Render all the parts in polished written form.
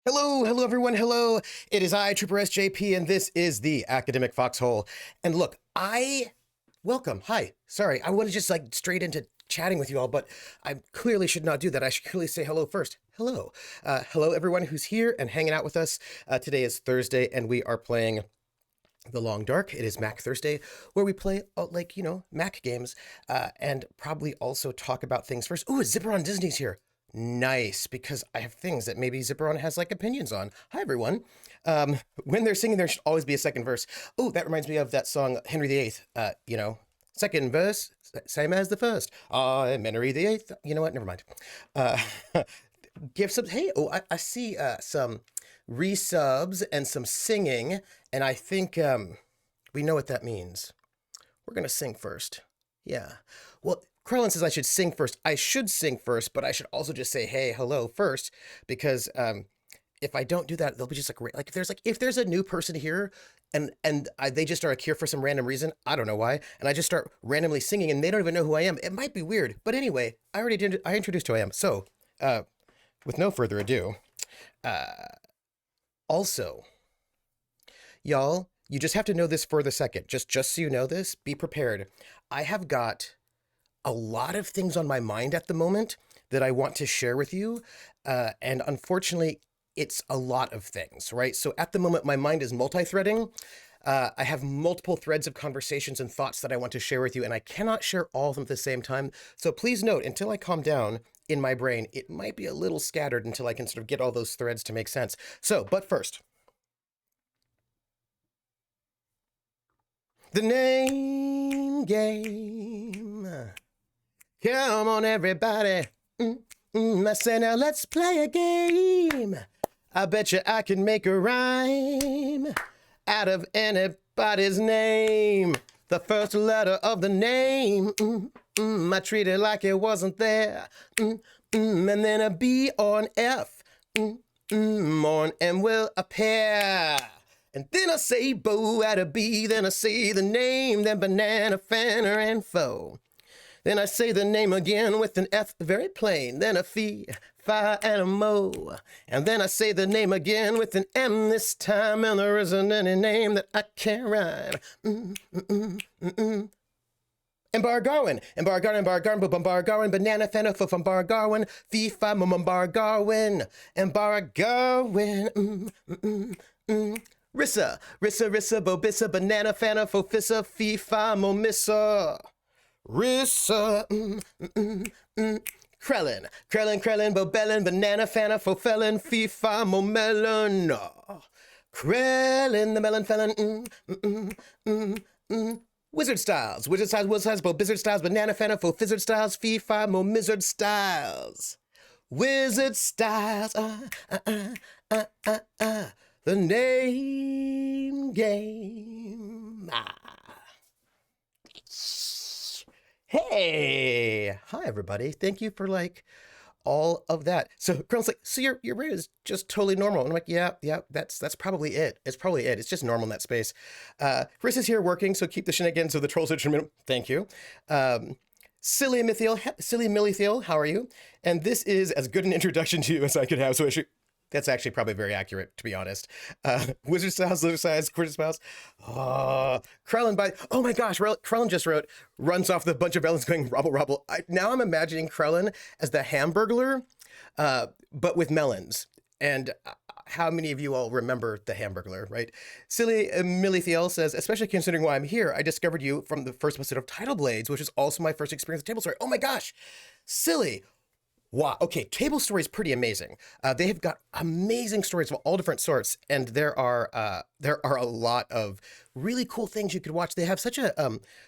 Hello everyone, hello. It is I, Trooper SJP, and this is the Academic Foxhole. And look, welcome, hi. Sorry, I want to just like straight into chatting with you all, but I clearly should not do that. I should clearly say hello first. Hello. Hello everyone who's here and hanging out with us. Today is Thursday, and we are playing The Long Dark. It is Mac Thursday, where we play, Mac games, and probably also talk about things first. Ooh, Zipper on Disney's here. Nice, because I have things that maybe Zipperon has like opinions on. Hi everyone. When they're singing, there should always be a second verse. Oh, that reminds me of that song Henry VIII. Second verse, same as the first. I'm Henry VIII. You know what? Never mind. Uh, give some. Hey, I see some resubs and some singing, and I think we know what that means. We're gonna sing first. Yeah. Well, Krellin says I should sing first. I should sing first, but I should also just say hey, hello first, because if I don't do that, they'll be just like if there's a new person here and they just are here for some random reason, I don't know why, and I just start randomly singing and they don't even know who I am. It might be weird, but anyway, I introduced who I am. So, with no further ado, also, y'all, you just have to know this for the second. Just so you know this, be prepared. I have got a lot of things on my mind at the moment that I want to share with you. And unfortunately, it's a lot of things, right? So at the moment, my mind is multi-threading. I have multiple threads of conversations and thoughts that I want to share with you, and I cannot share all of them at the same time. So please note, until I calm down in my brain, it might be a little scattered until I can sort of get all those threads to make sense. So, but first, the name game. Come on, everybody. I say now let's play a game. I bet you I can make a rhyme out of anybody's name. The first letter of the name, I treat it like it wasn't there. And then a B or an F, or an M will appear. And then I say bow at a B, then I say the name, then banana, fanner, and foe. Then I say the name again with an F, very plain. Then a fee, fi, and a mo. And then I say the name again with an M this time, and there isn't any name that I can't rhyme. Embargarwin, Embargarwin, banana, fana, Embargarwin, fee, fi, Embargarwin, Embargarwin, Rissa, Bobissa, banana, fana, fofissa, fee, fi, momissa. Rissa, Krellin, Bobellin, banana, fana, fofelin, fee, fi, momelon. Krellin, the melon felon, Wizard Styles, Bobizzard Styles, banana, fana, fofizzard Styles, fee, fi, momizzard Styles. Wizard Styles, the name game. Hey, hi everybody. Thank you for all of that. So Colonel's like, so your brain is just totally normal. And I'm like, yeah, that's probably it. It's probably it. It's just normal in that space. Chris is here working, so keep the shenanigans of the trolls instrument. Thank you. Silly Millithiel, how are you? And this is as good an introduction to you as I could have. So that's actually probably very accurate, to be honest. Wizard Styles, Lizard Styles, Quarter Styles. Krellin oh my gosh, Krellin just wrote, runs off the bunch of villains going robble, robble. Now I'm imagining Krellin as the Hamburglar, but with melons. And how many of you all remember the Hamburglar, right? Silly Millithiel says, especially considering why I'm here, I discovered you from the first episode of Title Blades, which is also my first experience with Table Story. Oh my gosh, Silly. Wow. Okay. Table Story is pretty amazing. They have got amazing stories of all different sorts, and there are a lot of really cool things you could watch. They have such a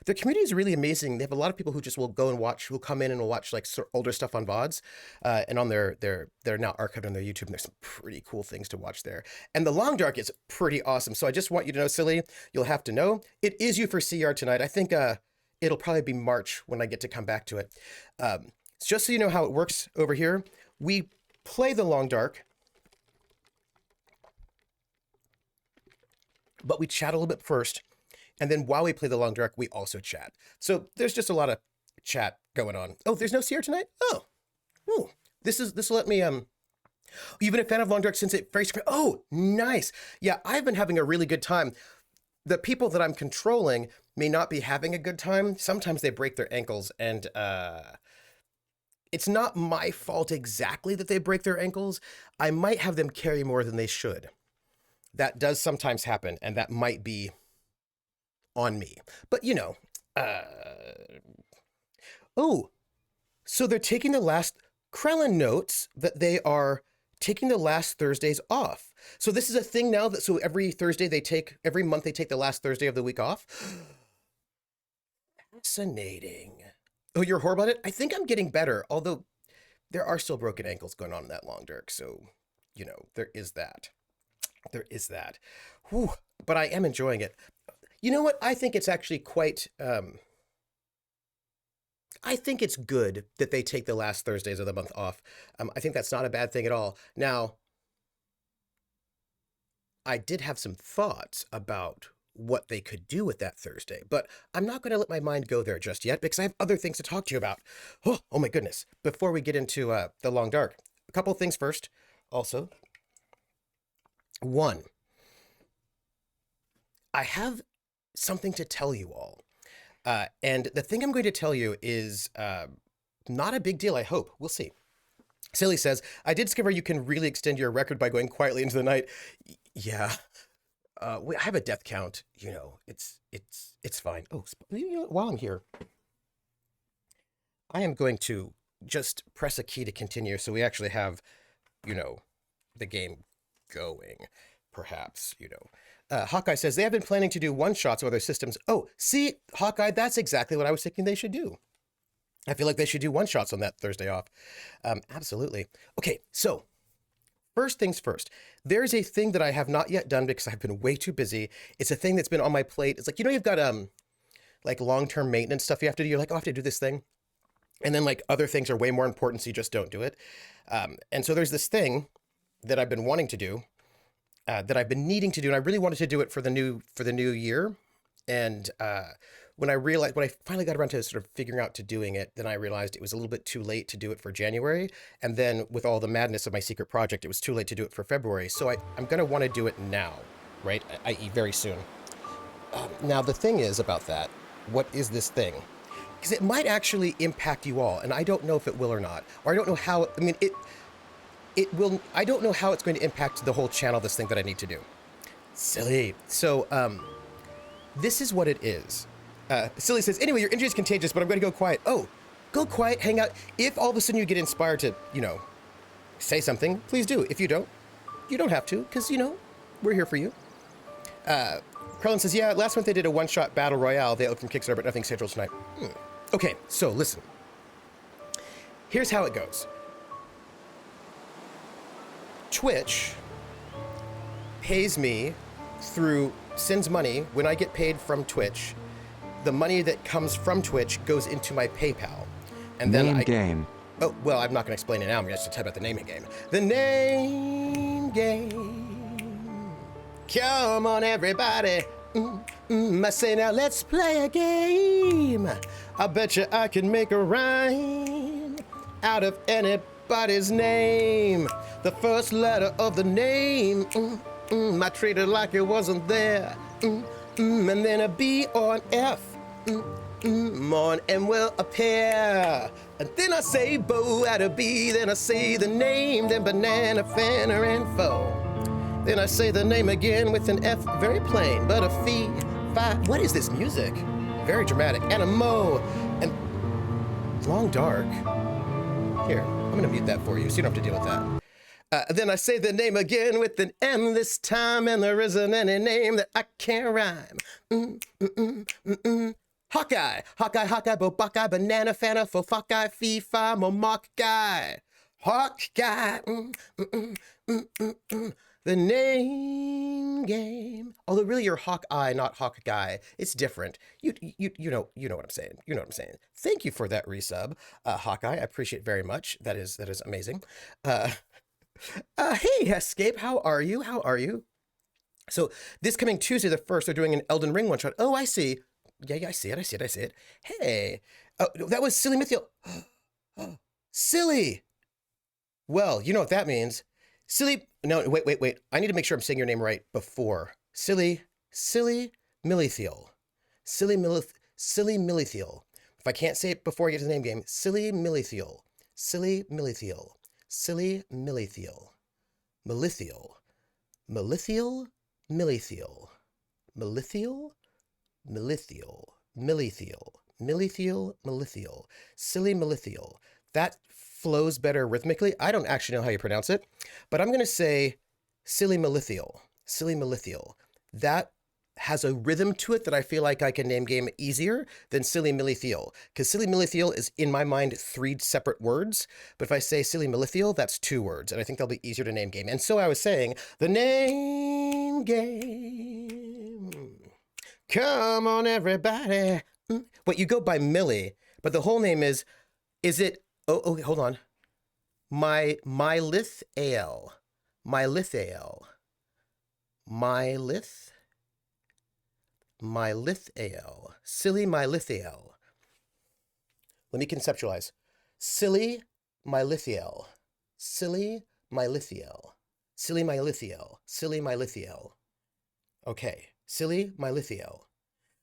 their community is really amazing. They have a lot of people who just will go and watch, who'll come in and will watch like older stuff on VODs, and on they're now archived on their YouTube. And there's some pretty cool things to watch there. And The Long Dark is pretty awesome. So I just want you to know, Silly, you'll have to know it is you for CR tonight. I think it'll probably be March when I get to come back to it. Just so you know how it works over here, we play The Long Dark, but we chat a little bit first, and then while we play The Long Dark, we also chat. So there's just a lot of chat going on. Oh, there's no Seer tonight? Oh, ooh. This will let me You've been a fan of Long Dark since it first. Oh, nice. Yeah, I've been having a really good time. The people that I'm controlling may not be having a good time. Sometimes they break their ankles, and it's not my fault exactly that they break their ankles. I might have them carry more than they should. That does sometimes happen, and that might be on me. But uh, oh, so they're taking the last. Krellin notes that they are taking the last Thursdays off. So this is a thing now that so every month they take the last Thursday of the week off. Fascinating. Oh, you're horrible at it? I think I'm getting better, although there are still broken ankles going on in that long dark. So, there is that. There is that. Whew. But I am enjoying it. You know what? I think it's actually quite I think it's good that they take the last Thursdays of the month off. I think that's not a bad thing at all. Now, I did have some thoughts about what they could do with that Thursday, but I'm not going to let my mind go there just yet because I have other things to talk to you about. Oh my goodness. Before we get into the long dark, a couple of things first. Also, one, I have something to tell you all. And the thing I'm going to tell you is not a big deal, I hope. We'll see. Silly says, I did discover you can really extend your record by going quietly into the night. Yeah. I have a death count. It's fine. Oh, while I'm here, I am going to just press a key to continue so we actually have, the game going, perhaps. Hawkeye says they have been planning to do one-shots of other systems. Oh, see, Hawkeye, that's exactly what I was thinking they should do. I feel like they should do one-shots on that Thursday off. Absolutely. Okay, so first things first. There's a thing that I have not yet done because I've been way too busy. It's a thing that's been on my plate. It's like, you've got like long-term maintenance stuff you have to do. You're like, oh, I have to do this thing. And then like other things are way more important, so you just don't do it. And so there's this thing that I've been wanting to do, that I've been needing to do, and I really wanted to do it for the new year. And when I finally got around to sort of figuring out to doing it, then I realized it was a little bit too late to do it for January. And then with all the madness of my secret project, it was too late to do it for February. So I'm going to want to do it now, right? I.e. very soon. Now, the thing is about that, what is this thing? Because it might actually impact you all, and I don't know if it will or not. Or I don't know how, it will, I don't know how it's going to impact the whole channel, this thing that I need to do. Silly. So, this is what it is. Silly says, anyway, your injury is contagious, but I'm going to go quiet. Oh, go quiet, hang out. If all of a sudden you get inspired to, say something, please do. If you don't have to, because, we're here for you. Krellin says, yeah, last month they did a one-shot battle royale. They out from Kickstarter, but nothing scheduled tonight. Okay, so listen. Here's how it goes. Twitch pays me sends money when I get paid from Twitch. The money that comes from Twitch goes into my PayPal. And then game. Oh, well, I'm not going to explain it now. I'm just going to type out the naming game. The name game. Come on, everybody. I say now, let's play a game. I bet you I can make a rhyme out of anybody's name. The first letter of the name. I treat it like it wasn't there. And then a B or an F. On and will appear. And then I say bow at a B. Then I say the name. Then banana, fan, or info. Then I say the name again with an F, very plain, but a fee, five. What is this music? Very dramatic. And a mo, and long dark. Here, I'm gonna mute that for you, so you don't have to deal with that. Then I say the name again with an M this time, and there isn't any name that I can't rhyme. Hawkeye, Hawkeye, Hawkeye, Bo Buckeye, Banana, Fana, Fo Fuckeye, Fee, Fi, Mo Mock Guy. Hawkeye, The name game. Although really you're Hawkeye, not Hawkeye. It's different. You know what I'm saying. You know what I'm saying. Thank you for that resub, Hawkeye. I appreciate it very much. That is amazing. Hey, Escape, how are you? How are you? So this coming Tuesday the 1st, they're doing an Elden Ring one shot. Oh, I see. Yeah, I see it. Hey, oh, that was Silly Mythiel. Silly. Well, you know what that means. Silly. No, wait. I need to make sure I'm saying your name right before. Silly Millithiel. Silly Millithiel. If I can't say it before I get to the name game, Silly Millithiel. Silly Millithiel. Silly Millithiel. Millithiel. Millithiel. Millithiel. Millithiel. Millithiel. Millithiel. Millithiel. Silly Millithiel. That flows better rhythmically. I don't actually know how you pronounce it, but I'm going to say Silly Millithiel. Silly Millithiel. That has a rhythm to it that I feel like I can name game easier than Silly Millithiel, because Silly Millithiel is, in my mind, 3 separate words, but if I say Silly Millithiel, that's 2 words, and I think they'll be easier to name game. And so I was saying, the name game. Come on, everybody. Wait, you go by Millie, but the whole name is it, oh, hold on. Mylethiel. Mylethiel. Silly Mylethiel. Let me conceptualize. Silly Mylethiel. Silly Mylethiel. Silly Mylethiel. Silly Mylethiel. Okay. Silly Mylethiel.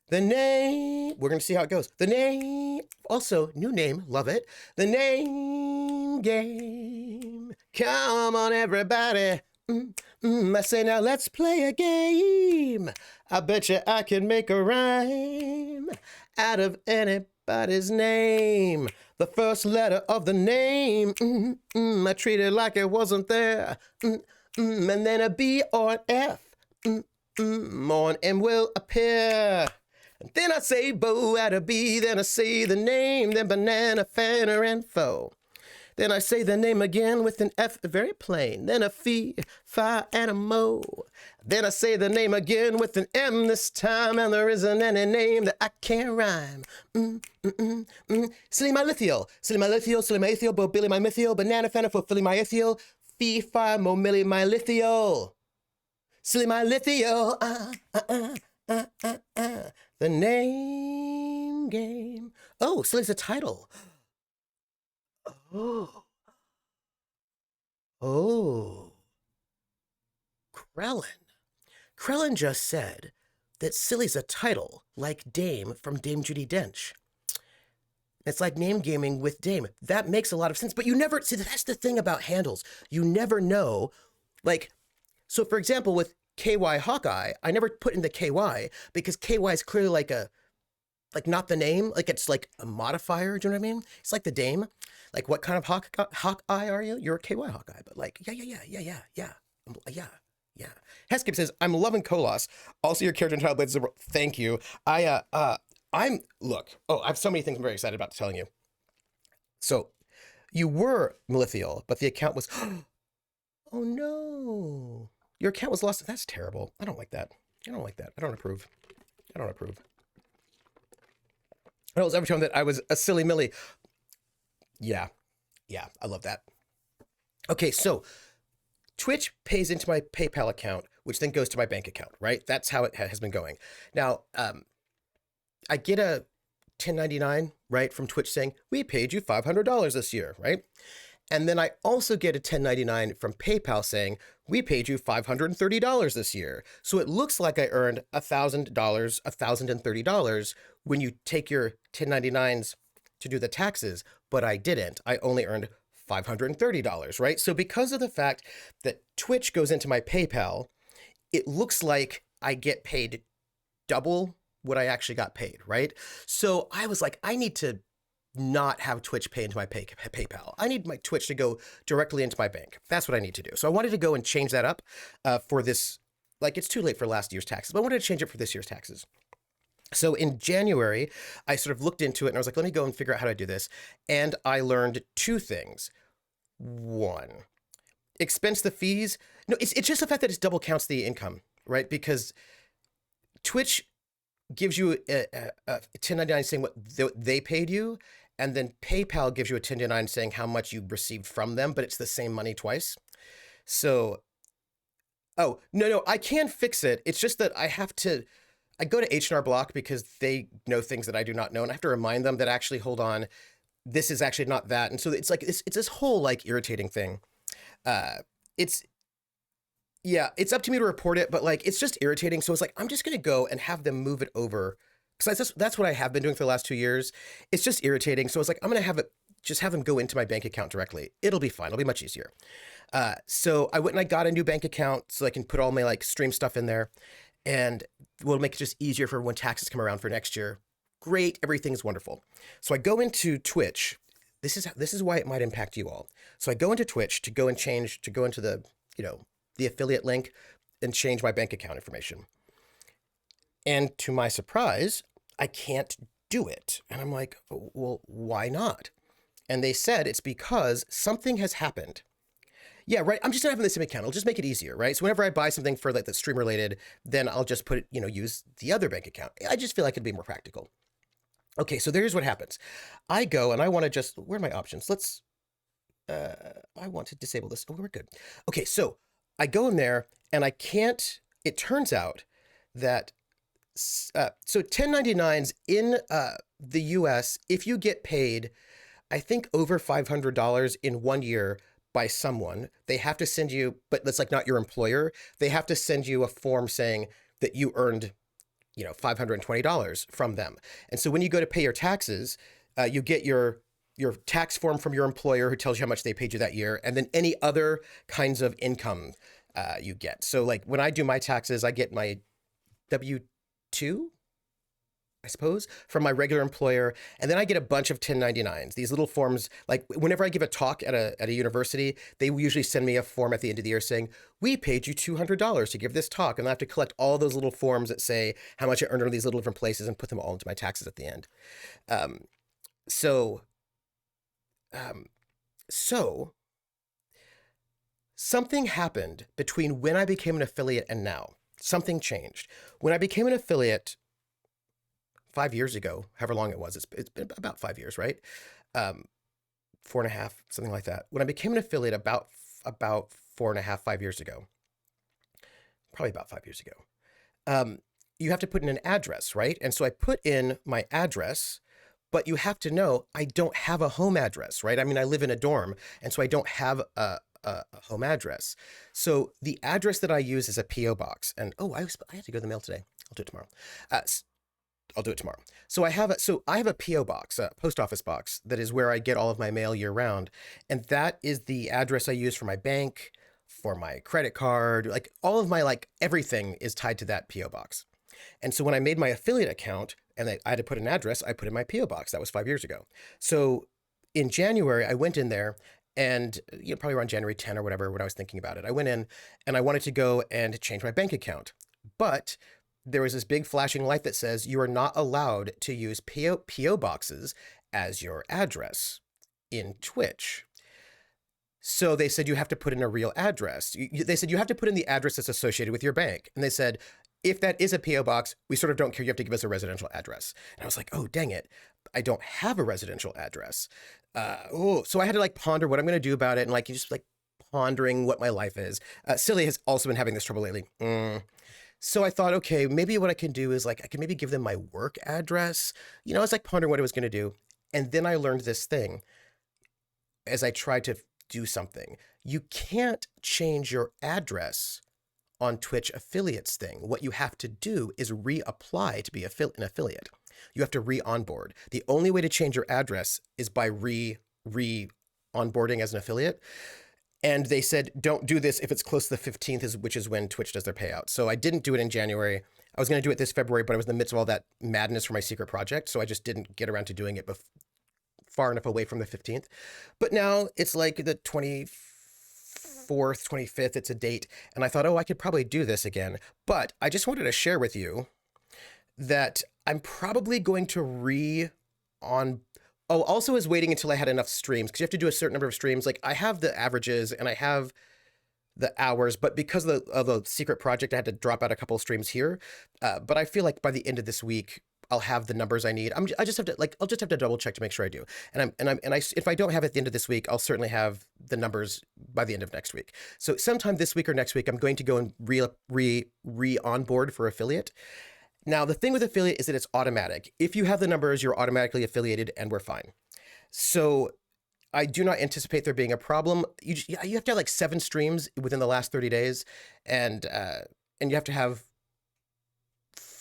The name, we're going to see how it goes. The name, also, new name, love it. The name game. Come on, everybody. I say, now let's play a game. I bet you I can make a rhyme out of anybody's name. The first letter of the name, I treat it like it wasn't there. And then a B or an F, or an M will appear. And then I say bow at a B, then I say the name, then banana, fanner, and foe. Then I say the name again with an F, very plain. Then a fee, fi, and a mo. Then I say the name again with an M this time, and there isn't any name that I can't rhyme. Silly Mylethiel, Silly Mylethiel, Silly Mylethiel, Bo Billy Mymethiel, Banana Fanner for Philly Myethiel, Fee, fi, mo, milli Mylethiel. Silly Mylethiel, The name game. Oh, Silly's a title. Oh. Krellin just said that Silly's a title, like Dame from Dame Judi Dench. It's like name gaming with Dame. That makes a lot of sense, but you never, see, that's the thing about handles. You never know, like, so for example, with KY Hawkeye, I never put in the KY because KY is clearly like not the name, like it's like a modifier, do you know what I mean? It's like the Dame. Like, what kind of Hawkeye are you? You're a KY Hawkeye, but like, yeah. Heskip says, I'm loving Kolos. Also, your character in Untitled Blades. Thank you. Look, I have so many things I'm very excited about telling you. So, you were Millithiel, but the account was, oh no. Your account was lost. That's terrible. I don't like that. I don't approve. I know it was every time that I was a silly Millie. Yeah, I love that. Okay, so Twitch pays into my PayPal account, which then goes to my bank account, right? That's how it has been going. Now, I get a 1099, right, from Twitch saying, we paid you $500 this year, right? And then I also get a 1099 from PayPal saying, we paid you $530 this year. So it looks like I earned $1,000, $1,030 when you take your 1099s to do the taxes, but I didn't. I only earned $530, right? So because of the fact that Twitch goes into my PayPal, it looks like I get paid double what I actually got paid, right? So I was like, I need to not have Twitch pay into my PayPal. I need my Twitch to go directly into my bank. That's what I need to do. So I wanted to go and change that up for this, like, it's too late for last year's taxes, but I wanted to change it for this year's taxes. So in January, I sort of looked into it and I was like, let me go and figure out how to do this. And I learned 2 things. 1, expense the fees. No, it's just the fact that it double counts the income, right? Because Twitch gives you a 1099 saying what they paid you, and then PayPal gives you a 1099 saying how much you received from them, but it's the same money twice. So, oh, no, I can fix it. It's just that I go to H&R Block because they know things that I do not know, and I have to remind them that actually, hold on, this is actually not that. And so it's like, it's this whole like irritating thing. Yeah, it's up to me to report it, but like it's just irritating. So it's like I'm just gonna go and have them move it over because that's what I have been doing for the last 2 years. It's just irritating. So it's like I'm gonna have it just have them go into my bank account directly. It'll be fine. It'll be much easier. So I went and I got a new bank account so I can put all my like stream stuff in there, and will make it just easier for when taxes come around for next year. Great, everything's wonderful. So I go into Twitch. This is why it might impact you all. So I go into Twitch to go and change to go into the the affiliate link and change my bank account information. And to my surprise, I can't do it. And I'm like, well, why not? And they said it's because something has happened. Yeah, right. I'm just not having the same account. I'll just make it easier, right? So whenever I buy something for like the stream related, then I'll just put it, use the other bank account. I just feel like it'd be more practical. Okay, so here's what happens. I go and I want to just, where are my options? I want to disable this. Oh, we're good. Okay, so I go in there and I can't, it turns out that, so 1099s in the US, if you get paid, I think over $500 in 1 year by someone, they have to send you, but that's like not your employer, they have to send you a form saying that you earned, $520 from them. And so when you go to pay your taxes, you get your tax form from your employer who tells you how much they paid you that year, and then any other kinds of income you get. So like when I do my taxes, I get my W-2, I suppose, from my regular employer. And then I get a bunch of 1099s, these little forms. Like whenever I give a talk at a university, they usually send me a form at the end of the year saying, we paid you $200 to give this talk. And I have to collect all those little forms that say how much I earned on these little different places and put them all into my taxes at the end. So something happened between when I became an affiliate and now. Something changed. When I became an affiliate 5 years ago, however long it was, it's been about 5 years, right? 4.5, something like that. When I became an affiliate about 4.5, 5 years ago, probably about 5 years ago, you have to put in an address, right? And so I put in my address, but you have to know I don't have a home address, right? I mean, I live in a dorm, and so I don't have a home address. So the address that I use is a P.O. box. And I have to go to the mail today. I'll do it tomorrow. I'll do it tomorrow. So I have a P.O. box, a post office box, that is where I get all of my mail year round. And that is the address I use for my bank, for my credit card, like all of my, like everything is tied to that P.O. box. And so when I made my affiliate account and I had to put an address, I put in my P.O. box. That was 5 years ago. So in January, I went in there and probably around January 10 or whatever, when I was thinking about it, I went in and I wanted to go and change my bank account. But there was this big flashing light that says you are not allowed to use PO boxes as your address in Twitch. So they said you have to put in a real address. They said you have to put in the address that's associated with your bank. And they said, if that is a PO box, we sort of don't care. You have to give us a residential address. And I was like, oh, dang it. I don't have a residential address. So I had to like ponder what I'm going to do about it, and like just like pondering what my life is. Silly has also been having this trouble lately. So I thought, okay, maybe what I can do is like I can maybe give them my work address. I was like pondering what I was going to do. And then I learned this thing as I tried to do something. You can't change your address on Twitch affiliates thing. What you have to do is reapply to be an affiliate. You have to re-onboard. The only way to change your address is by re-onboarding as an affiliate. And they said, don't do this if it's close to the 15th, which is when Twitch does their payout. So I didn't do it in January. I was going to do it this February, but I was in the midst of all that madness for my secret project. So I just didn't get around to doing it far enough away from the 15th. But now it's like the 24th, 25th, it's a date. And I thought, I could probably do this again. But I just wanted to share with you that I'm probably going to also is waiting until I had enough streams, because you have to do a certain number of streams. Like I have the averages and I have the hours, but because of the secret project, I had to drop out a couple of streams here. But I feel like by the end of this week, I'll have the numbers I need. I'll just have to double check to make sure I do. And if I don't have it at the end of this week, I'll certainly have the numbers by the end of next week. So sometime this week or next week, I'm going to go and re-onboard for affiliate. Now, the thing with affiliate is that it's automatic. If you have the numbers, you're automatically affiliated and we're fine. So I do not anticipate there being a problem. You have to have like 7 streams within the last 30 days, and you have to have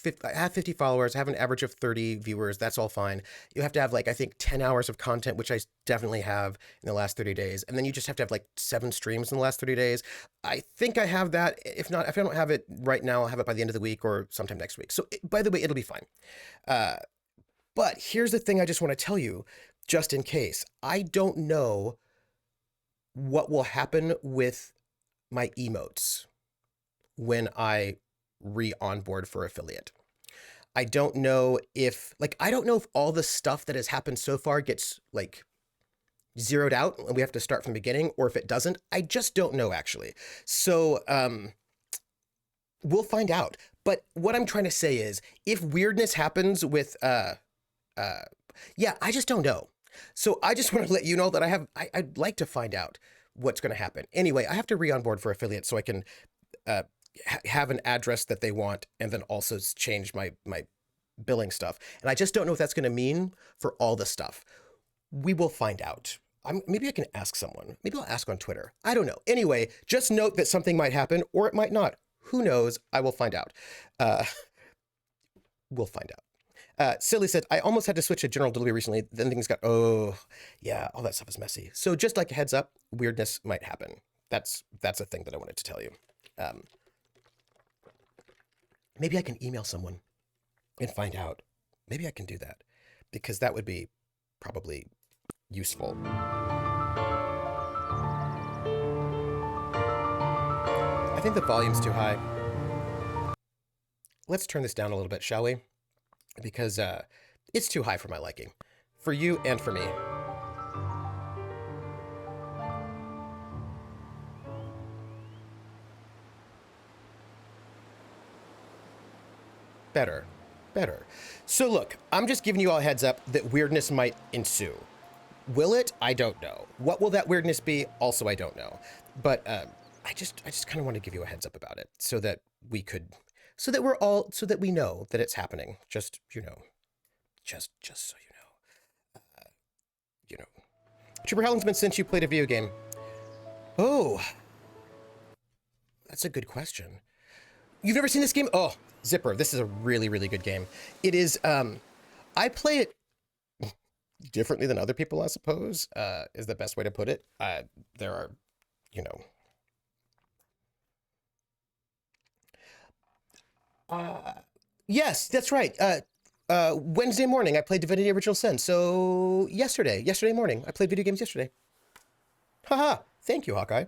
50 followers, have an average of 30 viewers. That's all fine. You have to have like, I think 10 hours of content, which I definitely have in the last 30 days. And then you just have to have like 7 streams in the last 30 days. I think I have that. If not, if I don't have it right now, I'll have it by the end of the week or sometime next week. So by the way, it'll be fine. But here's the thing I just want to tell you, just in case. I don't know what will happen with my emotes when I re-onboard for affiliate. I don't know if all the stuff that has happened so far gets like zeroed out and we have to start from the beginning, or if it doesn't. I just don't know, actually. So we'll find out. But what I'm trying to say is, if weirdness happens with I just don't know. So I just want to let you know that I'd like to find out what's going to happen. Anyway, I have to re-onboard for affiliate so I can have an address that they want, and then also change my billing stuff. And I just don't know what that's going to mean for all the stuff. We will find out. Maybe I can ask someone. Maybe I'll ask on Twitter. I don't know. Anyway, just note that something might happen, or it might not. Who knows? I will find out. We'll find out. Silly said, I almost had to switch to general delivery recently. Then things got, all that stuff is messy. So just like a heads up, weirdness might happen. That's a thing that I wanted to tell you. Maybe I can email someone and find out. Maybe I can do that, because that would be probably useful. I think the volume's too high. Let's turn this down a little bit, shall we? Because it's too high for my liking. For you and for me. Better. So look, I'm just giving you all a heads up that weirdness might ensue. Will it? I don't know. What will that weirdness be? Also, I don't know. But I just kind of want to give you a heads up about it, so that we know that it's happening. Just so you know. Trooper Hellingsman, since you played a video game. Oh, that's a good question. You've never seen this game? Oh, Zipper, this is a really, really good game. It is, I play it differently than other people, I suppose, is the best way to put it. There are, yes, that's right. Wednesday morning, I played Divinity Original Sin. So yesterday morning, I played video games yesterday. Haha, thank you, Hawkeye.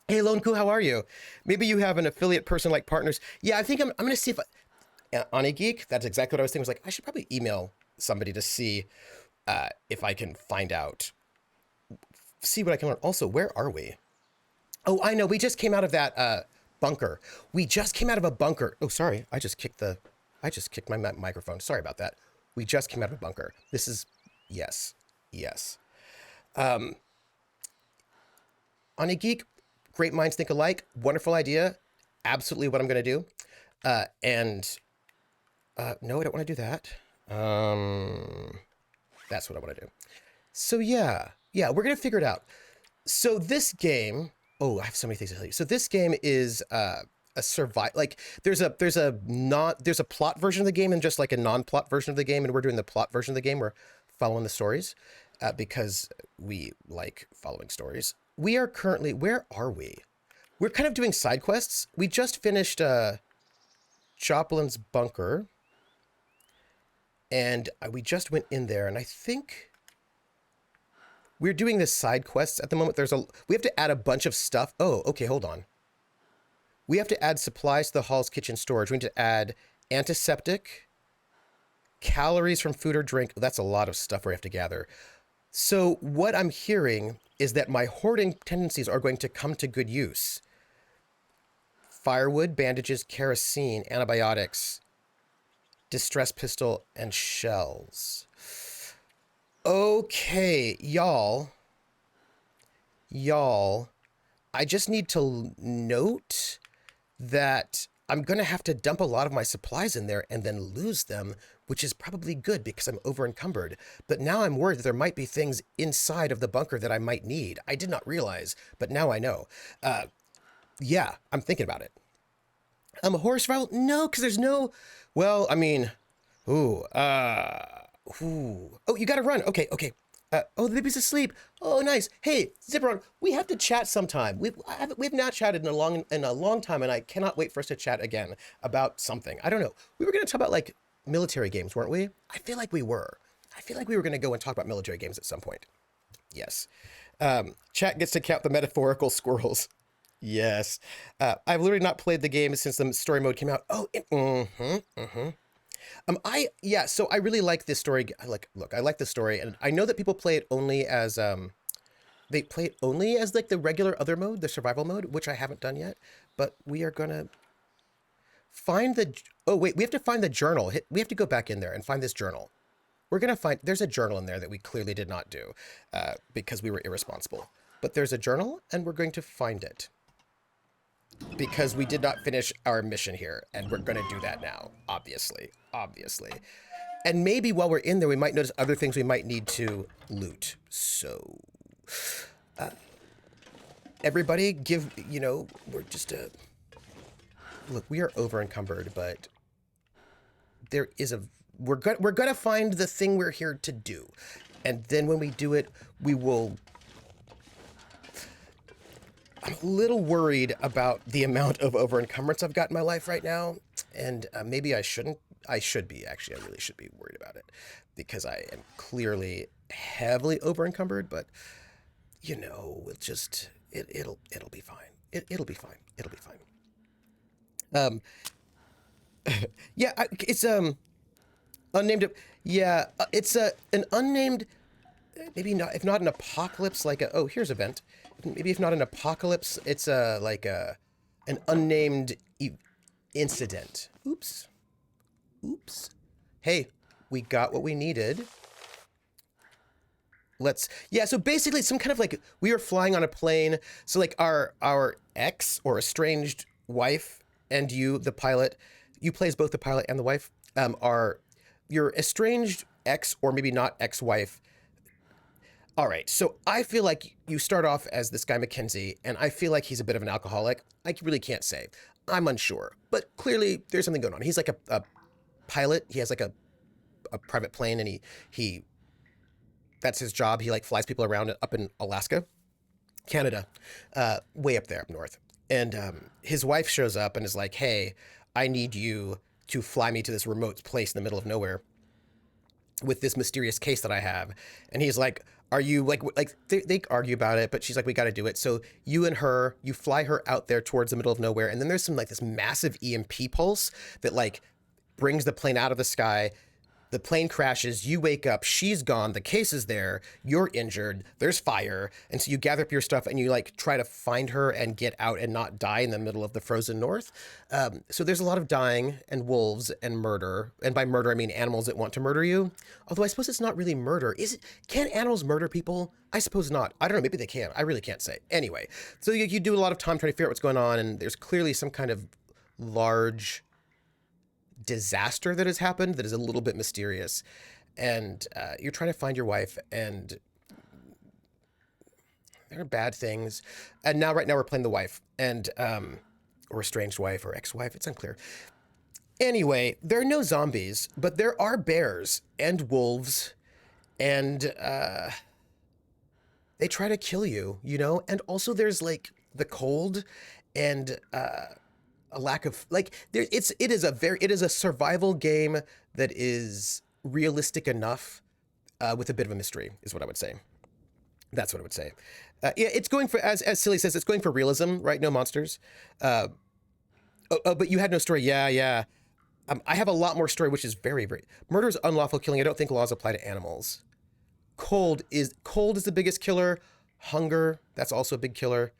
Hey, Lone Koo, how are you? Maybe you have an affiliate person like partners. Yeah, I think I'm going to see if on a Geek, that's exactly what I was thinking. I was like, I should probably email somebody to see if I can find out, see what I can learn. Also, where are we? Oh, I know. We just came out of that bunker. We just came out of a bunker. Oh, sorry. I just kicked my microphone. Sorry about that. We just came out of a bunker. This is, yes. On a Geek, great minds think alike. Wonderful idea. Absolutely what I'm going to do. No, I don't want to do that. That's what I want to do. So yeah, we're going to figure it out. So this game, I have so many things to tell you. So this game is a survival, like there's a plot version of the game and just like a non-plot version of the game, and we're doing the plot version of the game. We're following the stories because we like following stories. We are currently, where are we? We're kind of doing side quests. We just finished Joplin's bunker, and we just went in there, and I think we're doing this side quests at the moment. We have to add a bunch of stuff. Oh, okay, hold on. We have to add supplies to the hall's kitchen storage. We need to add antiseptic, calories from food or drink. That's a lot of stuff we have to gather. So what I'm hearing is that my hoarding tendencies are going to come to good use. Firewood, bandages, kerosene, antibiotics, distress pistol, and shells. Okay, y'all, I just need to note that I'm going to have to dump a lot of my supplies in there and then lose them, which is probably good because I'm over encumbered. But now I'm worried that there might be things inside of the bunker that I might need. I did not realize, but now I know. Yeah, I'm thinking about it. Horror survival? No, because there's no. Well, I mean, ooh, ooh. Oh, you gotta run. Okay, okay. Oh, the baby's asleep. Oh, nice. Hey, Zipperon, we have to chat sometime. We've not chatted in a long time, and I cannot wait for us to chat again about something. I don't know. We were gonna talk about like military games, weren't we? I feel like we were. I feel like we were gonna go and talk about military games at some point. Yes. Chat gets to count the metaphorical squirrels. Yes. I've literally not played the game since the story mode came out. Oh, yeah, so I really like this story. I like this story, and I know that people play it only as they play it only as like the regular other mode, the survival mode, which I haven't done yet. But we are gonna find the. Oh wait, we have to find the journal. We have to go back in there and find this journal. We're gonna find. There's a journal in there that we clearly did not do because we were irresponsible. But there's a journal, and we're going to find it because we did not finish our mission here, and we're going to do that now, obviously. And maybe while we're in there, we might notice other things we might need to loot. So, everybody give, we're just look, we are over encumbered, but there is we're going to find the thing we're here to do. And then when we do it, we will. I'm a little worried about the amount of over-encumbrance I've got in my life right now, and maybe I shouldn't. I should be, actually. I really should be worried about it, because I am clearly heavily over-encumbered, but, it'll be fine. It'll be fine. It'll be fine. Yeah, it's, unnamed, yeah, it's an unnamed, maybe not, if not an apocalypse, like oh, here's a vent. Maybe if not an apocalypse, it's an unnamed incident. Oops. Hey, we got what we needed. Yeah, so basically some kind of like, we were flying on a plane. So like our ex or estranged wife and you, the pilot, you play as both the pilot and the wife, are your estranged ex or maybe not ex-wife. All right, so I feel like you start off as this guy Mackenzie, and I feel like he's a bit of an alcoholic. I really can't say. I'm unsure, but clearly there's something going on. He's like a pilot. He has like a private plane, and he that's his job. He like flies people around up in Alaska, Canada, way up there up north. And his wife shows up and is like, "Hey, I need you to fly me to this remote place in the middle of nowhere with this mysterious case that I have." And he's like, are you like they argue about it, but she's like, we got to do it. So you fly her out there towards the middle of nowhere. And then there's some like this massive EMP pulse that like brings the plane out of the sky. The plane crashes, you wake up, she's gone, the case is there, you're injured, there's fire, and so you gather up your stuff and you like try to find her and get out and not die in the middle of the frozen north. So there's a lot of dying and wolves and murder, and by murder I mean animals that want to murder you. Although I suppose it's not really murder. Can animals murder people? I suppose not. I don't know, maybe they can. I really can't say. Anyway, so you do a lot of time trying to figure out what's going on, and there's clearly some kind of large disaster that has happened that is a little bit mysterious, and you're trying to find your wife, and there are bad things. And right now we're playing the wife, and or estranged wife or ex-wife, it's unclear. Anyway, there are no zombies, but there are bears and wolves, and they try to kill you, and also there's like the cold and a lack of like it is a survival game that is realistic enough with a bit of a mystery is what I would say. That's what I would say. Yeah, it's going for, as Silly says, it's going for realism, right? No monsters. But you had no story. Yeah. I have a lot more story, which is very, very murder is unlawful killing. I don't think laws apply to animals. Cold is the biggest killer. Hunger, that's also a big killer.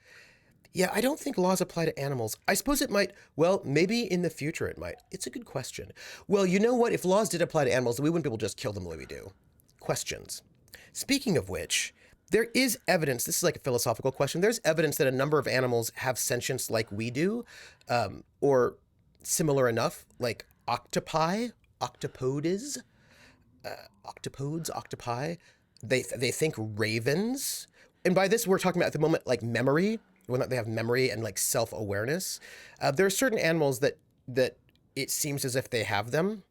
Yeah, I don't think laws apply to animals. I suppose it might. Well, maybe in the future it might. It's a good question. Well, you know what? If laws did apply to animals, then we wouldn't be able to just kill them the way we do. Questions. Speaking of which, there is evidence. This is like a philosophical question. There's evidence that a number of animals have sentience like we do, or similar enough, like octopi, octopodes, octopodes, octopi. They think ravens, and by this we're talking about at the moment like memory, when they have memory and like self awareness. There are certain animals that it seems as if they have them.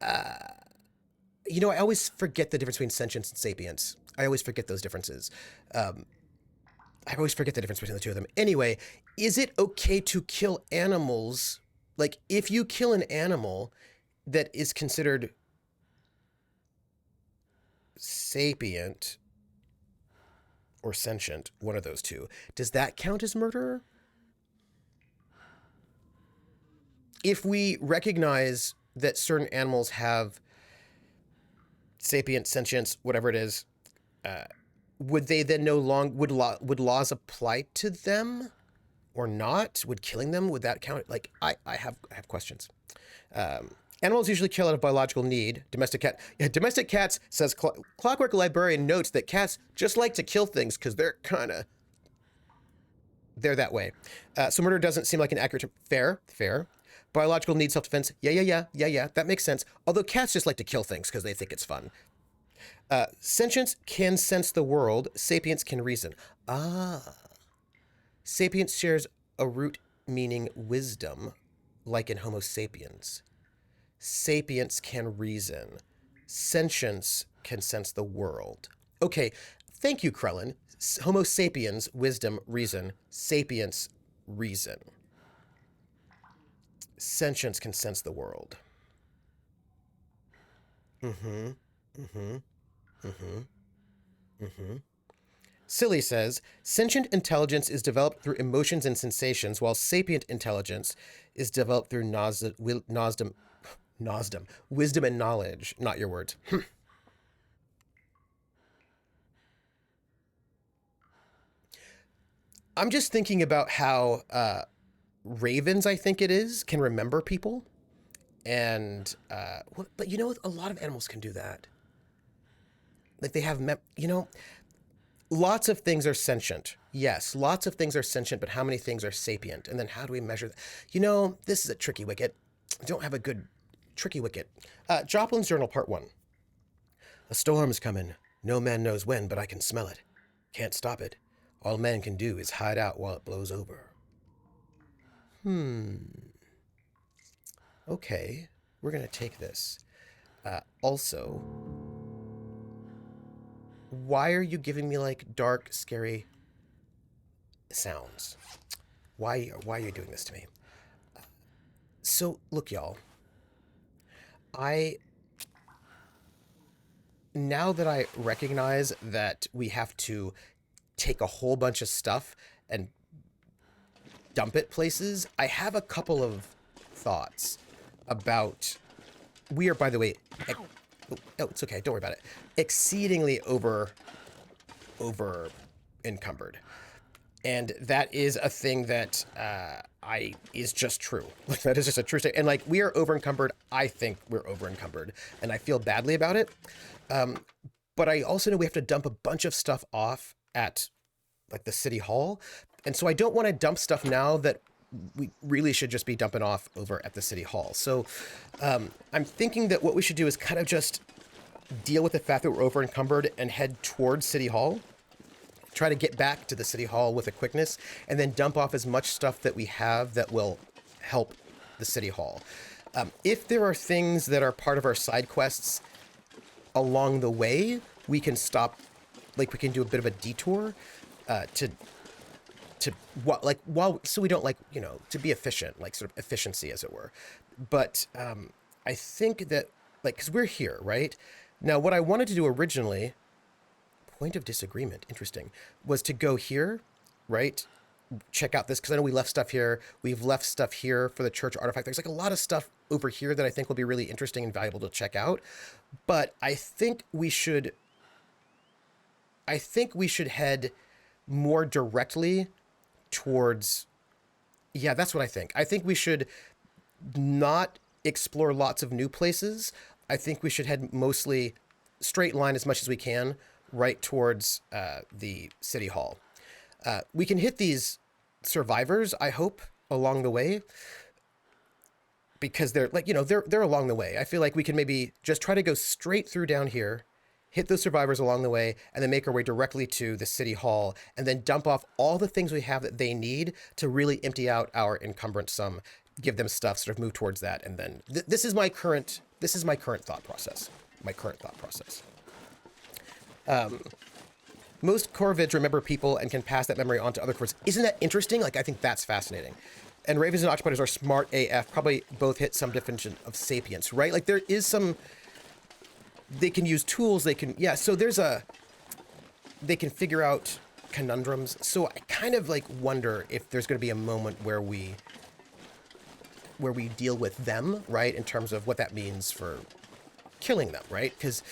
I always forget the difference between sentience and sapience. I always forget those differences. I always forget the difference between the two of them. Anyway, is it okay to kill animals? Like, if you kill an animal that is considered sapient or sentient, one of those two, does that count as murder? If we recognize that certain animals have sapient, sentience, whatever it is, would they then no longer would laws apply to them or not? Would killing them, would that count? Like, I have questions. Animals usually kill out of biological need. Domestic cats, says Clockwork Librarian, notes that cats just like to kill things because they're that way. So murder doesn't seem like an accurate term. Fair. Biological need, self-defense. Yeah. That makes sense. Although cats just like to kill things because they think it's fun. Sentience can sense the world. Sapience can reason. Sapience shares a root meaning wisdom, like in Homo sapiens. Sapience can reason. Sentience can sense the world. Okay, thank you, Krellin. Homo sapiens, wisdom, reason. Sapience, reason. Sentience can sense the world. Silly says, sentient intelligence is developed through emotions and sensations, while sapient intelligence is developed through wisdom and knowledge. Not your words. I'm just thinking about how ravens, I think it is, can remember people. And, but a lot of animals can do that. Like they have, lots of things are sentient. Yes, lots of things are sentient, but how many things are sapient? And then how do we measure that? This is a tricky wicket. I don't have a good tricky wicket. Joplin's Journal, Part 1. A storm's coming. No man knows when, but I can smell it. Can't stop it. All man can do is hide out while it blows over. Okay, we're going to take this. Also, why are you giving me like dark, scary sounds? Why are you doing this to me? So, look, y'all. Now that I recognize that we have to take a whole bunch of stuff and dump it places, I have a couple of thoughts about. We are, by the way, it's okay, don't worry about it. Exceedingly over encumbered. And that is a thing that is just true. Like, that is just a true state. And like, we are over encumbered. I think we're over encumbered, and I feel badly about it. But I also know we have to dump a bunch of stuff off at like the city hall. And so I don't want to dump stuff now that we really should just be dumping off over at the city hall. So I'm thinking that what we should do is kind of just deal with the fact that we're over encumbered and head towards city hall. Try to get back to the city hall with a quickness, and then dump off as much stuff that we have that will help the city hall. If there are things that are part of our side quests along the way, we can stop, like we can do a bit of a detour so we don't to be efficient, like sort of efficiency as it were. But I think that because we're here, right? Now, what I wanted to do originally, point of disagreement, interesting, was to go here, right? Check out this, because I know we left stuff here. We've left stuff here for the church artifact. There's like a lot of stuff over here that I think will be really interesting and valuable to check out. But I think we should head more directly towards, that's what I think. I think we should not explore lots of new places. I think we should head mostly straight line as much as we can right towards the city hall. We can hit these survivors, I hope, along the way, because they're like, they're along the way. I feel like we can maybe just try to go straight through down here, hit those survivors along the way, and then make our way directly to the city hall, and then dump off all the things we have that they need to really empty out our encumbrance sum, give them stuff, sort of move towards that, and then this is my current thought process. Most Corvids remember people and can pass that memory on to other Corvids. Isn't that interesting? Like, I think that's fascinating. And Ravens and Octoputters are smart AF, probably both hit some definition of sapience, right? Like, there is some... They can use tools, they can... Yeah, so they can figure out conundrums. So I kind of, like, wonder if there's going to be a moment where we deal with them, right? In terms of what that means for killing them, right? Because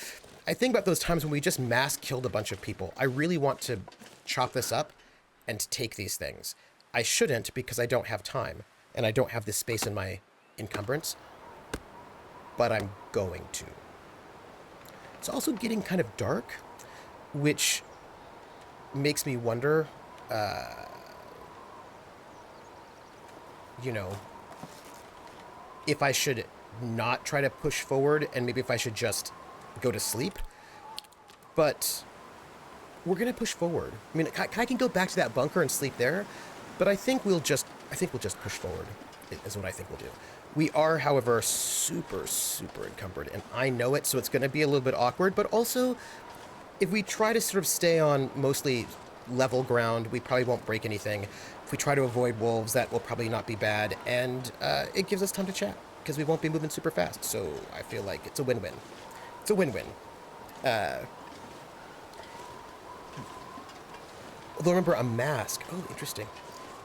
I think about those times when we just mass killed a bunch of people. I really want to chop this up and take these things. I shouldn't because I don't have time and I don't have this space in my encumbrance, but I'm going to. It's also getting kind of dark, which makes me wonder, if I should not try to push forward and maybe if I should just go to sleep. But we're going to push forward. I mean, I can go back to that bunker and sleep there, but I think we'll just push forward is what I think we'll do. We are, however, super, super encumbered, and I know it, so it's going to be a little bit awkward, but also, if we try to sort of stay on mostly level ground, we probably won't break anything. If we try to avoid wolves, that will probably not be bad, and it gives us time to chat, because we won't be moving super fast, so I feel like it's a win-win. It's a win-win. Although remember, a mask. Oh, interesting.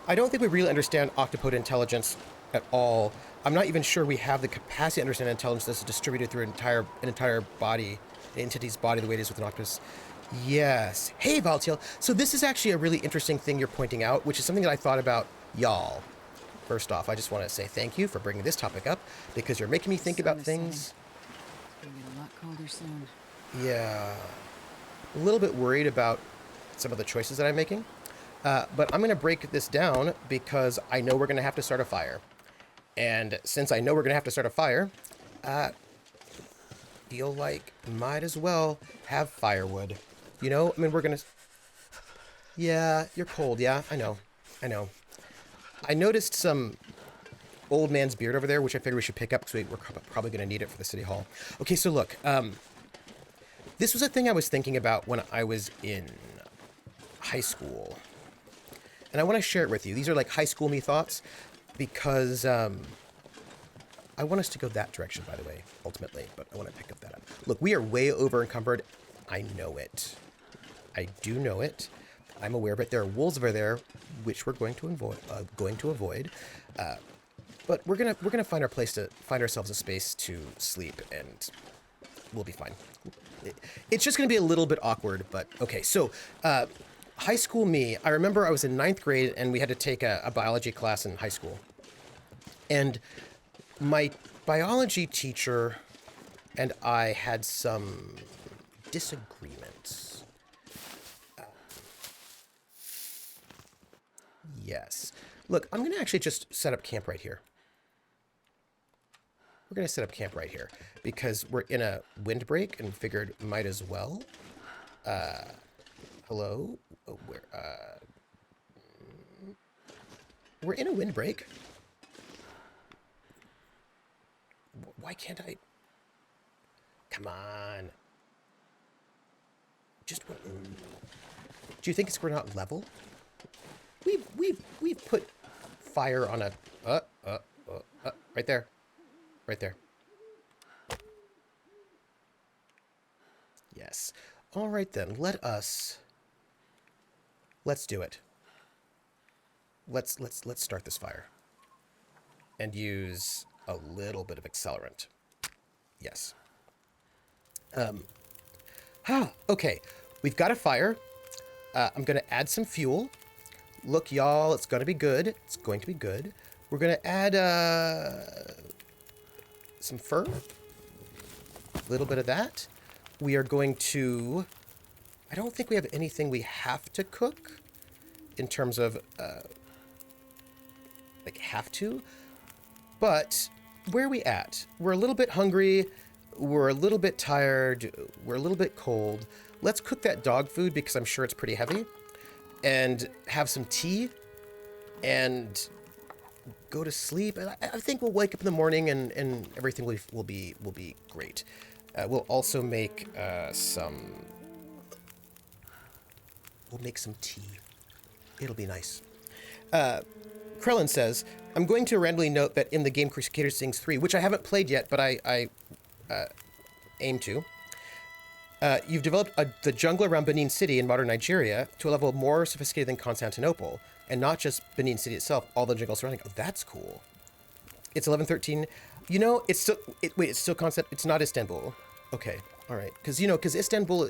I don't think we really understand octopode intelligence at all. I'm not even sure we have the capacity to understand intelligence that's distributed through an entire body, an entity's body, the way it is with an octopus. Yes. Hey, Valtiel. So this is actually a really interesting thing you're pointing out, which is something that I thought about y'all. First off, I just want to say thank you for bringing this topic up, because you're making me think about things. It's gonna get a lot colder soon. Yeah. A little bit worried about some of the choices that I'm making. But I'm going to break this down because I know we're going to have to start a fire. And since I know we're going to have to start a fire, feel like might as well have firewood. I mean, we're going to... Yeah, you're cold. Yeah, I know. I noticed some old man's beard over there, which I figured we should pick up because we're probably going to need it for the city hall. Okay, so look. This was a thing I was thinking about when I was in high school. And I want to share it with you. These are like high school me thoughts because I want us to go that direction, by the way, ultimately. But I want to pick up that up. Look, we are way over encumbered. I know it. I do know it. I'm aware of it. There are wolves over there, which we're going to avoid. But we're gonna find ourselves a space to sleep, and we'll be fine. It's just gonna be a little bit awkward, but okay. So. High school me, I remember I was in 9th grade and we had to take a biology class in high school. And my biology teacher and I had some disagreements. Yes. Look, I'm going to actually just set up camp right here. We're going to set up camp right here because we're in a windbreak and figured might as well. Hello? Oh, we're in a windbreak. Why can't I? Come on. Do you think it's we're not level? We've put fire on a right there. Right there. Yes. All right then. Let's do it. Let's start this fire. And use a little bit of accelerant. Yes. Okay. We've got a fire. I'm going to add some fuel. Look, y'all, it's going to be good. It's going to be good. We're going to add some fur. A little bit of that. We are going to... I don't think we have anything we have to cook in terms of like have to. But where are we at? We're a little bit hungry. We're a little bit tired. We're a little bit cold. Let's cook that dog food because I'm sure it's pretty heavy, and have some tea and go to sleep. And I think we'll wake up in the morning and everything will be great. We'll also make some. We'll make some tea. It'll be nice. Krellin says, I'm going to randomly note that in the game Crusader Sings 3, which I haven't played yet, but I aim to, you've developed the jungle around Benin City in modern Nigeria to a level more sophisticated than Constantinople, and not just Benin City itself, all the jungle surrounding. Oh, that's cool. It's 1113. You know, it's still, it's still it's not Istanbul. Okay, all right. Because Istanbul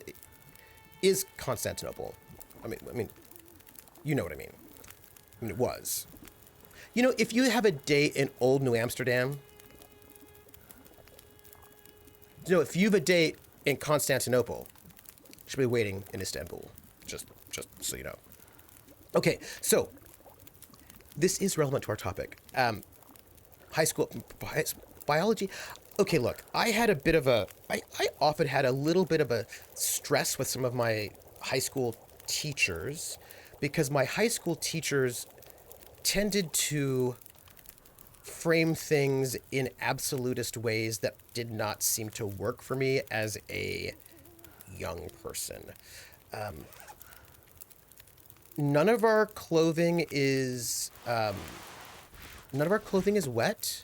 is Constantinople. I mean, you know what I mean. I mean, it was. If you have a date in Old New Amsterdam, if you have a date in Constantinople, you should be waiting in Istanbul. Just so you know. Okay, so this is relevant to our topic. High school biology. Okay, look, I often had a little bit of a stress with some of my high school teachers because my high school teachers tended to frame things in absolutist ways that did not seem to work for me as a young person. None of our clothing is wet.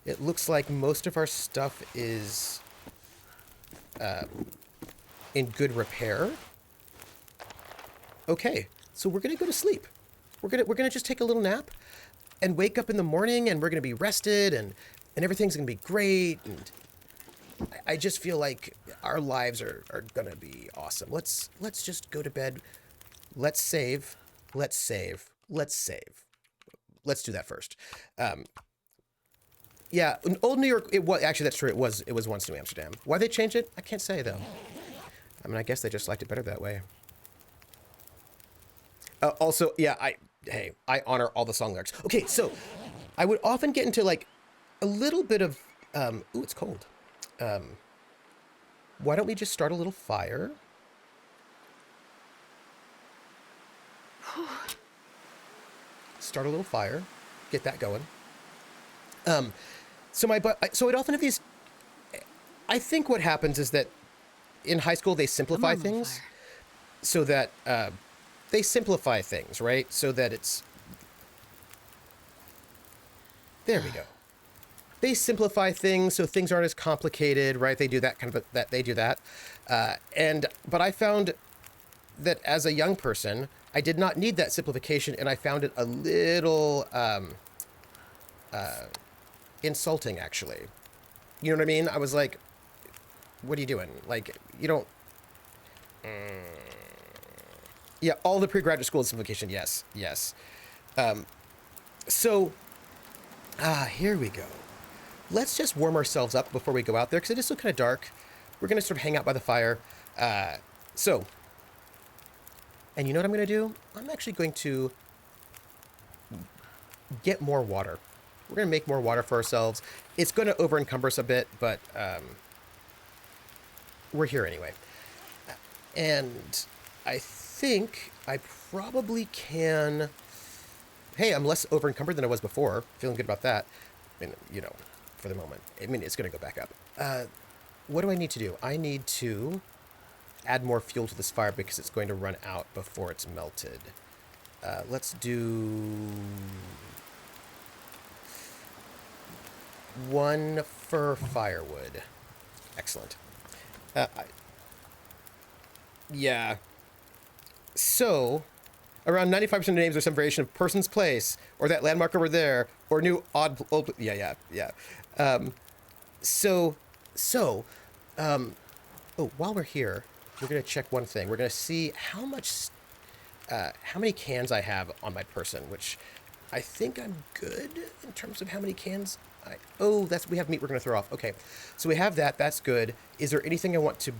It looks like most of our stuff is in good repair. Okay, so we're gonna go to sleep. We're gonna just take a little nap and wake up in the morning, and we're gonna be rested, and everything's gonna be great. And I just feel like our lives are gonna be awesome. Let's just go to bed. Let's save. Let's save. Let's save. Let's do that first. Yeah, in Old New York. It was actually, that's true. It was once New Amsterdam. Why they changed it? I can't say though. I mean, I guess they just liked it better that way. Also, yeah, I honor all the song lyrics. Okay, so I would often get into like a little bit of ooh, it's cold. Why don't we just start a little fire? Start a little fire, get that going. So I'd often have these. I think what happens is that in high school they simplify things, so that they simplify things, right? So that it's. There we go. They simplify things so things aren't as complicated, right? They do that kind of they do that, but I found that as a young person, I did not need that simplification, and I found it a little insulting, actually. You know what I mean? I was like, "What are you doing? Like, you don't." Yeah, all the pre-graduate school simplification. Yes. So, here we go. Let's just warm ourselves up before we go out there, because it is still kind of dark. We're going to sort of hang out by the fire. And you know what I'm going to do? I'm actually going to get more water. We're going to make more water for ourselves. It's going to over-encumber us a bit, but we're here anyway. And I think I probably can... Hey, I'm less over-encumbered than I was before. Feeling good about that. I mean, for the moment. I mean, it's going to go back up. What do I need to do? I need to add more fuel to this fire because it's going to run out before it's melted. Let's do 1 for firewood. Excellent. Yeah. So, around 95% of names are some variation of person's place, or that landmark over there, or new odd... Yeah. While we're here, we're going to check one thing. We're going to see how many cans I have on my person, which I think I'm good in terms of how many cans we have meat we're going to throw off. Okay, so we have that. That's good. Is there anything I want to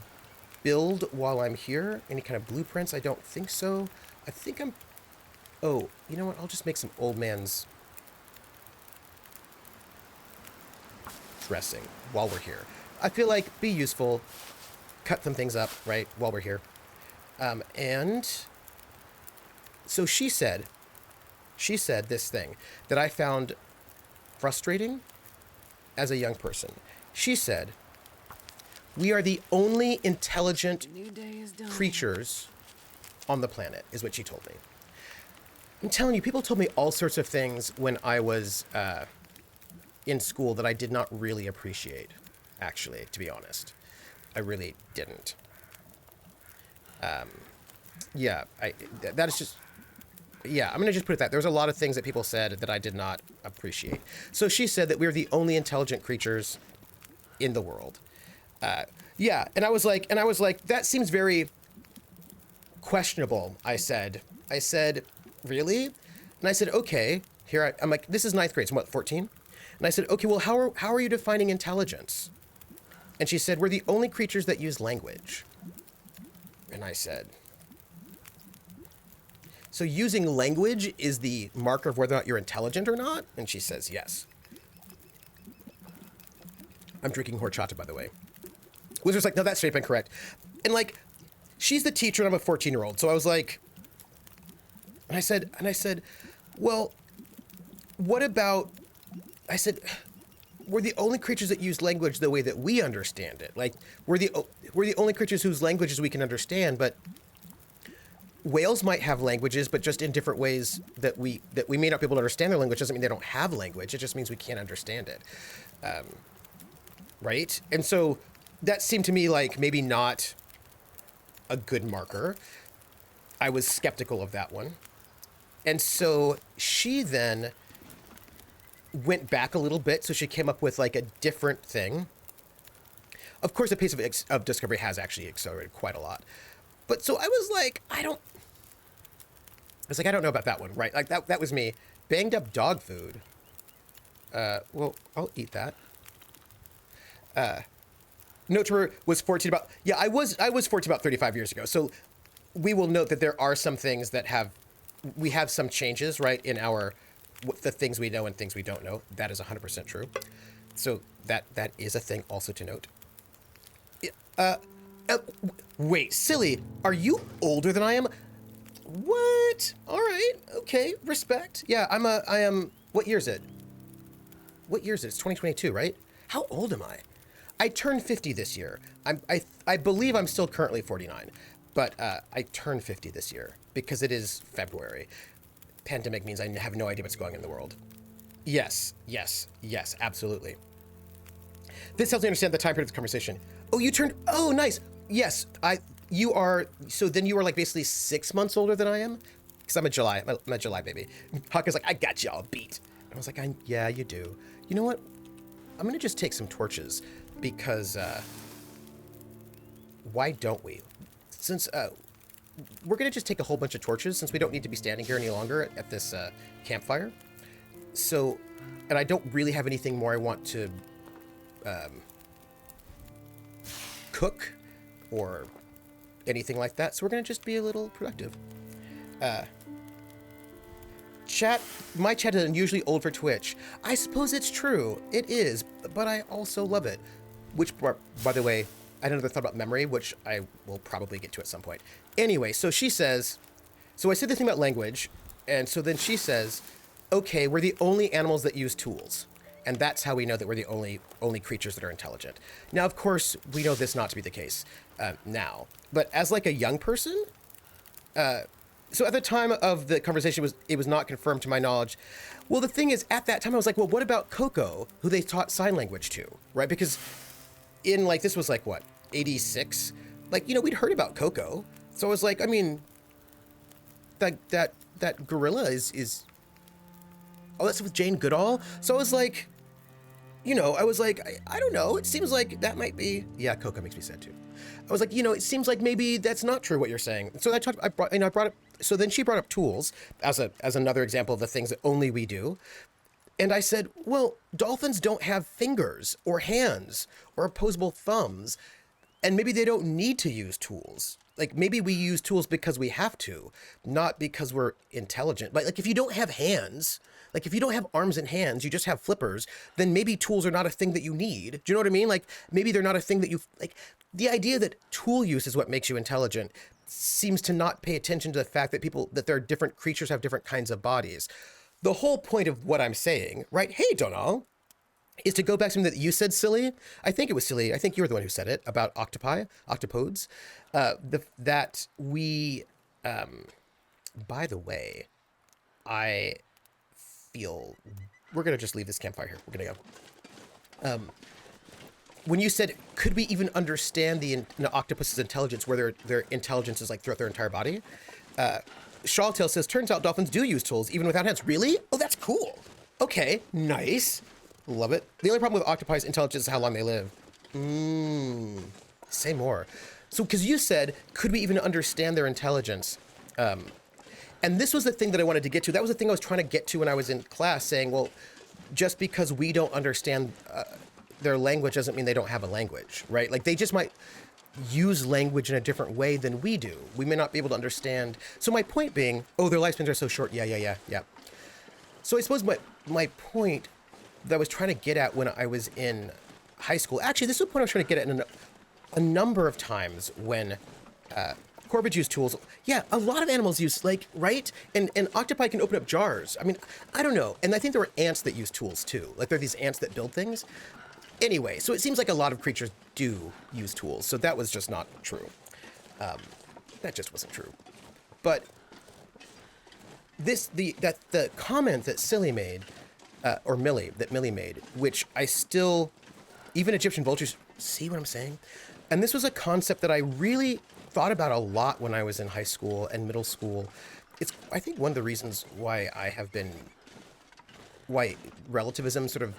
build while I'm here? Any kind of blueprints? I don't think so. I think I'm... Oh, you know what? I'll just make some old man's interesting while we're here. I feel like be useful, cut some things up, right, while we're here. And so she said this thing that I found frustrating as a young person. She said, we are the only intelligent New day is done. creatures on the planet, is what she told me. I'm telling you, people told me all sorts of things when I was in school that I did not really appreciate, actually, to be honest. I really didn't. Yeah, that is just... Yeah, I'm going to just put it that. There was a lot of things that people said that I did not appreciate. So she said that we were the only intelligent creatures in the world. Yeah, and I was like, that seems very questionable, I said, really? And I said, okay, I'm like, this is ninth grade, so what, 14? And I said, okay, well, how are you defining intelligence? And she said, we're the only creatures that use language. And I said, so using language is the marker of whether or not you're intelligent or not? And she says, yes. I'm drinking horchata, by the way. Wizard's like, no, that's straight up incorrect. And like, she's the teacher and I'm a 14-year-old. So I was like, and I said, well, what about, I said, we're the only creatures that use language the way that we understand it. Like, we're the only creatures whose languages we can understand, but whales might have languages, but just in different ways that we may not be able to understand their language doesn't mean they don't have language. It just means we can't understand it. Right? And so that seemed to me like maybe not a good marker. I was skeptical of that one. And so she then went back a little bit. So she came up with like a different thing. Of course, the pace of discovery has actually accelerated quite a lot. But so I was like, I don't know about that one, right? Like that was me. Banged up dog food. Well, I'll eat that. Note was 14 about, yeah, I was 14 about 35 years ago. So we will note that there are some things that we have some changes, right, in the things we know and things we don't know. That is 100% true. So that is a thing also to note. Wait, silly, are you older than I am? What? All right, okay, respect. Yeah, I am, what year is it? It's 2022, right? How old am I? I turned 50 this year. I believe I'm still currently 49, but I turned 50 this year because it is February. Pandemic means I have no idea what's going on in the world. Yes, absolutely. This helps me understand the time period of the conversation. Oh, you turned, oh, nice. Yes, so then you are like basically 6 months older than I am? Because I'm a July baby. Hawkeye's like, I got y'all beat. And I was like, yeah, you do. You know what? I'm going to just take some torches because why don't we? Since we're going to just take a whole bunch of torches since we don't need to be standing here any longer at this campfire. So, and I don't really have anything more I want to cook or anything like that. So we're going to just be a little productive. My chat is unusually old for Twitch. I suppose it's true. It is, but I also love it. Which, by the way, I had another thought about memory, which I will probably get to at some point. Anyway, so she says, so I said the thing about language, and so then she says, okay, we're the only animals that use tools. And that's how we know that we're the only creatures that are intelligent. Now, of course, we know this not to be the case now. But as like a young person, so at the time of the conversation, it was not confirmed to my knowledge. Well, the thing is, at that time, I was like, well, what about Coco, who they taught sign language to, right? Because in like, this was like, what, 86? Like, we'd heard about Coco. So I was like, I mean, that gorilla is oh, that's with Jane Goodall? So I was like, I don't know. It seems like that might be, yeah, Coco makes me sad too. I was like, it seems like maybe that's not true what you're saying. So I brought up, so then she brought up tools as another example of the things that only we do. And I said, well, dolphins don't have fingers or hands or opposable thumbs. And maybe they don't need to use tools. Like maybe we use tools because we have to, not because we're intelligent. Like if you don't have hands, like if you don't have arms and hands, you just have flippers, then maybe tools are not a thing that you need. Do you know what I mean? Like maybe they're not a thing that you like. The idea that tool use is what makes you intelligent seems to not pay attention to the fact that there are different creatures have different kinds of bodies. The whole point of what I'm saying, right? Hey, Donal, is to go back to something that you said, silly. I think it was silly. I think you were the one who said it about octopodes. That we, by the way, I feel we're gonna just leave this campfire here. We're gonna go. When you said, could we even understand the octopus's intelligence, where their intelligence is like throughout their entire body? Shawtail says, turns out dolphins do use tools even without hands. Really? Oh, that's cool. Okay, nice. Love it. The only problem with octopi's intelligence is how long they live. Say more. So, because you said, could we even understand their intelligence? And this was the thing that I wanted to get to. That was the thing I was trying to get to when I was in class, saying, well, just because we don't understand their language doesn't mean they don't have a language, right? Like they just might use language in a different way than we do. We may not be able to understand. So my point being, oh, their lifespans are so short. Yeah. So I suppose my point that I was trying to get at when I was in high school, actually, this is the point I was trying to get at in a number of times when corvids use tools. Yeah, a lot of animals use, like, right? And octopi can open up jars. I mean, I don't know. And I think there were ants that use tools too. Like there are these ants that build things. Anyway, so it seems like a lot of creatures do use tools. So that was just not true. That just wasn't true. But the comment that Silly made, or Millie made, which I still, even Egyptian vultures, see what I'm saying? And this was a concept that I really thought about a lot when I was in high school and middle school. It's, I think, one of the reasons why why relativism sort of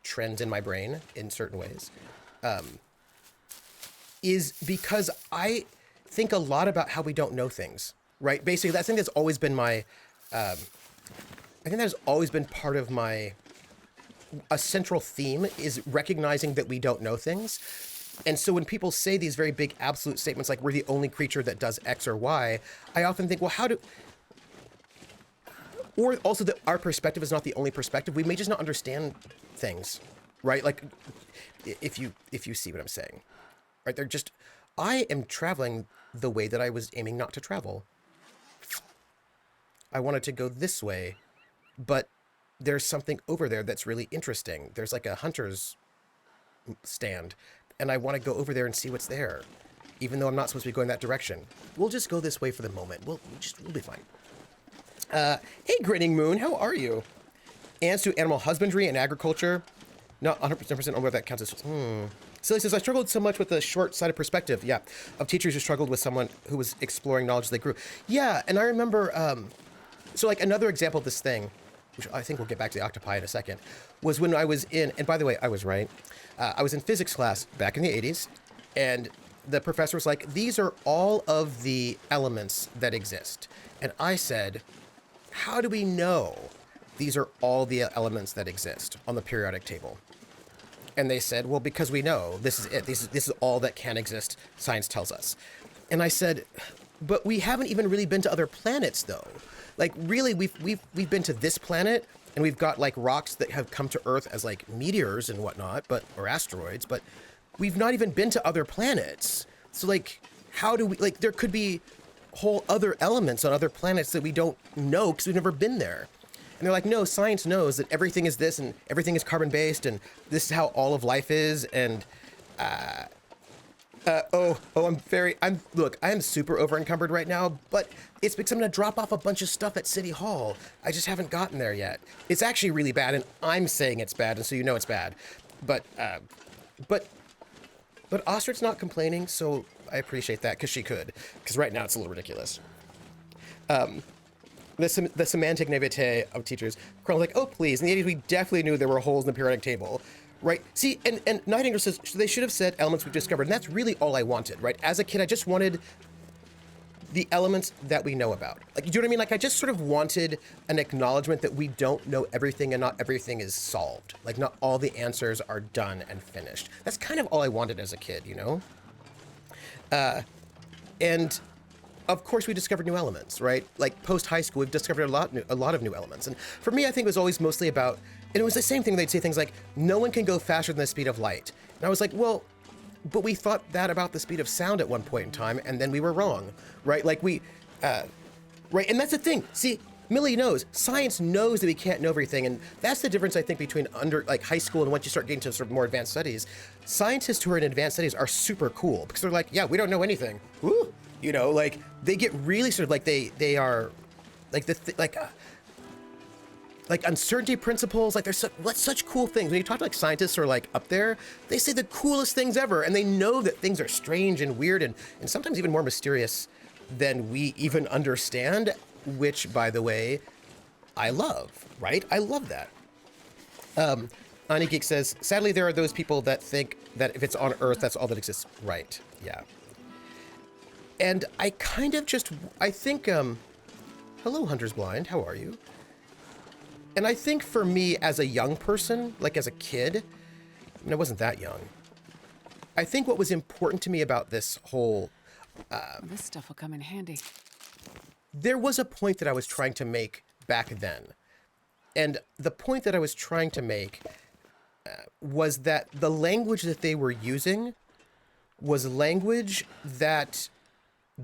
trends in my brain in certain ways, is because I think a lot about how we don't know things, right? Basically, I think that's always been I think that has always been part of a central theme is recognizing that we don't know things. And so when people say these very big absolute statements like we're the only creature that does X or Y, I often think, well, or also that our perspective is not the only perspective. We may just not understand things, right? Like if you see what I'm saying, right? I am traveling the way that I was aiming not to travel. I wanted to go this way, but there's something over there that's really interesting. There's like a hunter's stand, and I want to go over there and see what's there, even though I'm not supposed to be going that direction. We'll just go this way for the moment. We'll be fine. Hey, Grinning Moon, how are you? Ants do animal husbandry and agriculture. Not 100% on whether that counts as... Silly says, I struggled so much with the short-sighted perspective, of teachers who struggled with someone who was exploring knowledge as they grew. Yeah, and I remember... So, like, another example of this thing, which I think we'll get back to the octopi in a second, was when I was in... And by the way, I was right. I was in physics class back in the 80s, and the professor was like, these are all of the elements that exist. And I said, how do we know these are all the elements that exist on the periodic table? And they said, well, because we know this is it. This is all that can exist. Science tells us. And I said, but we haven't even really been to other planets, though. Like, really, we've been to this planet, and we've got like rocks that have come to Earth as like meteors and whatnot, or asteroids. But we've not even been to other planets. So like, how do we like? There could be whole other elements on other planets that we don't know because we've never been there. And they're like, no, science knows that everything is this and everything is carbon-based and this is how all of life is. And, look, I am super over-encumbered right now, but it's because I'm going to drop off a bunch of stuff at City Hall. I just haven't gotten there yet. It's actually really bad, and I'm saying it's bad, and so you know it's bad. But Ostrad's not complaining, so I appreciate that, because she could. Because right now it's a little ridiculous. The semantic naivete of teachers. Carl's like, oh, please. In the 80s, we definitely knew there were holes in the periodic table. Right? See, and Nightingale says they should have said elements we've discovered. And that's really all I wanted, right? As a kid, I just wanted the elements that we know about. Like, you know what I mean? Like, I just sort of wanted an acknowledgement that we don't know everything and not everything is solved. Like, not all the answers are done and finished. That's kind of all I wanted as a kid, you know? And of course, we discovered new elements, right? Like post high school, we've discovered a lot of new elements. And for me, I think it was always mostly about, and it was the same thing. They'd say things like, "No one can go faster than the speed of light." And I was like, well, but we thought that about the speed of sound at one point in time, and then we were wrong, right? Like right? And that's the thing. See, Millie knows, science knows that we can't know everything, and that's the difference I think between high school and once you start getting to sort of more advanced studies. Scientists who are in advanced studies are super cool because they're like, yeah, we don't know anything. Woo! You know, like they get really sort of like they are like like uncertainty principles. Like there's such cool things. When you talk to like scientists who are like up there, they say the coolest things ever, and they know that things are strange and weird and sometimes even more mysterious than we even understand. Which, by the way, I love, right? I love that. Ani Geek says, sadly, there are those people that think that if it's on Earth, that's all that exists. Right, yeah. And I kind of just, I think, hello, Hunter's Blind, how are you? And I think for me, as a young person, like as a kid, I mean, I wasn't that young. I think what was important to me about this whole... This stuff will come in handy. There was a point that I was trying to make back then. And the point that I was trying to make was that the language that they were using was language that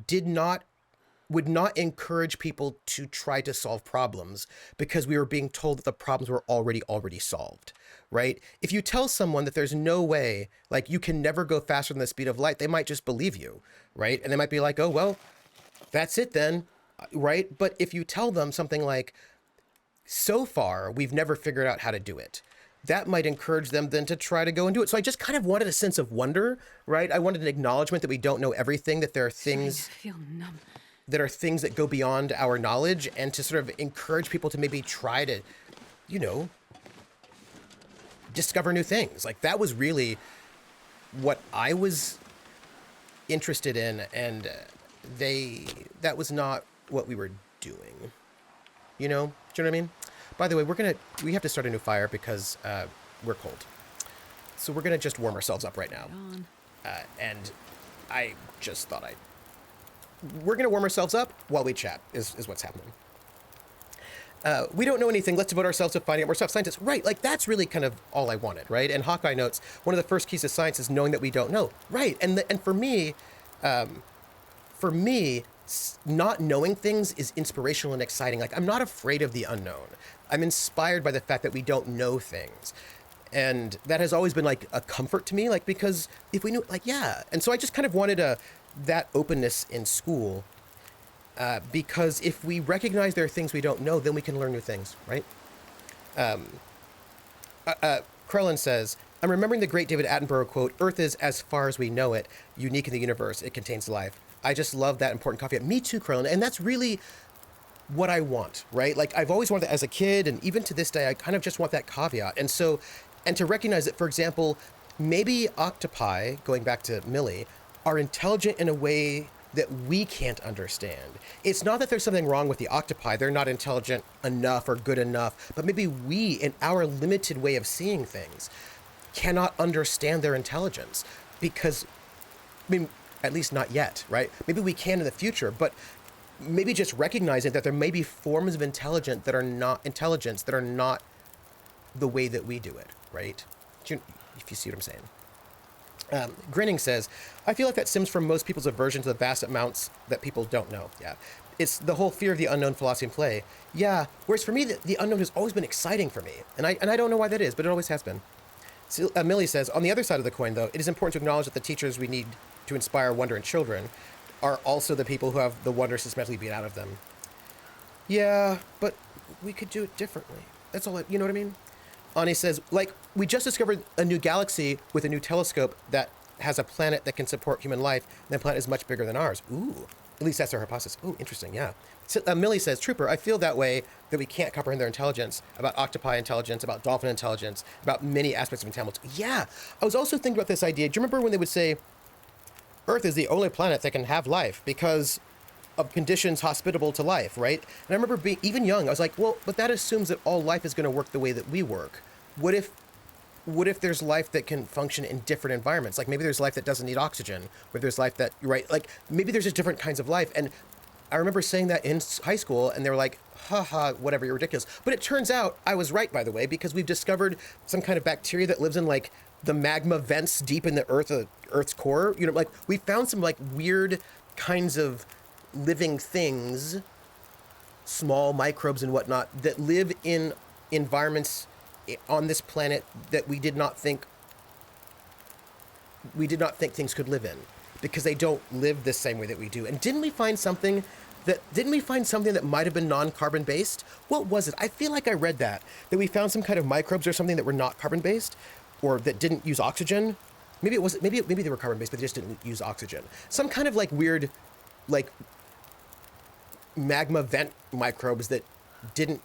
would not encourage people to try to solve problems because we were being told that the problems were already solved, right? If you tell someone that there's no way, like you can never go faster than the speed of light, they might just believe you, right? And they might be like, oh, well, that's it then. Right? But if you tell them something like, so far, we've never figured out how to do it, that might encourage them then to try to go and do it. So I just kind of wanted a sense of wonder, right? I wanted an acknowledgement that we don't know everything, that there are things that go beyond our knowledge, and to sort of encourage people to maybe try to, you know, discover new things. Like that was really what I was interested in, and that was not what we were doing, you know? Do you know what I mean? By the way, we have to start a new fire because we're cold. So we're gonna just warm ourselves up right now. And I just thought we're gonna warm ourselves up while we chat is what's happening. We don't know anything. Let's devote ourselves to finding out more stuff. Scientists, right? Like that's really kind of all I wanted, right? And Hawkeye notes, one of the first keys to science is knowing that we don't know, right? And for me, not knowing things is inspirational and exciting. Like I'm not afraid of the unknown. I'm inspired by the fact that we don't know things. And that has always been like a comfort to me, like, because if we knew, like, yeah. And so I just kind of wanted that openness in school, because if we recognize there are things we don't know, then we can learn new things, right? Krellin says, I'm remembering the great David Attenborough quote, Earth is, as far as we know it, unique in the universe. It contains life. I just love that important caveat. Me too, Krellin. And that's really what I want, right? Like I've always wanted that as a kid, and even to this day, I kind of just want that caveat. And so, and to recognize that, for example, maybe octopi, going back to Millie, are intelligent in a way that we can't understand. It's not that there's something wrong with the octopi. They're not intelligent enough or good enough, but maybe we, in our limited way of seeing things, cannot understand their intelligence because, I mean, at least not yet, right? Maybe we can in the future, but maybe just recognizing that there may be forms of intelligence that are not the way that we do it, right? If you see what I'm saying. Grinning says, I feel like that stems from most people's aversion to the vast amounts that people don't know. Yeah. It's the whole fear of the unknown philosophy in play. Yeah. Whereas for me, the unknown has always been exciting for me. And I don't know why that is, but it always has been. So, Millie says, on the other side of the coin, though, it is important to acknowledge that the teachers we need to inspire wonder in children are also the people who have the wonder systematically beat out of them. Yeah, but we could do it differently. That's all, you know what I mean? Ani says, like, we just discovered a new galaxy with a new telescope that has a planet that can support human life, and the planet is much bigger than ours. Ooh, at least that's our hypothesis. Ooh, interesting, yeah. So, Millie says, Trooper, I feel that way, that we can't comprehend their intelligence, about octopi intelligence, about dolphin intelligence, about many aspects of intelligence. Yeah, I was also thinking about this idea. Do you remember when they would say, Earth is the only planet that can have life because of conditions hospitable to life, right? And I remember being even young, I was like, well, but that assumes that all life is going to work the way that we work. What if what if there's life that can function in different environments? Like maybe there's life that doesn't need oxygen, or there's life that, right? Like maybe there's just different kinds of life. And I remember saying that in high school, and they were like, haha, whatever, you're ridiculous. But it turns out I was right, by the way, because we've discovered some kind of bacteria that lives in like the magma vents deep in the Earth's core. You know, like we found some like weird kinds of living things, small microbes and whatnot, that live in environments on this planet that we did not think things could live in, because they don't live the same way that we do. And didn't we find something that might have been non-carbon based? What was it? I feel like I read that we found some kind of microbes or something that were not carbon based, or that didn't use oxygen. Maybe it was, maybe they were carbon based, but they just didn't use oxygen. Some kind of like weird, like magma vent microbes that didn't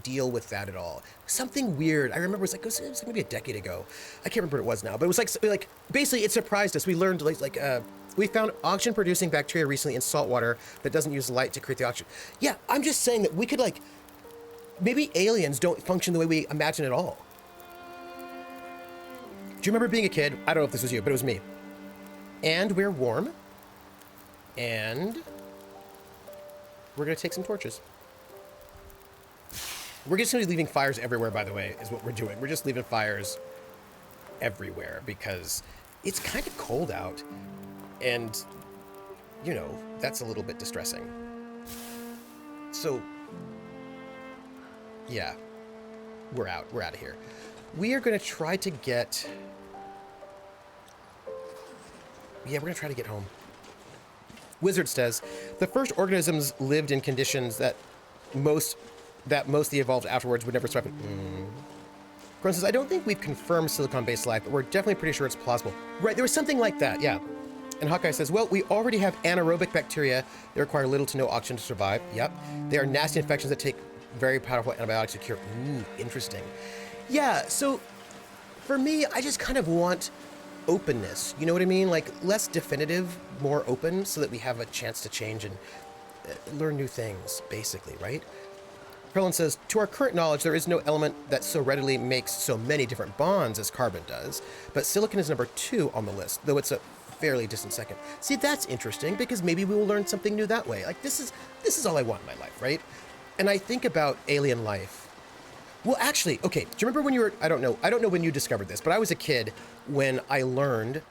deal with that at all. Something weird. I remember it was like maybe a decade ago. I can't remember what it was now, but it was like basically it surprised us. We learned we found oxygen producing bacteria recently in salt water that doesn't use light to create the oxygen. Yeah, I'm just saying that we could like, maybe aliens don't function the way we imagine at all. Do you remember being a kid? I don't know if this was you, but it was me. And we're warm. And we're gonna take some torches. We're just gonna be leaving fires everywhere, by the way, is what we're doing. We're just leaving fires everywhere because it's kind of cold out. And, you know, that's a little bit distressing. So, yeah, we're out of here. We are gonna try to get, we're gonna try to get home. Wizard says, the first organisms lived in conditions that mostly evolved afterwards would never survive. Gron says, I don't think we've confirmed silicon-based life, but we're definitely pretty sure it's plausible. Right, there was something like that, yeah. And Hawkeye says, well, we already have anaerobic bacteria that require little to no oxygen to survive. Yep. They are nasty infections that take very powerful antibiotics to cure. Ooh, interesting. Yeah, so for me, I just kind of want openness. You know what I mean? Like less definitive, more open, so that we have a chance to change and learn new things, basically, right? Krillin says, to our current knowledge, there is no element that so readily makes so many different bonds as carbon does, but silicon is number 2 on the list, though it's a fairly distant second. See, that's interesting, because maybe we will learn something new that way. Like, this is all I want in my life, right? And I think about alien life. Well, actually, okay, do you remember when you were, I don't know when you discovered this, but I was a kid when I learned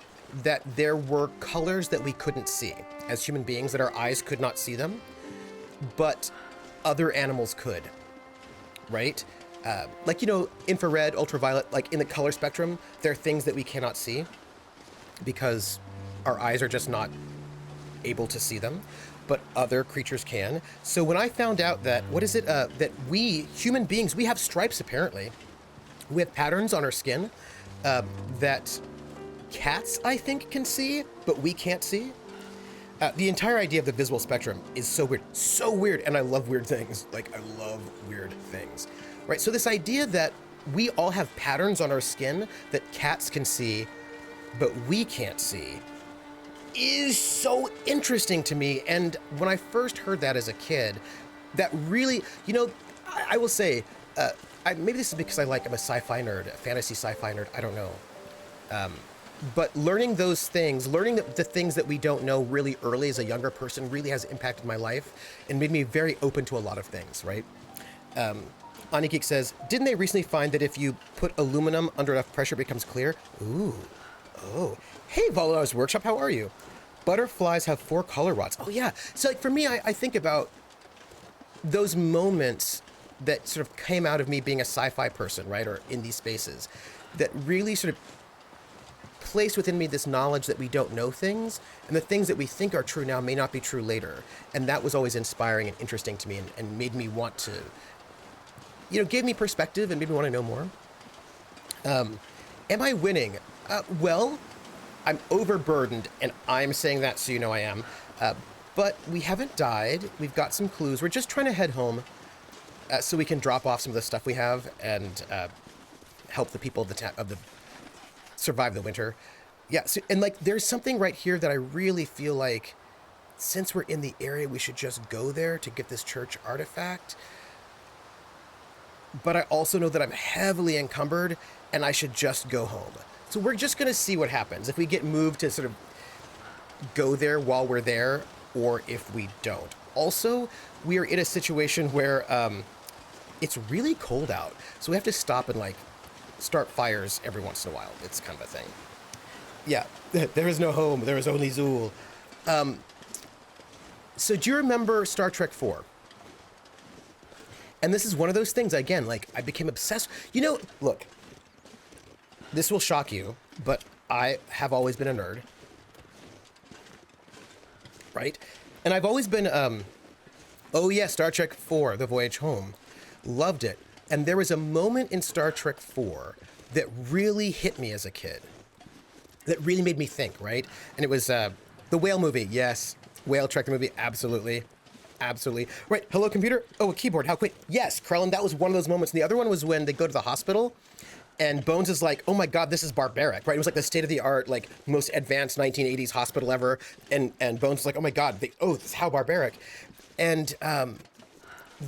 that there were colors that we couldn't see as human beings, that our eyes could not see them, but other animals could, right? Like, you know, infrared, ultraviolet, like in the color spectrum, there are things that we cannot see because our eyes are just not able to see them, but other creatures can. So when I found out that, that we, human beings, we have stripes apparently. We have patterns on our skin that cats, I think, can see, but we can't see. The entire idea of the visible spectrum is so weird, and I love weird things. Like, I love weird things, right? So this idea that we all have patterns on our skin that cats can see, but we can't see, is so interesting to me. And when I first heard that as a kid, that really, you know, I will say, maybe this is because I'm a sci-fi nerd, a fantasy sci-fi nerd, I don't know. But learning those things, learning the things that we don't know really early as a younger person really has impacted my life and made me very open to a lot of things, right? Anigeek says, didn't they recently find that if you put aluminum under enough pressure, it becomes clear? Ooh. Oh. Hey, Volodymyr's Workshop, how are you? Butterflies have 4 color rods. Oh, yeah. So, like, for me, I think about those moments that sort of came out of me being a sci-fi person, right, or in these spaces, that really sort of placed within me this knowledge that we don't know things, and the things that we think are true now may not be true later. And that was always inspiring and interesting to me, and made me want to, you know, gave me perspective and made me want to know more. Am I winning? Well, I'm overburdened, and I'm saying that so you know I am. But we haven't died. We've got some clues. We're just trying to head home so we can drop off some of the stuff we have and help the people of the survive the winter. Yeah, so, and like there's something right here that I really feel like, since we're in the area, we should just go there to get this church artifact. but I also know that I'm heavily encumbered and I should just go home. So we're just going to see what happens if we get moved to sort of go there while we're there, or if we don't. Also, we are in a situation where it's really cold out, so we have to stop and like start fires every once in a while. It's kind of a thing. Yeah, there is no home. There is only Zool. So do you remember Star Trek 4? And this is one of those things, again, like I became obsessed. You know, look, this will shock you, but I have always been a nerd. Right? And I've always been, oh yeah, Star Trek 4, The Voyage Home. Loved it. And there was a moment in Star Trek 4 that really hit me as a kid. That really made me think, right? And it was the whale movie, yes. Whale Trek the movie, absolutely. Absolutely. Right, hello computer? Oh, a keyboard, how quick? Yes, Krellin, that was one of those moments. And the other one was when they go to the hospital and Bones is like, oh my God, this is barbaric, right? It was like the state-of-the-art, like most advanced 1980s hospital ever. And Bones is like, oh my God, this is how barbaric. And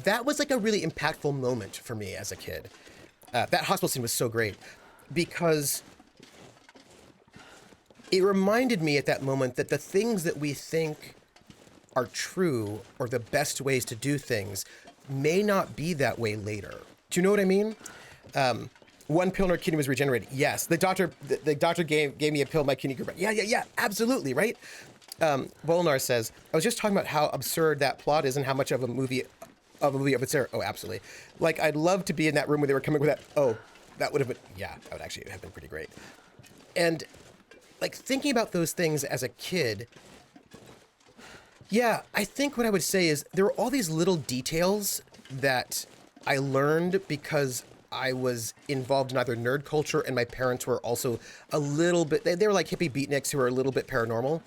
that was like a really impactful moment for me as a kid. That hospital scene was so great because it reminded me at that moment that the things that we think are true or the best ways to do things may not be that way later. Do you know what I mean? One pill and our kidney was regenerated. Yes, the doctor gave me a pill, my kidney grew back. Yeah, absolutely, right? Volnar says, I was just talking about how absurd that plot is and how much of a movie of its era. Oh, absolutely. Like, I'd love to be in that room where they were coming with that. Oh, that would have been, yeah, that would actually have been pretty great. And like thinking about those things as a kid, yeah, I think what I would say is there were all these little details that I learned because I was involved in either nerd culture and my parents were also a little bit, they were like hippie beatniks who were a little bit paranormal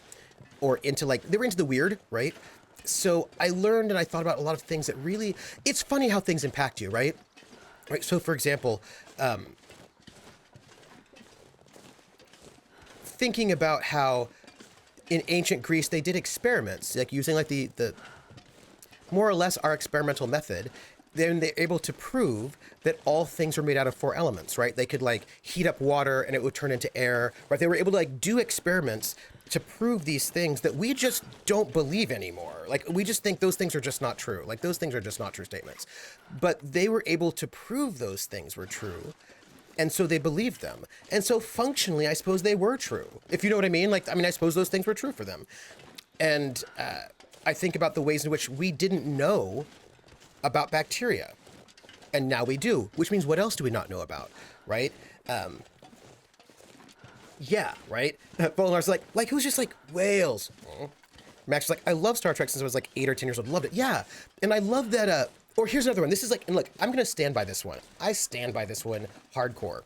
or into like, they were into the weird, right? So I learned and I thought about a lot of things that really, it's funny how things impact you, right? Right. So for example, thinking about how in ancient Greece they did experiments, like using like the more or less our experimental method, then they're able to prove that all things are made out of four elements, right? They could like heat up water and it would turn into air, right? They were able to like do experiments to prove these things that we just don't believe anymore. Like we just think those things are just not true. Like those things are just not true statements. But they were able to prove those things were true. And so they believed them. And so functionally, I suppose they were true. If you know what I mean? Like, I mean, I suppose those things were true for them. And I think about the ways in which we didn't know about bacteria. And now we do, which means what else do we not know about, right? Yeah, right? Volinar's like, who's just like, whales? Max is like, I love Star Trek since I was like 8 or 10 years old. Loved it. Yeah. And I love that, or here's another one. This is like, and look, I'm going to stand by this one. I stand by this one hardcore.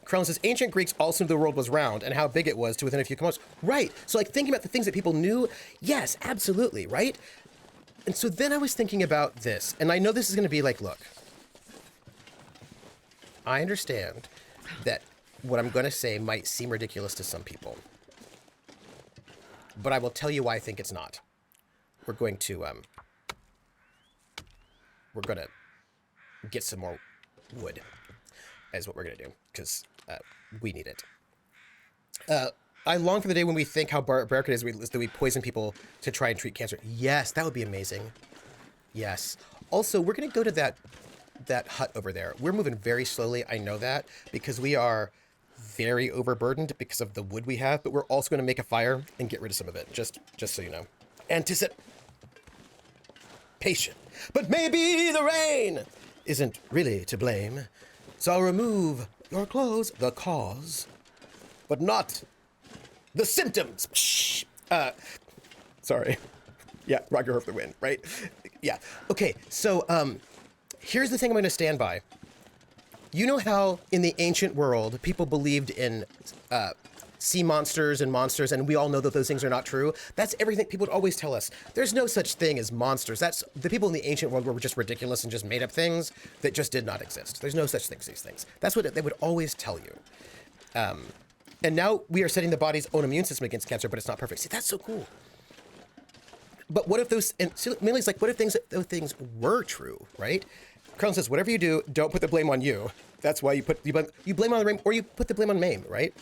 Krellin says, ancient Greeks also knew the world was round and how big it was to within a few kilometers. Right. So like thinking about the things that people knew. Yes, absolutely. Right. And so then I was thinking about this, and I know this is going to be like, look, I understand that what I'm going to say might seem ridiculous to some people, but I will tell you why I think it's not. We're going to get some more wood, is what we're going to do, because we need it. I long for the day when we think how barbaric it is that we poison people to try and treat cancer. Yes, that would be amazing. Yes. Also, we're going to go to that hut over there. We're moving very slowly. I know that because we are very overburdened because of the wood we have, but we're also going to make a fire and get rid of some of it, just so you know. Patient. But maybe the rain isn't really to blame. So I'll remove your clothes, the cause, but not the symptoms. Sorry. Yeah, Roger Hope the win, right? Yeah. Okay, so here's the thing I'm going to stand by. You know how in the ancient world people believed in sea monsters, and we all know that those things are not true? That's everything people would always tell us. There's no such thing as monsters. That's the people in the ancient world were just ridiculous and just made up things that just did not exist. There's no such thing as these things. That's what they would always tell you. And now we are setting the body's own immune system against cancer, but it's not perfect. See, that's so cool. But what if those, and so Millie's like, what if those things were true, right? Krellin says, whatever you do, don't put the blame on you. That's why you blame on the rain, or you put the blame on Mame, right?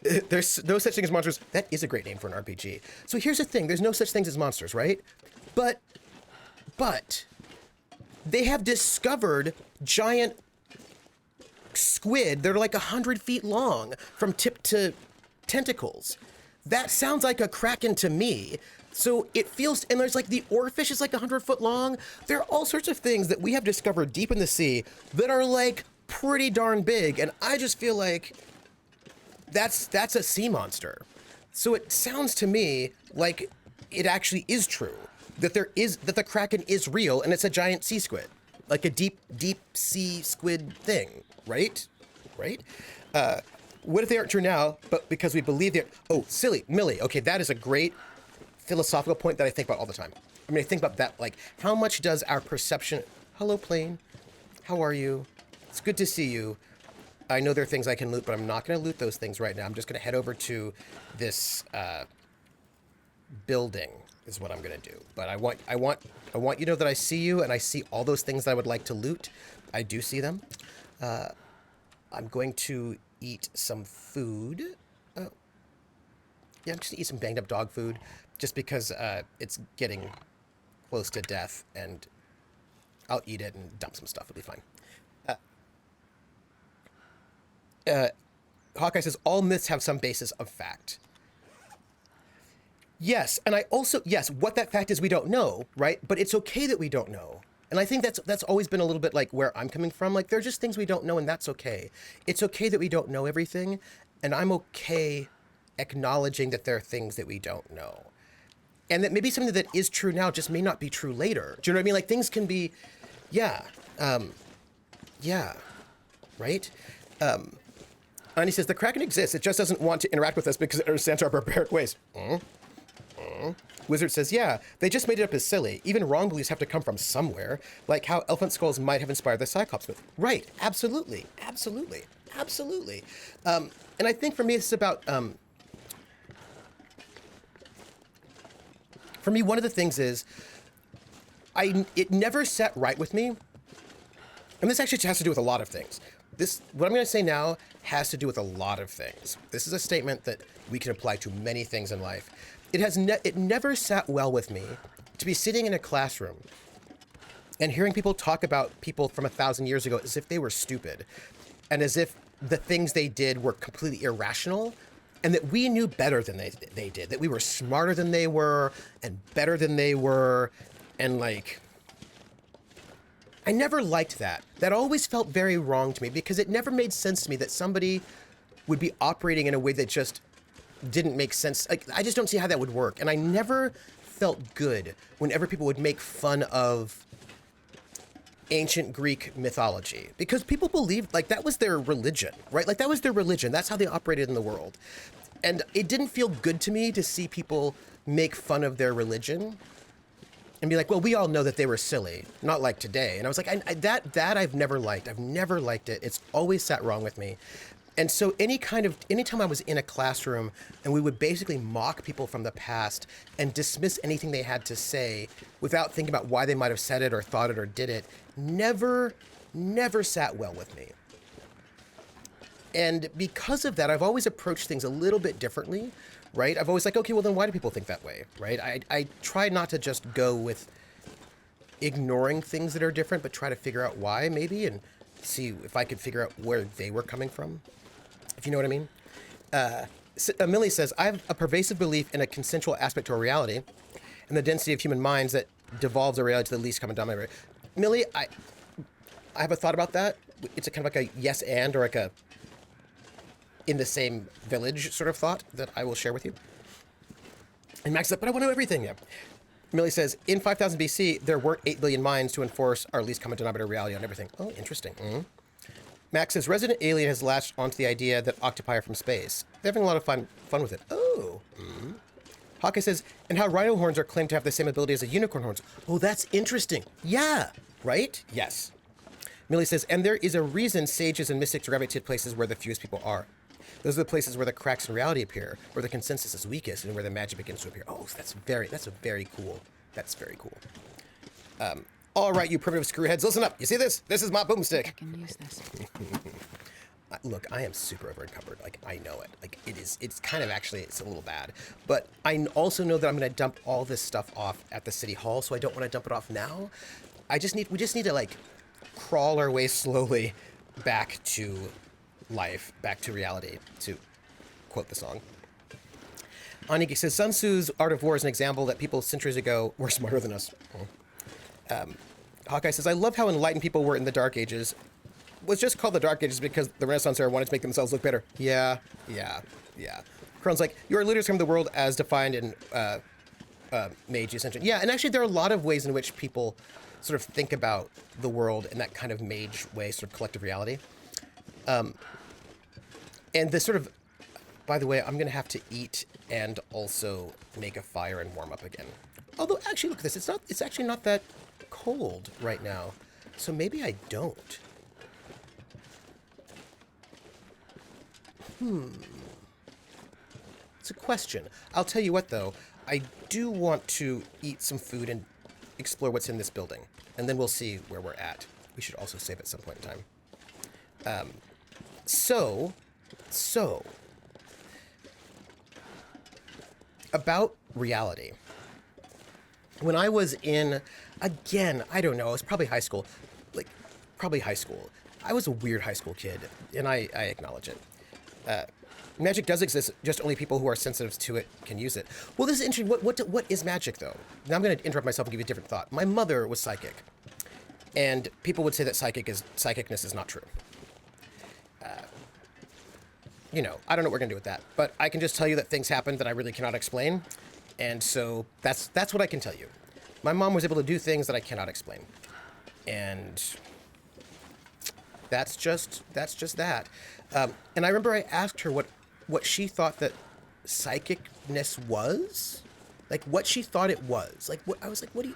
There's no such thing as monsters. That is a great name for an RPG. So here's the thing. There's no such things as monsters, right? But they have discovered giant squid. They're like 100 feet long from tip to tentacles. That sounds like a kraken to me. So it feels, and there's like the oarfish is like 100 foot long. There are all sorts of things that we have discovered deep in the sea that are like pretty darn big. And I just feel like that's a sea monster. So it sounds to me like it actually is true that that the kraken is real and it's a giant sea squid, like a deep sea squid thing, right? Right? What if they aren't true now, but because we believe they're, oh, silly, Millie. Okay, that is a great philosophical point that I think about all the time. I mean, I think about that, like, how much does our perception, hello, plane, how are you? It's good to see you. I know there are things I can loot, but I'm not going to loot those things right now. I'm just going to head over to this building is what I'm going to do. But I want you to know that I see you, and I see all those things that I would like to loot. I do see them. I'm going to eat some food. Oh. Yeah, I'm just going to eat some banged up dog food just because it's getting close to death, and I'll eat it and dump some stuff. It'll be fine. Hawkeye says, all myths have some basis of fact. Yes, and I also, yes, what that fact is we don't know, right? But it's okay that we don't know. And I think that's always been a little bit like where I'm coming from. Like, there are just things we don't know, and that's okay. It's okay that we don't know everything, and I'm okay acknowledging that there are things that we don't know. And that maybe something that is true now just may not be true later. Do you know what I mean? Like, things can be, yeah, right? And he says, the Kraken exists. It just doesn't want to interact with us because it understands our barbaric ways. Wizard says, yeah, they just made it up as silly. Even wrong beliefs have to come from somewhere, like how elephant skulls might have inspired the Cyclops myth. Right, absolutely. And I think for me, it's about, for me, one of the things is, it never sat right with me, and this actually has to do with a lot of things. What I'm going to say now has to do with a lot of things. This is a statement that we can apply to many things in life. It never sat well with me to be sitting in a classroom and hearing people talk about people from 1,000 years ago as if they were stupid and as if the things they did were completely irrational, and that we knew better than they did, that we were smarter than they were and better than they were, and like, I never liked that. That always felt very wrong to me because it never made sense to me that somebody would be operating in a way that just didn't make sense. Like, I just don't see how that would work. And I never felt good whenever people would make fun of ancient Greek mythology because people believed like that was their religion, right? Like that was their religion. That's how they operated in the world. And it didn't feel good to me to see people make fun of their religion and be like, well, we all know that they were silly, not like today. And I was like, that I've never liked. I've never liked it. It's always sat wrong with me. And so anytime I was in a classroom and we would basically mock people from the past and dismiss anything they had to say without thinking about why they might have said it or thought it or did it, never sat well with me. And because of that, I've always approached things a little bit differently, right? I've always like, okay, well then why do people think that way, right? I try not to just go with ignoring things that are different, but try to figure out why maybe and see if I could figure out where they were coming from, if you know what I mean. Millie says, I have a pervasive belief in a consensual aspect to our reality and the density of human minds that devolves our reality to the least common denominator. Millie, I have a thought about that. It's a kind of like a yes and or like a in the same village sort of thought that I will share with you. And Max said, but I want to know everything. Yeah. Millie says, in 5000 BC, there weren't 8 billion minds to enforce our least common denominator reality on everything. Oh, interesting. Mm-hmm. Max says, Resident Alien has latched onto the idea that octopi are from space. They're having a lot of fun with it. Oh. Mm-hmm. Hawkeye says, and how rhino horns are claimed to have the same ability as a unicorn horns. Oh, that's interesting. Yeah. Right? Yes. Millie says, and there is a reason sages and mystics gravitate to places where the fewest people are. Those are the places where the cracks in reality appear, where the consensus is weakest, and where the magic begins to appear. Oh, that's very cool. That's very cool. All right, you primitive screwheads, listen up. You see this? This is my I boomstick. can use this. Look, I am super over encumbered. Like, I know it. Like, it's kind of actually, it's a little bad. But I also know that I'm going to dump all this stuff off at the city hall, so I don't want to dump it off now. We just need to, like, crawl our way slowly back to life, back to reality, to quote the song. Aniki says, Sun Tzu's Art of War is an example that people centuries ago were smarter than us. Hawkeye says, I love how enlightened people were in the Dark Ages. Was just called the Dark Ages because the Renaissance era wanted to make themselves look better. Yeah. Crone's like, you are leaders from the world as defined in Meiji Ascension. Yeah, and actually there are a lot of ways in which people sort of think about the world in that kind of mage way, sort of collective reality. And this sort of, by the way, I'm going to have to eat and also make a fire and warm up again. Although, actually, look at this. It's actually not that cold right now. So maybe I don't. It's a question. I'll tell you what, though. I do want to eat some food and explore what's in this building. And then we'll see where we're at. We should also save at some point in time. So... About reality. When I was in, again, I don't know, it was probably high school. I was a weird high school kid, and I acknowledge it. Magic does exist, just only people who are sensitive to it can use it. Well, this is interesting. What is magic, though? Now I'm going to interrupt myself and give you a different thought. My mother was psychic, and people would say that psychicness is not true. I don't know what we're going to do with that, but I can just tell you that things happen that I really cannot explain, and so that's what I can tell you. My mom was able to do things that I cannot explain, and that's just that. And I remember I asked her what she thought that psychicness was, like what she thought it was. Like what I was like, what do you?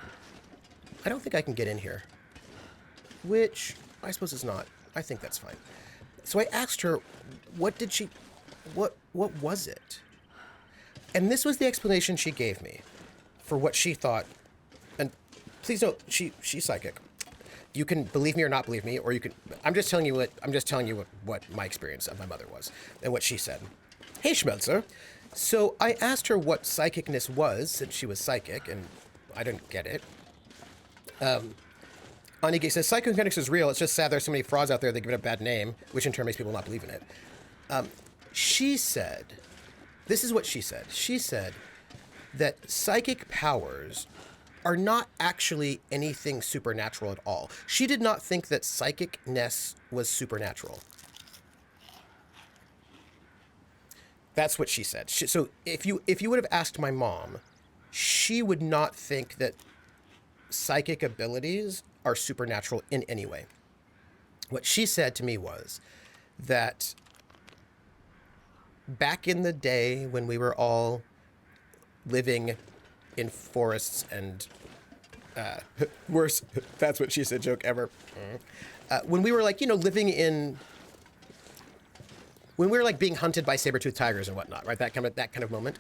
I don't think I can get in here, which I suppose is not. I think that's fine. So I asked her, what was it? And this was the explanation she gave me for what she thought. And please note, she's psychic. You can believe me or not believe me, or you can. I'm just telling you what my experience of my mother was and what she said. Hey, Schmelzer. So I asked her what psychicness was, since she was psychic, and I didn't get it. Onige says, psychokinetics is real. It's just sad there's so many frauds out there that give it a bad name, which in turn makes people not believe in it. She said, this is what she said. She said that psychic powers are not actually anything supernatural at all. She did not think that psychicness was supernatural. That's what she said. So if you would have asked my mom, she would not think that psychic abilities are supernatural in any way. What she said to me was that back in the day when we were all living in forests and worse, that's what she said, joke ever. When we were living in, when we were being hunted by saber-toothed tigers and whatnot, right? That kind of moment.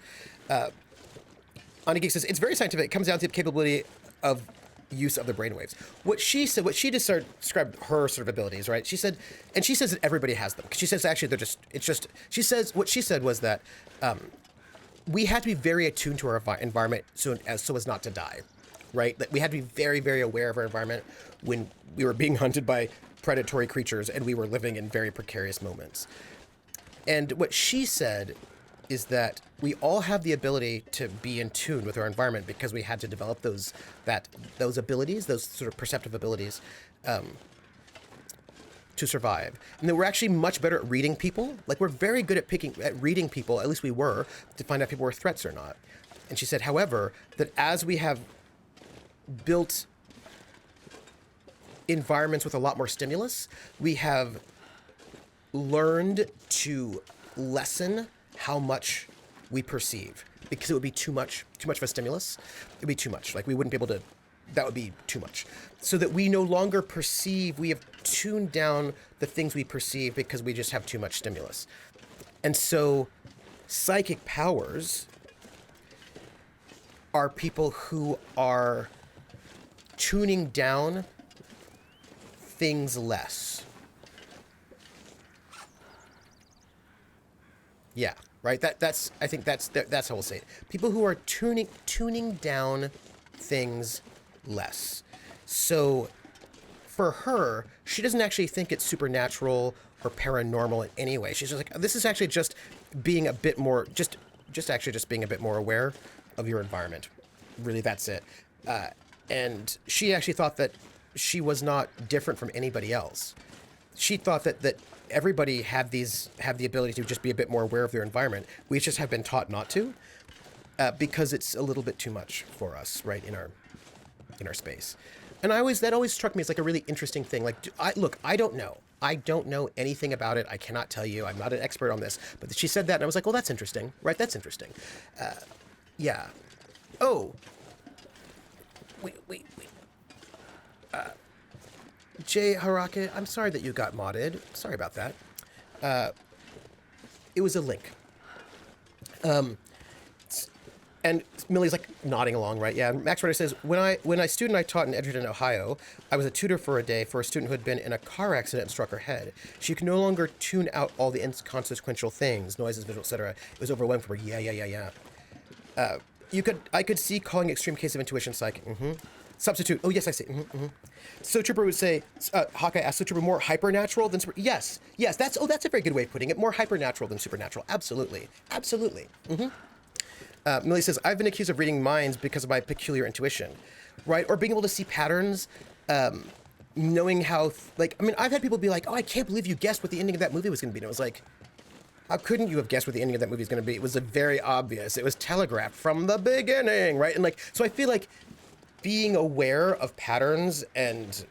Aniki says, it's very scientific. It comes down to the capability of use of the brainwaves. What she described her sort of abilities, right? She said that everybody has them. She says actually what she said was that we had to be very attuned to our environment so as not to die, right? That we had to be very, very aware of our environment when we were being hunted by predatory creatures and we were living in very precarious moments. And what she said is that we all have the ability to be in tune with our environment because we had to develop those abilities, those sort of perceptive abilities, to survive. And that we're actually much better at reading people. Like, we're very good at reading people, at least we were, to find out if people were threats or not. And she said, however, that as we have built environments with a lot more stimulus, we have learned to lessen how much we perceive, because it would be too much of a stimulus. It would be too much. Like, we wouldn't be able to, that would be too much. So that we no longer perceive, we have tuned down the things we perceive because we just have too much stimulus. And so psychic powers are people who are tuning down things less. Yeah, right. I think that's how we'll say it. People who are tuning down things less. So for her, she doesn't actually think it's supernatural or paranormal in any way. She's just like, this is actually just being a bit more, just being a bit more aware of your environment. Really, that's it. And she actually thought that she was not different from anybody else. She thought that everybody have the ability to just be a bit more aware of their environment. We just have been taught not to, because it's a little bit too much for us, right, in our space. And that always struck me as like a really interesting thing. Like, I don't know. I don't know anything about it. I cannot tell you. I'm not an expert on this. But she said that, and I was like, well, that's interesting, right? That's interesting. Yeah. Oh. Wait. Jay Harake, I'm sorry that you got modded. Sorry about that. It was a link. And Millie's like nodding along, right? Yeah. Max Rider says, when I student I taught in Edgerton, Ohio, I was a tutor for a day for a student who had been in a car accident and struck her head. She could no longer tune out all the inconsequential things, noises, visual, etc. It was overwhelming for her. Yeah. I could see calling extreme case of intuition psychic. Substitute. Oh, yes, I see. So Trooper would say, Hawkeye asked, so Trooper, more hypernatural than super? Yes, that's a very good way of putting it. More hypernatural than supernatural. Absolutely. Millie says, I've been accused of reading minds because of my peculiar intuition, right? Or being able to see patterns, knowing how, I've had people be like, oh, I can't believe you guessed what the ending of that movie was going to be. And it was like, how couldn't you have guessed what the ending of that movie was going to be? It was very obvious. It was telegraphed from the beginning, right? And so I feel like being aware of patterns and,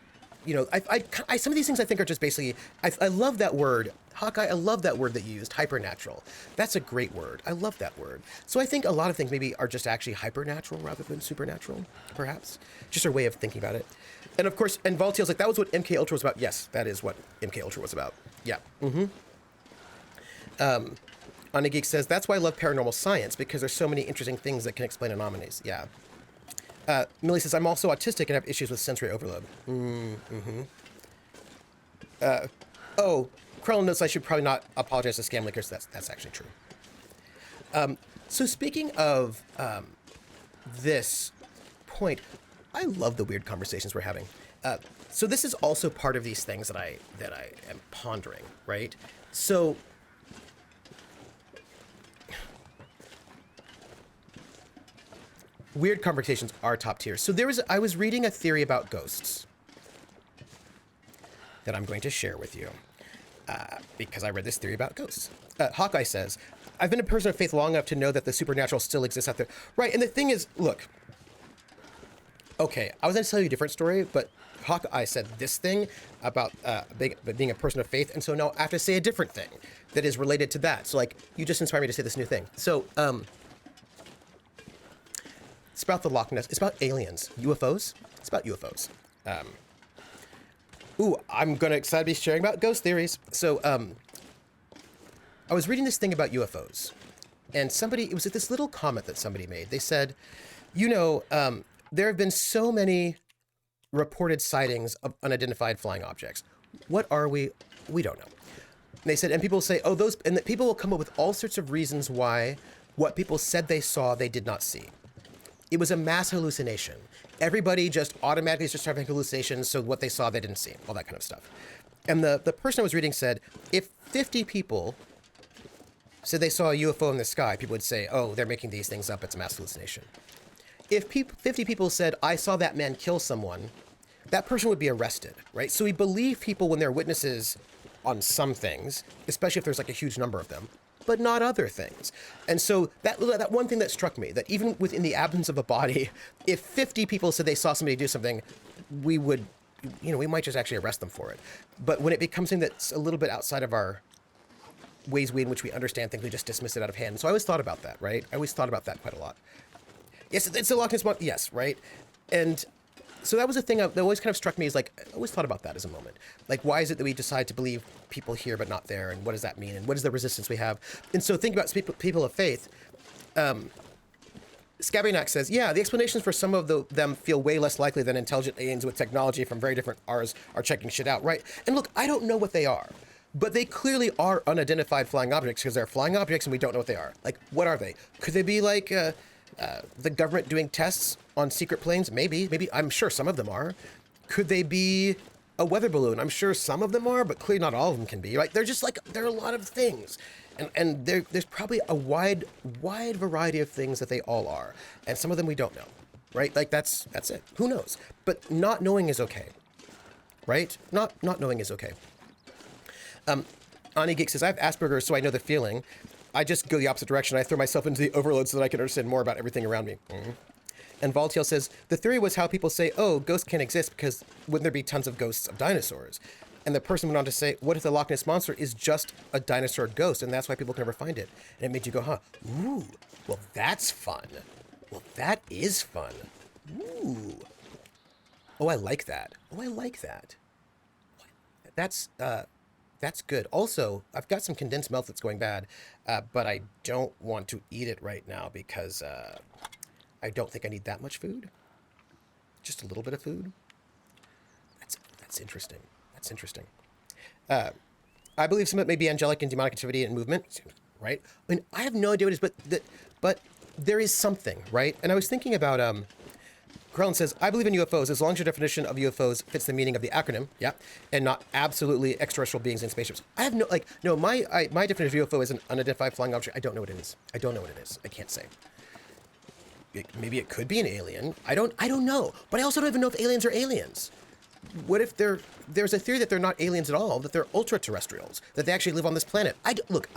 some of these things I think are just basically, I love that word. Hawkeye, I love that word that you used, hypernatural. That's a great word. I love that word. So I think a lot of things maybe are just actually hypernatural rather than supernatural, perhaps. Just our way of thinking about it. And of course, and Valtiel's like, that was what MK Ultra was about. Yes, that is what MK Ultra was about. Yeah. Anageek says, that's why I love paranormal science, because there's so many interesting things that can explain anomalies. Yeah. Millie says, I'm also autistic and have issues with sensory overload. Krell notes I should probably not apologize to scam linkers. That's actually true. So speaking of this point, I love the weird conversations we're having. So this is also part of these things that I am pondering, right? So weird conversations are top tier. So I was reading a theory about ghosts that I'm going to share with you. Because I read this theory about ghosts. Hawkeye says, I've been a person of faith long enough to know that the supernatural still exists out there. Right, and the thing is, look, okay, I was going to tell you a different story, but Hawkeye said this thing about being a person of faith, and so now I have to say a different thing that is related to that. So, you just inspired me to say this new thing. So, it's about the Loch Ness. It's about aliens. UFOs? It's about UFOs. I'm excited to be sharing about ghost theories. So, I was reading this thing about UFOs, and it was this little comment that somebody made. They said, there have been so many reported sightings of unidentified flying objects. What are we? We don't know. And they said, and people say, and that people will come up with all sorts of reasons why what people said they saw, they did not see. It was a mass hallucination. Everybody just automatically started having hallucinations, so what they saw, they didn't see, all that kind of stuff. And the person I was reading said, if 50 people said they saw a UFO in the sky, people would say, oh, they're making these things up, it's a mass hallucination. If 50 people said, I saw that man kill someone, that person would be arrested, right? So we believe people when they're witnesses on some things, especially if there's a huge number of them, but not other things. And so that one thing that struck me, that even within the absence of a body, if 50 people said they saw somebody do something, we would, we might just actually arrest them for it. But when it becomes something that's a little bit outside of our ways in which we understand things, we just dismiss it out of hand. So I always thought about that, right? I always thought about that quite a lot. Yes, it's a Loch Ness Monster, yes, right? And so that was a thing that always kind of struck me as I always thought about that as a moment. Why is it that we decide to believe people here but not there? And what does that mean? And what is the resistance we have? And so think about people of faith. Scabbynack says, yeah, the explanations for some of them feel way less likely than intelligent aliens with technology from very different R's are checking shit out, right? And look, I don't know what they are, but they clearly are unidentified flying objects because they're flying objects and we don't know what they are. Like, what are they? Could they be like the government doing tests on secret planes? Maybe. I'm sure some of them are. Could they be a weather balloon? I'm sure some of them are, but clearly not all of them can be, right? They're just like, there are a lot of things. And there's probably a wide variety of things that they all are. And some of them we don't know, right? Like, that's it. Who knows? But not knowing is okay, right? Not knowing is okay. Ani Geek says, I have Asperger's, so I know the feeling. I just go the opposite direction. I throw myself into the overload so that I can understand more about everything around me. Mm-hmm. And Valtiel says, the theory was how people say, oh, ghosts can't exist because wouldn't there be tons of ghosts of dinosaurs? And the person went on to say, what if the Loch Ness Monster is just a dinosaur ghost, and that's why people can never find it? And it made you go, huh, ooh, well, that's fun. Well, that is fun. Ooh. Oh, I like that. That's good. Also, I've got some condensed milk that's going bad, but I don't want to eat it right now because I don't think I need that much food. Just a little bit of food. That's interesting. I believe some of it may be angelic and demonic activity and movement, right? I mean, I have no idea what it is, but there is something, right? And I was thinking about, Krellin says, I believe in UFOs as long as your definition of UFOs fits the meaning of the acronym, yeah, and not absolutely extraterrestrial beings in spaceships. I have my definition of UFO is an unidentified flying object. I don't know what it is. I can't say. Maybe it could be an alien. I don't know. But I also don't even know if aliens are aliens. What if there's a theory that they're not aliens at all, that they're ultra-terrestrials, that they actually live on this planet? I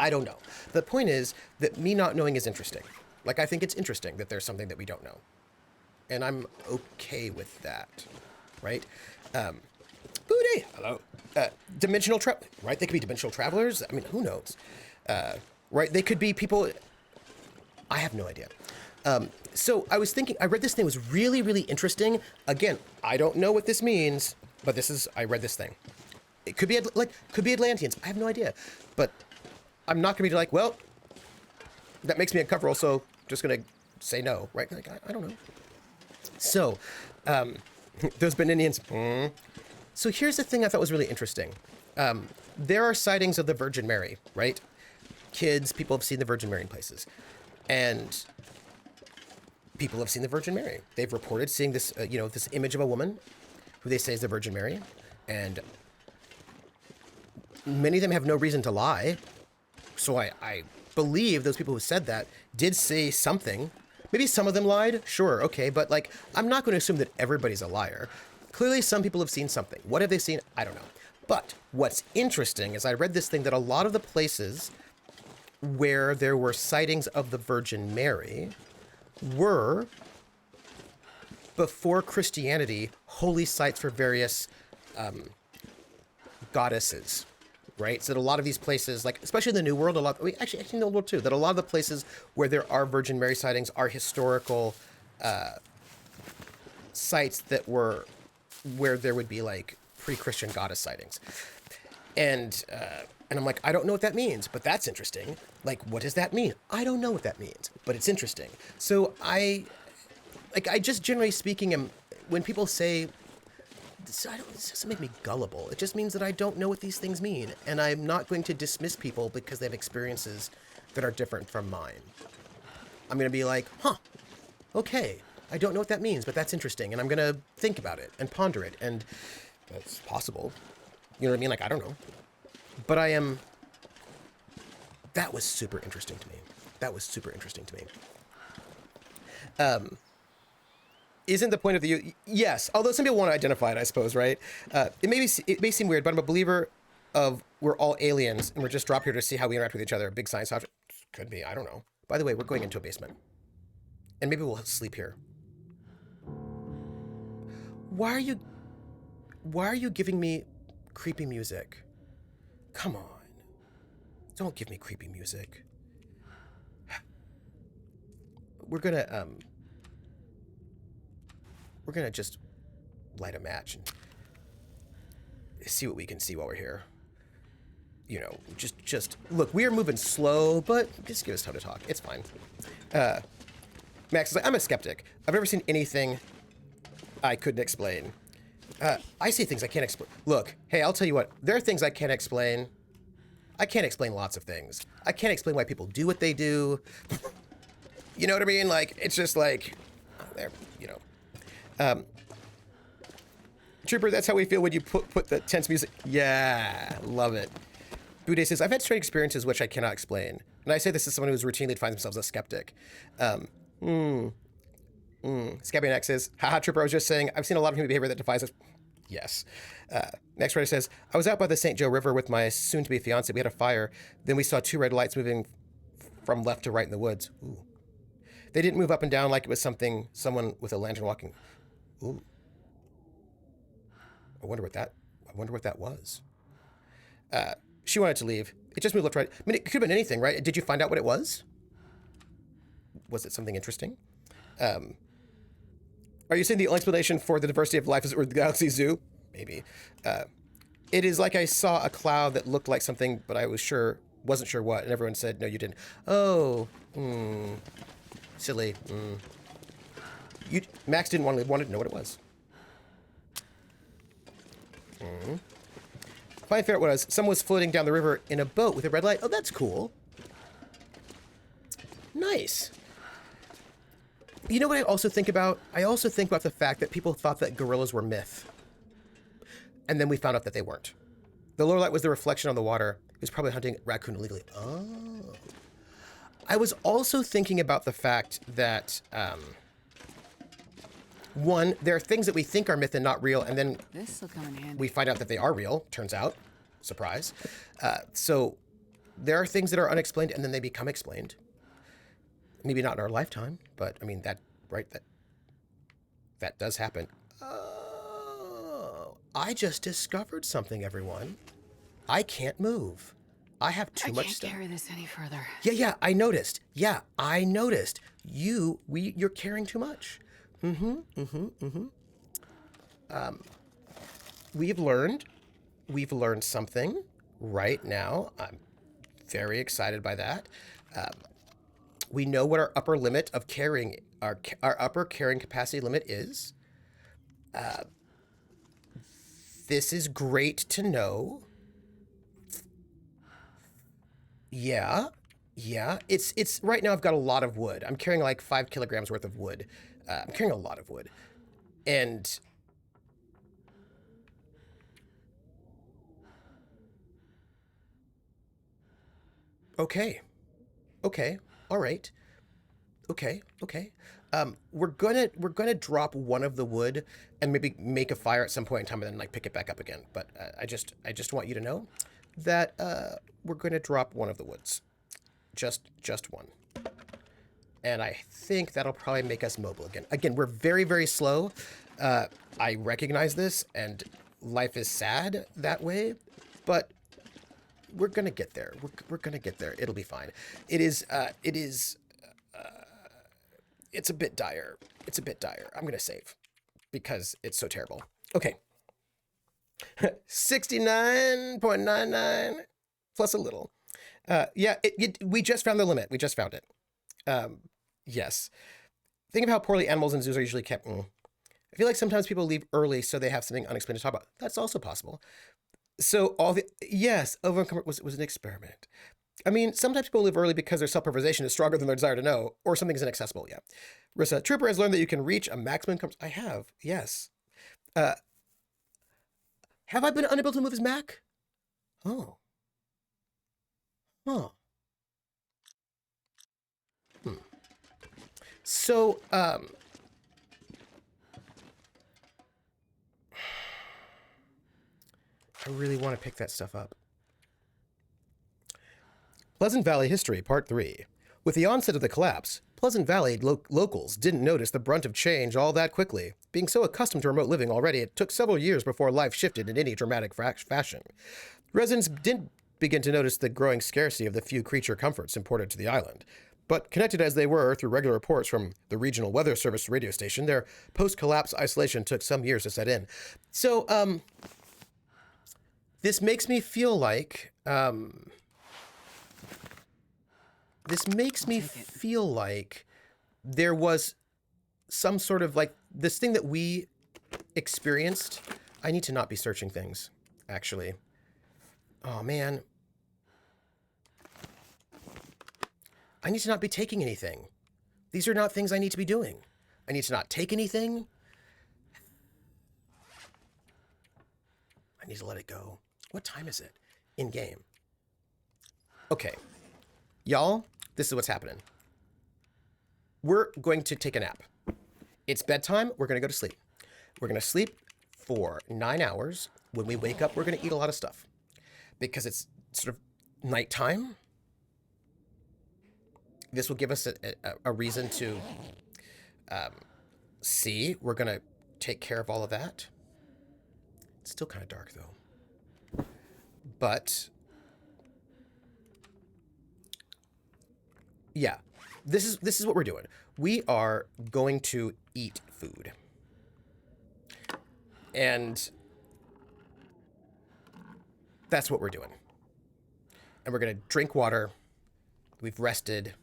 don't know. The point is that me not knowing is interesting. Like, I think it's interesting that there's something that we don't know. And I'm okay with that, right? Booty! Hello. Dimensional travel, right? They could be dimensional travelers. I mean, who knows? Right? They could be people... I have no idea. So I was thinking, I read this thing, it was really, really interesting. Again, I don't know what this means, but I read this thing. It could be Atlanteans. I have no idea. But I'm not going to be like, well, that makes me uncomfortable, so just going to say no, right? Like, I don't know. So, those Beninians. So here's the thing I thought was really interesting. There are sightings of the Virgin Mary, right? People have seen the Virgin Mary in places. And people have seen the Virgin Mary. They've reported seeing this, this image of a woman who they say is the Virgin Mary. And many of them have no reason to lie. So I believe those people who said that did say something. Maybe some of them lied. Sure, okay. But, like, I'm not going to assume that everybody's a liar. Clearly, some people have seen something. What have they seen? I don't know. But what's interesting is I read this thing that a lot of the places where there were sightings of the Virgin Mary were, before Christianity, holy sites for various goddesses, right? So that a lot of these places, like especially in the New World, actually in the Old World too, that a lot of the places where there are Virgin Mary sightings are historical sites that were where there would be like pre-Christian goddess sightings. And I'm like, I don't know what that means, but that's interesting. Like, what does that mean? I don't know what that means, but it's interesting. So I just generally speaking, when people say, this doesn't make me gullible. It just means that I don't know what these things mean. And I'm not going to dismiss people because they have experiences that are different from mine. I'm going to be like, okay, I don't know what that means, but that's interesting. And I'm going to think about it and ponder it. And that's possible. You know what I mean? Like, I don't know. But that was super interesting to me. Isn't the point of the... Yes, although some people want to identify it, I suppose, right? It may seem weird, but I'm a believer of we're all aliens and we're just dropped here to see how we interact with each other. A big science object. Could be, I don't know. By the way, we're going into a basement. And maybe we'll sleep here. Why are you giving me creepy music? Come on. Don't give me creepy music. We're gonna just light a match and see what we can see while we're here. You know, just look, we are moving slow, but just give us time to talk. It's fine. Max is like, I'm a skeptic. I've never seen anything I couldn't explain. I see things I can't explain. Look, hey, I'll tell you what. There are things I can't explain. I can't explain lots of things. I can't explain why people do what they do. You know what I mean? Like, it's just like, there, you know. Trooper, that's how we feel when you put the tense music. Yeah, love it. Bude says, I've had strange experiences which I cannot explain. And I say this as someone who's routinely finds themselves a skeptic. Scabby X says, haha, Trooper, I was just saying, I've seen a lot of human behavior that defies us. Yes. Next writer says, I was out by the St. Joe River with my soon-to-be fiance. We had a fire. Then we saw 2 red lights moving from left to right in the woods. Ooh. They didn't move up and down like it was someone with a lantern walking. Ooh. I wonder what that was. She wanted to leave. It just moved left, right. I mean, it could have been anything, right? Did you find out what it was? Was it something interesting? Are you saying the only explanation for the diversity of life is the Galaxy Zoo? Maybe. It is like I saw a cloud that looked like something, but I wasn't sure what, and everyone said, no, you didn't. Oh, silly. Max didn't wanted to know what it was. Find fair it was. Someone was floating down the river in a boat with a red light. Oh, that's cool. Nice. You know what I also think about? I also think about the fact that people thought that gorillas were myth. And then we found out that they weren't. The lower light was the reflection on the water. He was probably hunting raccoon illegally. Oh. I was also thinking about the fact that, one, there are things that we think are myth and not real, and then This'll come in handy. we find out that they are real, turns out. Surprise. So there are things that are unexplained, and then they become explained. Maybe not in our lifetime, but I mean, that does happen. Oh, I just discovered something, everyone. I can't move. I have too much stuff. I can't carry this any further. Yeah, I noticed. Yeah, I noticed. You're carrying too much. We've learned something right now. I'm very excited by that. We know what our upper limit of carrying, our upper carrying capacity limit is. This is great to know. Yeah. It's right now I've got a lot of wood. I'm carrying like 5 kilograms worth of wood. I'm carrying a lot of wood. And okay. All right. Okay. We're gonna drop one of the wood and maybe make a fire at some point in time and then like pick it back up again. But I just want you to know that we're gonna drop one of the woods, just one. And I think that'll probably make us mobile again. Again, we're very, very slow. I recognize this, and life is sad that way, but we're gonna get there. We're gonna get there. It'll be fine. It's a bit dire. I'm gonna save because it's so terrible. Okay. 69.99 plus a little. Yeah, we just found the limit. We just found it. Yes. Think of how poorly animals in zoos are usually kept. I feel like sometimes people leave early so they have something unexplained to talk about. That's also possible. So overcome was an experiment. I mean, sometimes people leave early because their self-preservation is stronger than their desire to know, or something is inaccessible. Yeah. Rissa, Trooper has learned that you can reach a maximum. I have. Yes. Have I been unable to move his Mac? Oh. Huh. So, I really want to pick that stuff up. Pleasant Valley History, Part 3. With the onset of the collapse, Pleasant Valley locals didn't notice the brunt of change all that quickly. Being so accustomed to remote living already, it took several years before life shifted in any dramatic fashion. Residents didn't begin to notice the growing scarcity of the few creature comforts imported to the island. But connected as they were through regular reports from the Regional Weather Service radio station, their post-collapse isolation took some years to set in. So, this makes me feel like, there was some sort of like this thing that we experienced. I need to not be searching things, actually. Oh, man. I need to not be taking anything. These are not things I need to be doing. I need to not take anything. I need to let it go. What time is it? In game. Okay. Y'all, this is what's happening. We're going to take a nap. It's bedtime. We're going to go to sleep. We're going to sleep for 9 hours. When we wake up, we're going to eat a lot of stuff. Because it's sort of nighttime. This will give us a reason to see. We're going to take care of all of that. It's still kind of dark, though. But yeah, this is what we're doing. We are going to eat food. And that's what we're doing. And we're going to drink water. We've rested.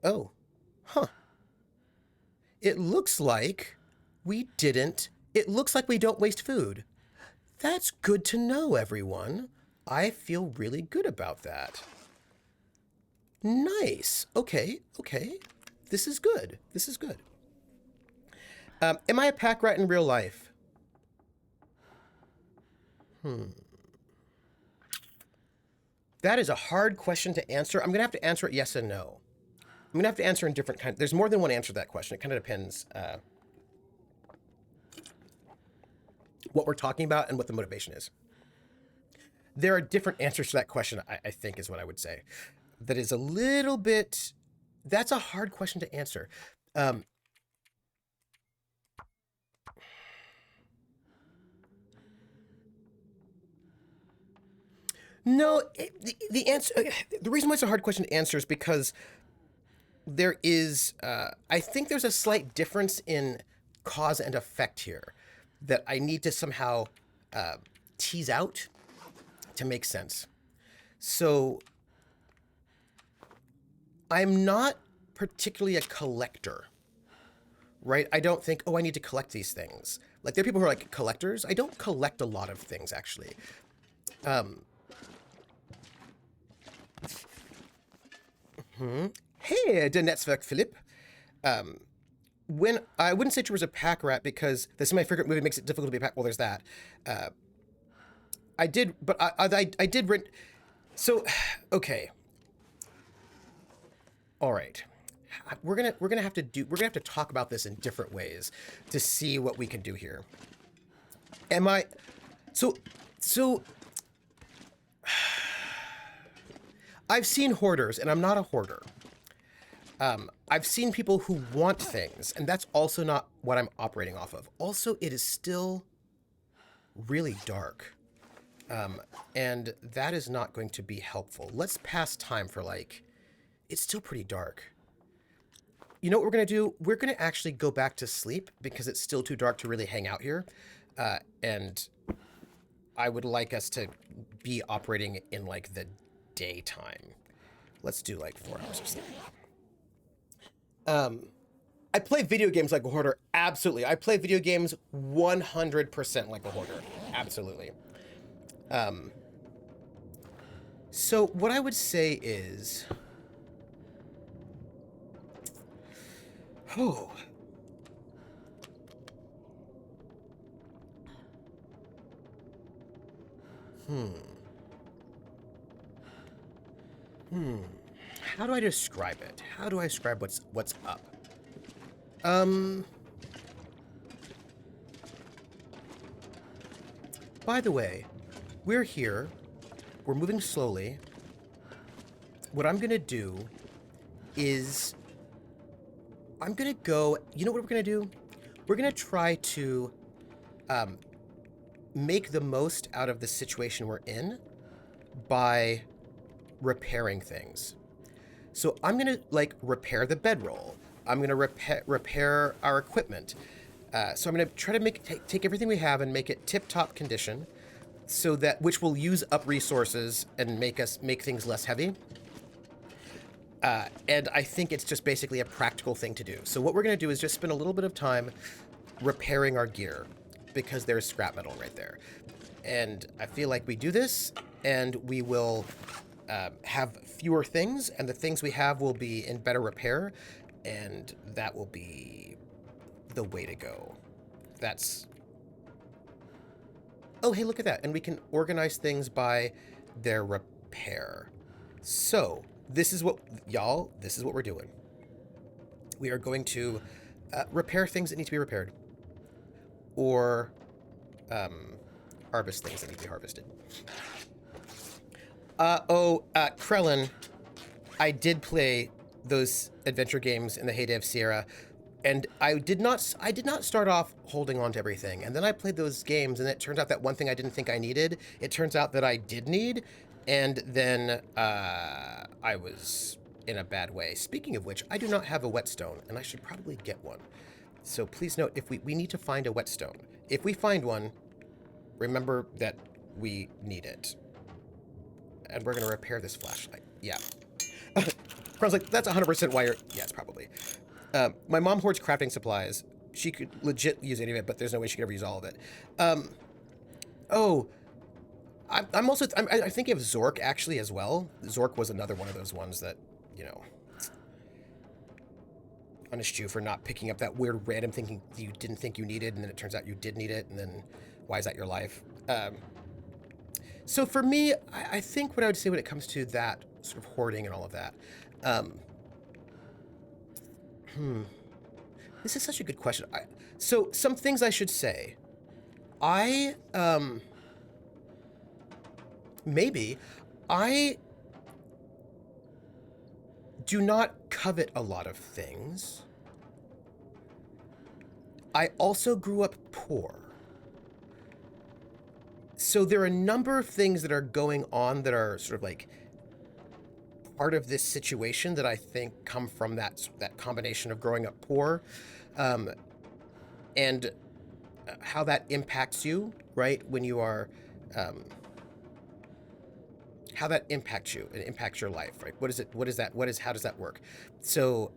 Oh. Huh. It looks like we didn't. It looks like we don't waste food. That's good to know, everyone. I feel really good about that. Nice. Okay. This is good. Am I a pack rat in real life? That is a hard question to answer. I'm going to have to answer it yes and no. I'm going to have to answer in different kinds. There's more than one answer to that question. It kind of depends what we're talking about and what the motivation is. There are different answers to that question, I think is what I would say. That is a little bit... That's a hard question to answer. No, the answer... The reason why it's a hard question to answer is because there is... I think there's a slight difference in cause and effect here that I need to somehow tease out to make sense. So I'm not particularly a collector, right? I don't think, oh, I need to collect these things. Like, there are people who are like collectors. I don't collect a lot of things, actually. Hey, der Netzwerk Philipp. When I wouldn't say you was a pack rat because this is my favorite movie, makes it difficult to be a pack. Well, there's that. I did, but I did rent. So, okay. All right. We're gonna have to talk about this in different ways to see what we can do here. Am I? So. I've seen hoarders, and I'm not a hoarder. I've seen people who want things, and that's also not what I'm operating off of. Also, it is still really dark. And that is not going to be helpful. Let's pass time for like, it's still pretty dark. You know what we're going to do? We're going to actually go back to sleep because it's still too dark to really hang out here. And I would like us to be operating in like the daytime. Let's do like 4 hours of sleep. I play video games like a hoarder. Absolutely. I play video games 100% like a hoarder. Absolutely. So what I would say is, how do I describe it? How do I describe what's up? By the way, we're here. We're moving slowly. What I'm going to do is I'm going to go... You know what we're going to do? We're going to try to make the most out of the situation we're in by repairing things. So I'm going to, like, repair the bedroll. I'm going to repair our equipment. So I'm going to try to take everything we have and make it tip-top condition, so that which will use up resources and make things less heavy. And I think it's just basically a practical thing to do. So what we're going to do is just spend a little bit of time repairing our gear because there's scrap metal right there. And I feel like we do this and we will have fewer things, and the things we have will be in better repair, and that will be the way to go. That's... Oh, hey, look at that. And we can organize things by their repair. So this is what, y'all, this is what we're doing. We are going to repair things that need to be repaired, or harvest things that need to be harvested. Krellin, I did play those adventure games in the heyday of Sierra, and I did not start off holding on to everything. And then I played those games, and it turns out that one thing I didn't think I needed, it turns out that I did need, and then I was in a bad way. Speaking of which, I do not have a whetstone, and I should probably get one. So please note, if we need to find a whetstone. If we find one, remember that we need it. And we're going to repair this flashlight. Yeah. I was like, that's 100% why you're... Yes, probably. My mom hoards crafting supplies. She could legit use any of it, but there's no way she could ever use all of it. I'm also... I think of Zork, actually, as well. Zork was another one of those ones that, you know... punished you for not picking up that weird random thing you didn't think you needed, and then it turns out you did need it, and then why is that your life? So for me, I think what I would say when it comes to that sort of hoarding and all of that, this is such a good question. So some things I should say. Maybe I do not covet a lot of things. I also grew up poor. So there are a number of things that are going on that are sort of like part of this situation that I think come from that combination of growing up poor, and how that impacts you, right? When you are, how that impacts you and impacts your life, right? What is it? What is that? How does that work? So,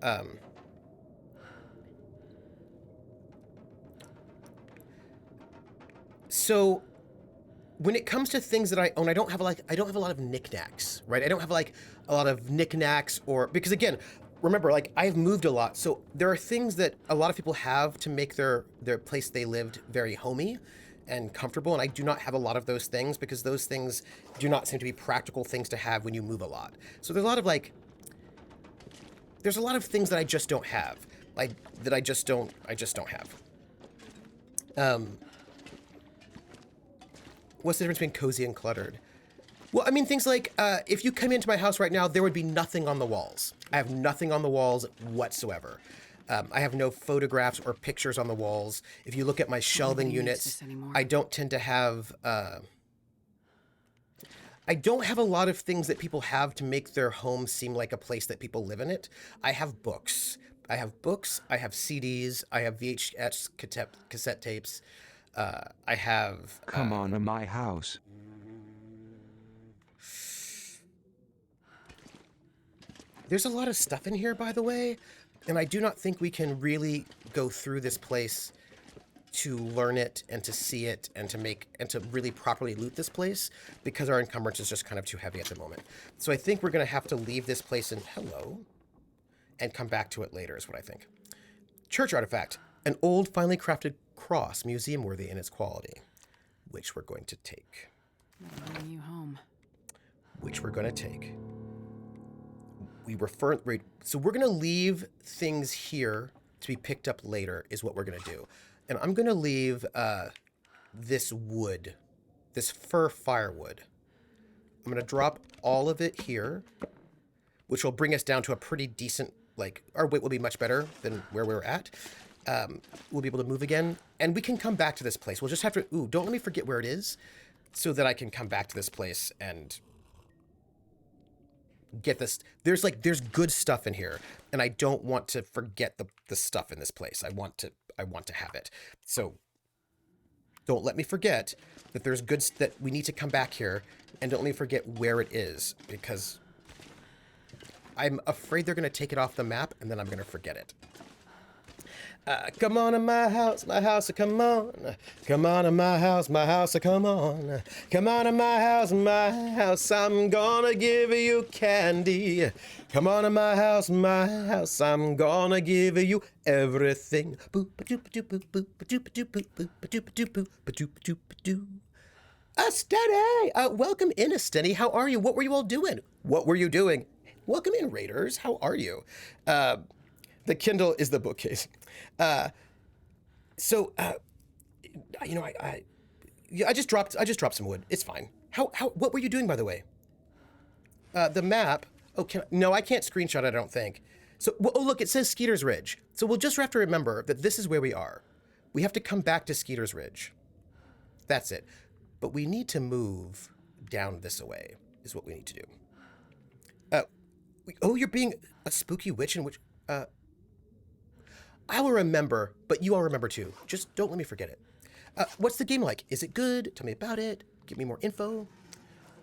when it comes to things that I own, I don't have a lot of knickknacks, right? I don't have like a lot of knickknacks, or because again, remember, like I've moved a lot, so there are things that a lot of people have to make their place they lived very homey and comfortable, and I do not have a lot of those things because those things do not seem to be practical things to have when you move a lot. So there's a lot of things that I just don't have, like that I just don't have. What's the difference between cozy and cluttered? Well, I mean, things like, if you come into my house right now, there would be nothing on the walls. I have nothing on the walls whatsoever. I have no photographs or pictures on the walls. If you look at my shelving units, I don't tend to have... I don't have a lot of things that people have to make their home seem like a place that people live in it. I have books. I have CDs, I have VHS cassette tapes. I have... Come on to my house. There's a lot of stuff in here, by the way, and I do not think we can really go through this place to learn it and to see it and to really properly loot this place because our encumbrance is just kind of too heavy at the moment. So I think we're going to have to leave this place and come back to it later is what I think. Church artifact. An old, finely crafted cross, museum-worthy in its quality, which we're going to take. Bring you home. Which we're going to take. So we're going to leave things here to be picked up later is what we're going to do. And I'm going to leave this wood, this fir firewood. I'm going to drop all of it here, which will bring us down to a pretty decent, like, our weight will be much better than where we were at. We'll be able to move again, and we can come back to this place. We'll just have to, don't let me forget where it is, so that I can come back to this place and get this. There's good stuff in here, and I don't want to forget the stuff in this place. I want to have it. So don't let me forget that there's goods that we need to come back here, and don't let me forget where it is, because I'm afraid they're going to take it off the map, and then I'm going to forget it. Come on in my house, come on. Come on in my house, come on. Come on in my house, I'm gonna give you candy. Come on in my house, I'm gonna give you everything. Steady! Welcome in, Steady. How are you? What were you all doing? What were you doing? Welcome in, Raiders. How are you? The Kindle is the bookcase. So, you know, I just dropped some wood. It's fine. What were you doing, by the way? The map. Oh, no, I can't screenshot it, I don't think. So, oh, look, it says Skeeter's Ridge. So we'll just have to remember that this is where we are. We have to come back to Skeeter's Ridge. That's it. But we need to move down this way, is what we need to do. Oh, you're being a spooky witch in which... I will remember, but you all remember too. Just don't let me forget it. What's the game like? Is it good? Tell me about it. Give me more info.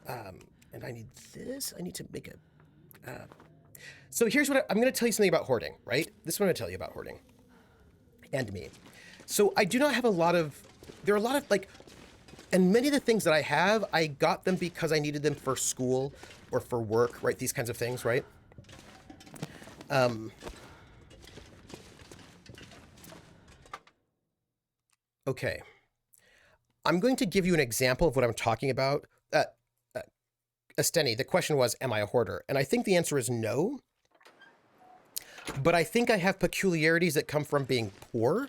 And I need this. I need to make a... So here's what I'm going to tell you something about hoarding, right? This is what I'm going to tell you about hoarding. And me. So I do not have a lot of... There are a lot of, like... And many of the things that I have, I got them because I needed them for school or for work, right? These kinds of things, right? Okay. I'm going to give you an example of what I'm talking about. Esteni, the question was, am I a hoarder? And I think the answer is no. But I think I have peculiarities that come from being poor.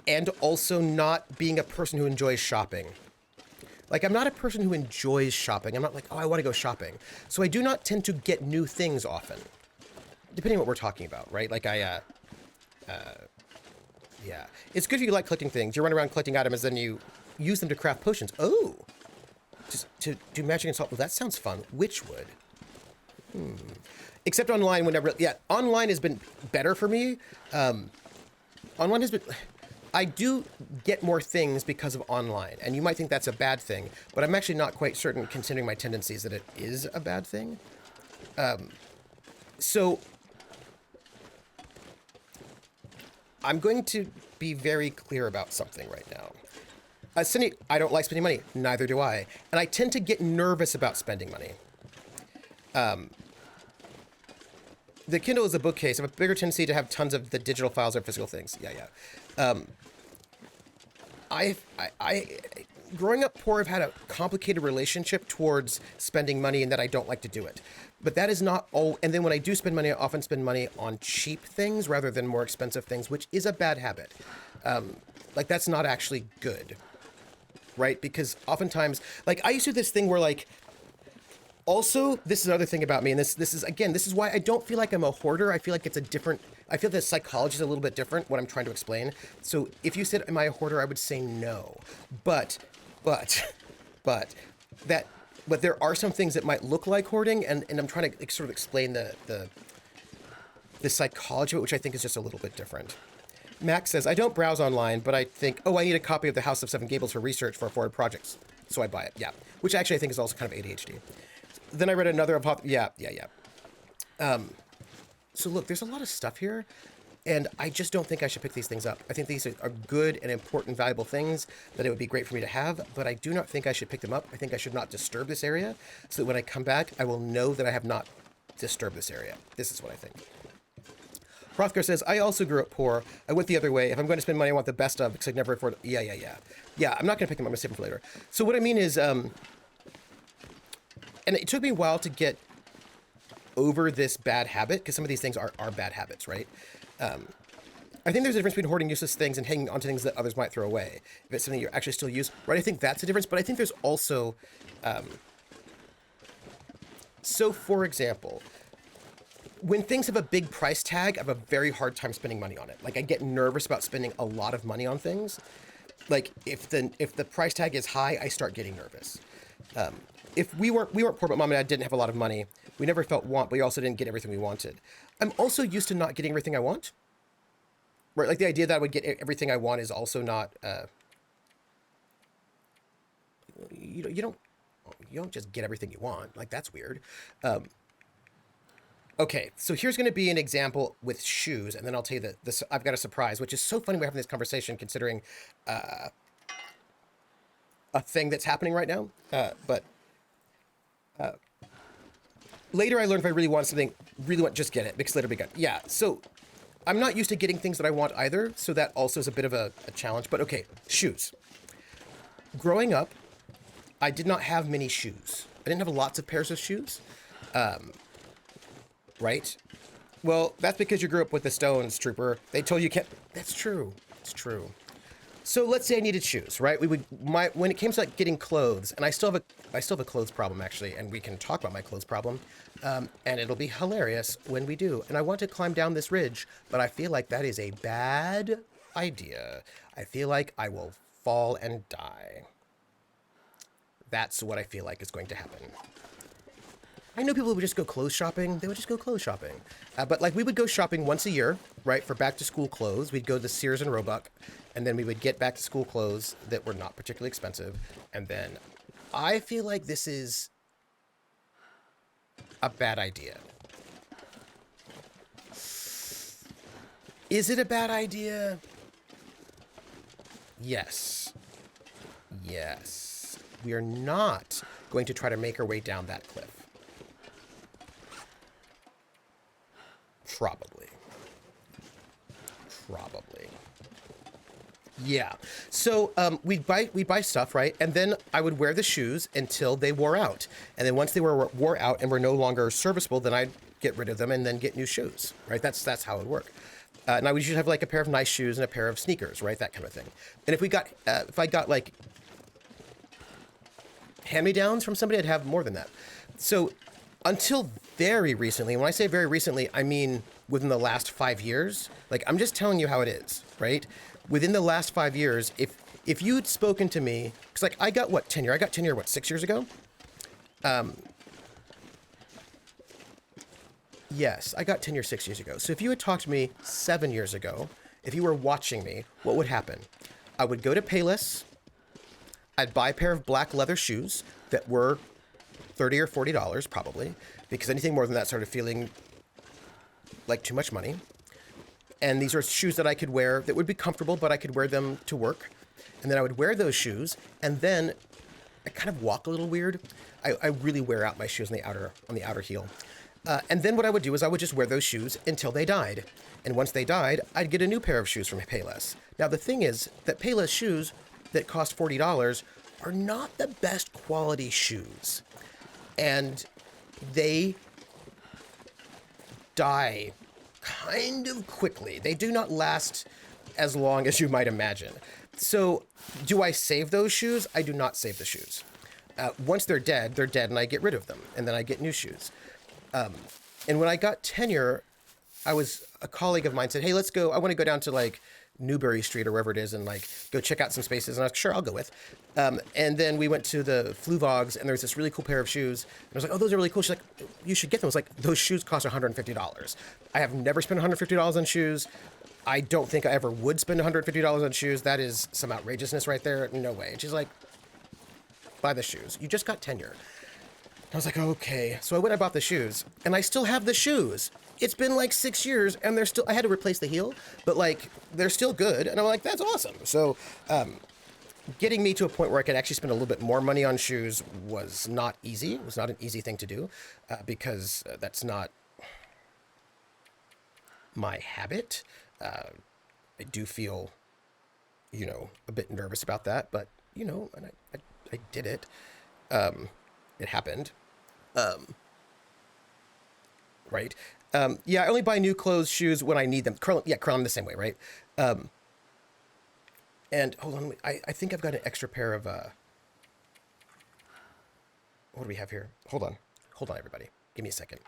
And also not being a person who enjoys shopping. Like, I'm not a person who enjoys shopping. I'm not like, oh, I want to go shopping. So I do not tend to get new things often. Depending on what we're talking about, right? Like, yeah. It's good if you like collecting things. You run around collecting items, then you use them to craft potions. Oh! Just to do magic and salt. Well, that sounds fun. Witchwood. Except online, whenever... Yeah, online has been better for me. Online has been... I do get more things because of online, and you might think that's a bad thing, but I'm actually not quite certain, considering my tendencies, that it is a bad thing. So I'm going to be very clear about something right now. Cindy, I don't like spending money. Neither do I. And I tend to get nervous about spending money. The Kindle is a bookcase. I have a bigger tendency to have tons of the digital files or physical things. Yeah. Growing up poor, I've had a complicated relationship towards spending money and that I don't like to do it. But that is not all. And then when I do spend money, I often spend money on cheap things rather than more expensive things, which is a bad habit. Like, that's not actually good, right? Because oftentimes, like, I used to do this thing where, like, also, this is another thing about me, and this is why I don't feel like I'm a hoarder. I feel like it's a different... I feel the psychology is a little bit different, what I'm trying to explain. So if you said, am I a hoarder, I would say no. But there are some things that might look like hoarding, and I'm trying to sort of explain the psychology of it, which I think is just a little bit different. Max says, I don't browse online, but I think, oh, I need a copy of The House of Seven Gables for research for forward projects. So I buy it, yeah. Which actually I think is also kind of ADHD. Then I read another of... Yeah. So look, there's a lot of stuff here, and I just don't think I should pick these things up. I think these are good and important, valuable things that it would be great for me to have, but I do not think I should pick them up. I think I should not disturb this area, so that when I come back, I will know that I have not disturbed this area. This is what I think. Hrothgar says, I also grew up poor. I went the other way. If I'm going to spend money, I want the best of, because I'd never afford... Yeah, I'm not going to pick them up. I'm going to save them for later. So what I mean is... And it took me a while to get over this bad habit, because some of these things are bad habits, right? I think there's a difference between hoarding useless things and hanging onto things that others might throw away. If it's something you actually still use, right? I think that's the difference. But I think there's also... So, for example, when things have a big price tag, I have a very hard time spending money on it. Like, I get nervous about spending a lot of money on things. Like, if the price tag is high, I start getting nervous. If we weren't poor, but Mom and Dad didn't have a lot of money, we never felt want, but we also didn't get everything we wanted. I'm also used to not getting everything I want. Right, like the idea that I would get everything I want is also not... You don't just get everything you want. Like, that's weird. Okay, so here's going to be an example with shoes, and then I'll tell you that this I've got a surprise, which is so funny we're having this conversation considering a thing that's happening right now. But later I learned if I really want something, really want, just get it, because later we got, yeah. So I'm not used to getting things that I want either, so that also is a bit of a challenge. But okay, shoes. Growing up, I did not have many shoes. I didn't have lots of pairs of shoes, right? Well, that's because you grew up with the Stones, Trooper. They told you can't. That's true. It's true. So let's say I needed shoes, right? We would when it came to like getting clothes, and I still have a clothes problem actually, and we can talk about my clothes problem, and it'll be hilarious when we do. And I want to climb down this ridge, but I feel like that is a bad idea. I feel like I will fall and die. That's what I feel like is going to happen. I know people would just go clothes shopping. They would just go clothes shopping. But like we would go shopping once a year, right, for back to school clothes. We'd go to Sears and Roebuck, and then we would get back to school clothes that were not particularly expensive. And then I feel like this is a bad idea. Is it a bad idea? Yes. Yes. We are not going to try to make our way down that cliff. Probably. Probably. Yeah. So we'd buy stuff, right? And then I would wear the shoes until they wore out. And then once they wore out and were no longer serviceable, then I'd get rid of them and then get new shoes, right? That's how it would work. And I would usually have like a pair of nice shoes and a pair of sneakers, right? That kind of thing. And if I got like hand-me-downs from somebody, I'd have more than that. So until very recently, when I say very recently, I mean within the last 5 years. Like I'm just telling you how it is, right? Within the last 5 years, if you'd spoken to me, because like I got what tenure? I got tenure what 6 years ago? Yes, I got tenure 6 years ago. So if you had talked to me 7 years ago, if you were watching me, what would happen? I would go to Payless. I'd buy a pair of black leather shoes that were $30 or $40 probably, because anything more than that started feeling like too much money. And these are shoes that I could wear that would be comfortable, but I could wear them to work. And then I would wear those shoes, and then I kind of walk a little weird. I really wear out my shoes on the outer heel. And then what I would do is I would just wear those shoes until they died. And once they died, I'd get a new pair of shoes from Payless. Now the thing is that Payless shoes that cost $40 are not the best quality shoes. And they die kind of quickly. They do not last as long as you might imagine. So do I save those shoes? I do not save the shoes. Once they're dead, and I get rid of them, and then I get new shoes. And when I got tenure, a colleague of mine said, hey, let's go. I want to go down to like Newbury Street or wherever it is and like go check out some spaces. And I was like, sure, I'll go with. And then we went to the Fluvogs and there was this really cool pair of shoes. And I was like, oh, those are really cool. She's like, you should get them. I was like, those shoes cost $150. I have never spent $150 on shoes. I don't think I ever would spend $150 on shoes. That is some outrageousness right there. No way. And she's like, buy the shoes. You just got tenure. I was like, okay. So I went and bought the shoes, and I still have the shoes. It's been like 6 years, and I had to replace the heel, but like, they're still good. And I'm like, that's awesome. So, getting me to a point where I could actually spend a little bit more money on shoes was not easy. It was not an easy thing to do, because that's not my habit. I do feel, a bit nervous about that, but, and I did it. It happened. Right. Yeah, I only buy new clothes, shoes when I need them. Carl, I'm the same way, right? And hold on, I think I've got an extra pair of, what do we have here? Hold on, everybody. Give me a second.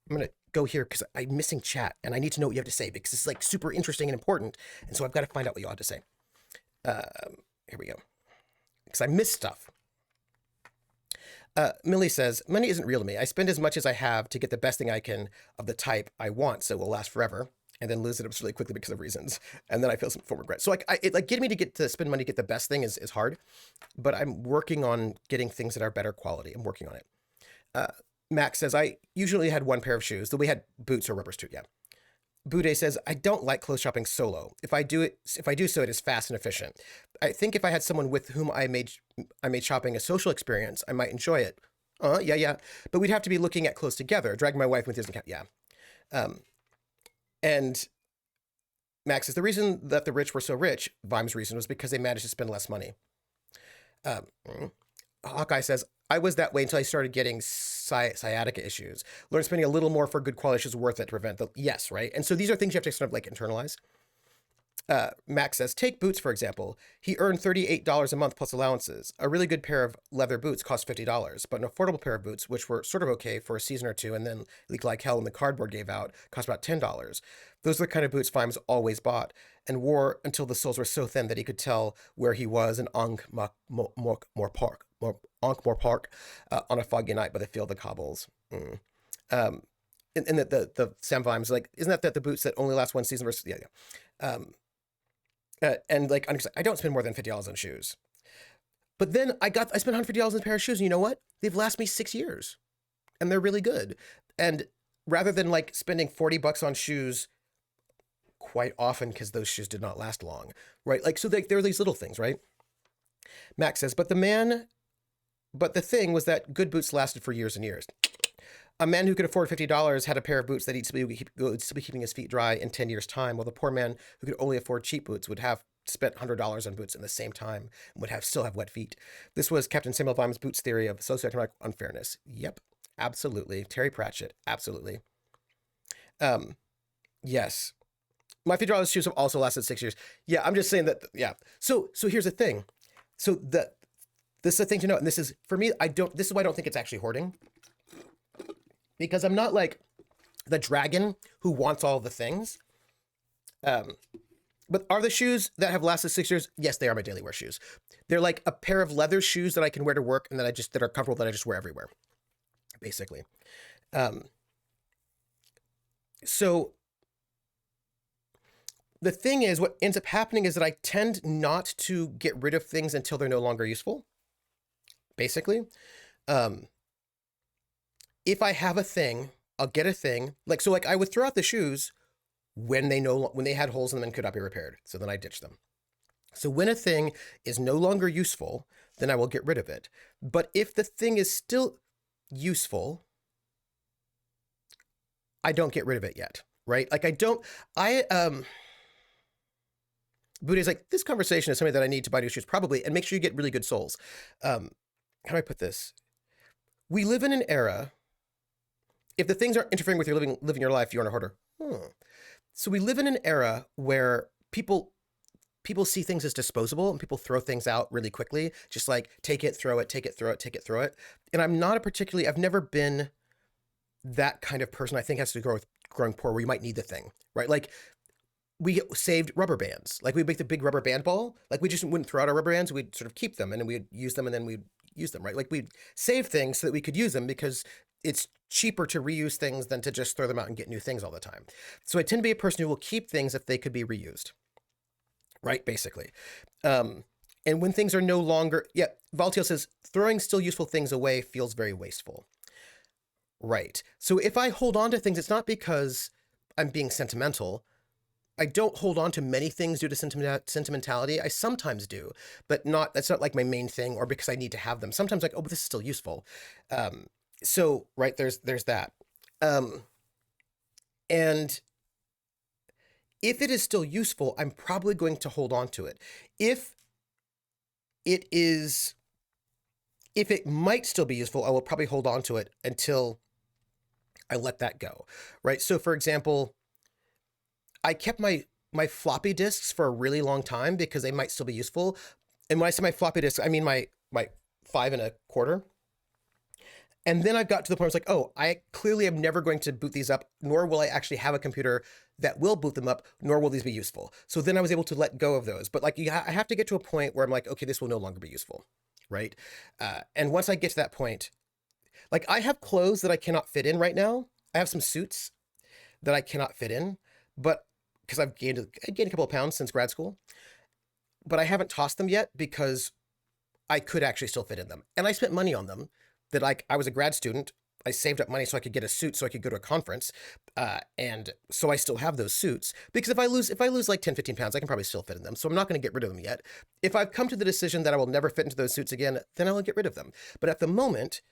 I'm going to go here because I'm missing chat and I need to know what you have to say because it's like super interesting and important. And so I've got to find out what you all have to say. Here we go. Because I missed stuff. Millie says, money isn't real to me. I spend as much as I have to get the best thing I can of the type I want, so it will last forever, and then lose it really quickly because of reasons. And then I feel some form of regret. So getting me to spend money to get the best thing is hard, but I'm working on getting things that are better quality. I'm working on it. Max says, I usually had one pair of shoes, though we had boots or rubbers too, yeah. Bude says, I don't like clothes shopping solo. If I do so, it is fast and efficient. I think if I had someone with whom I made shopping a social experience, I might enjoy it. Yeah. But we'd have to be looking at clothes together. Dragging my wife with doesn't count. Yeah. And Max says, the reason that the rich were so rich, Vime's reason, was because they managed to spend less money. Hawkeye says, I was that way until I started getting sciatica issues. Learn spending a little more for good quality is worth it to prevent the... Yes, right? And so these are things you have to sort of like internalize. Max says, take boots, for example. He earned $38 a month plus allowances. A really good pair of leather boots cost $50, but an affordable pair of boots, which were sort of okay for a season or two and then leaked like hell when the cardboard gave out, cost about $10. Those are the kind of boots Vimes always bought and wore until the soles were so thin that he could tell where he was in Ankh-Morpork on a foggy night by the field of cobbles. And the Sam Vimes, like, isn't that the boots that only last one season versus... Yeah. And like, I don't spend more than $50 on shoes. But then I spent $150 on a pair of shoes, and you know what? They've lasted me 6 years. And they're really good. And rather than like spending $40 on shoes quite often, because those shoes did not last long, right? Like, so there are these little things, right? Max says, but the thing was that good boots lasted for years and years. A man who could afford $50 had a pair of boots that he'd still be keeping his feet dry in 10 years' time, while the poor man who could only afford cheap boots would have spent $100 on boots in the same time and would still have wet feet. This was Captain Samuel Vime's boots theory of socioeconomic unfairness. Yep, absolutely. Terry Pratchett, absolutely. Yes. My $50 shoes have also lasted 6 years. Yeah, I'm just saying that, yeah. So here's the thing. So this is the thing to know, and this is, for me, this is why I don't think it's actually hoarding. Because I'm not like the dragon who wants all the things. But are the shoes that have lasted 6 years? Yes, they are my daily wear shoes. They're like a pair of leather shoes that I can wear to work and that are comfortable, that I just wear everywhere, basically. So the thing is, what ends up happening is that I tend not to get rid of things until they're no longer useful, basically. If I have a thing, I'll get a thing. Like, so like I would throw out the shoes when they had holes in them and could not be repaired. So then I ditch them. So when a thing is no longer useful, then I will get rid of it. But if the thing is still useful, I don't get rid of it yet, right? Like Buddha's like, this conversation is something that I need to buy new shoes, probably, and make sure you get really good soles. How do I put this? We live in an era... If the things aren't interfering with your living your life, you aren't a hoarder. So we live in an era where people see things as disposable and people throw things out really quickly. Just like take it, throw it, take it, throw it, take it, throw it. And I've never been that kind of person. I think it has to go with growing poor, where you might need the thing, right? Like we saved rubber bands. Like we'd make the big rubber band ball. Like we just wouldn't throw out our rubber bands. We'd sort of keep them and then we'd use them and then we'd use them, right? Like we'd save things so that we could use them because it's cheaper to reuse things than to just throw them out and get new things all the time. So I tend to be a person who will keep things if they could be reused, right? Basically. And when things are no longer, Valtiel says, throwing still useful things away feels very wasteful. Right. So if I hold on to things, it's not because I'm being sentimental. I don't hold on to many things due to sentimentality. I sometimes do, but that's not like my main thing or because I need to have them. Sometimes like, oh, but this is still useful. So, right, there's that. And if it is still useful, I'm probably going to hold on to it. If it might still be useful, I will probably hold on to it until I let that go, right? So, for example, I kept my floppy disks for a really long time because they might still be useful. And when I say my floppy disks, I mean my 5 1/4. And then I got to the point where I was like, oh, I clearly am never going to boot these up, nor will I actually have a computer that will boot them up, nor will these be useful. So then I was able to let go of those. But like, I have to get to a point where I'm like, okay, this will no longer be useful, right? And once I get to that point, like I have clothes that I cannot fit in right now. I have some suits that I cannot fit in, but because I've gained a couple of pounds since grad school, but I haven't tossed them yet because I could actually still fit in them. And I spent money on them. That like I was a grad student, I saved up money so I could get a suit so I could go to a conference. And so I still have those suits because if I lose like 10, 15 pounds, I can probably still fit in them. So I'm not going to get rid of them yet. If I've come to the decision that I will never fit into those suits again, then I'll get rid of them. But at the moment,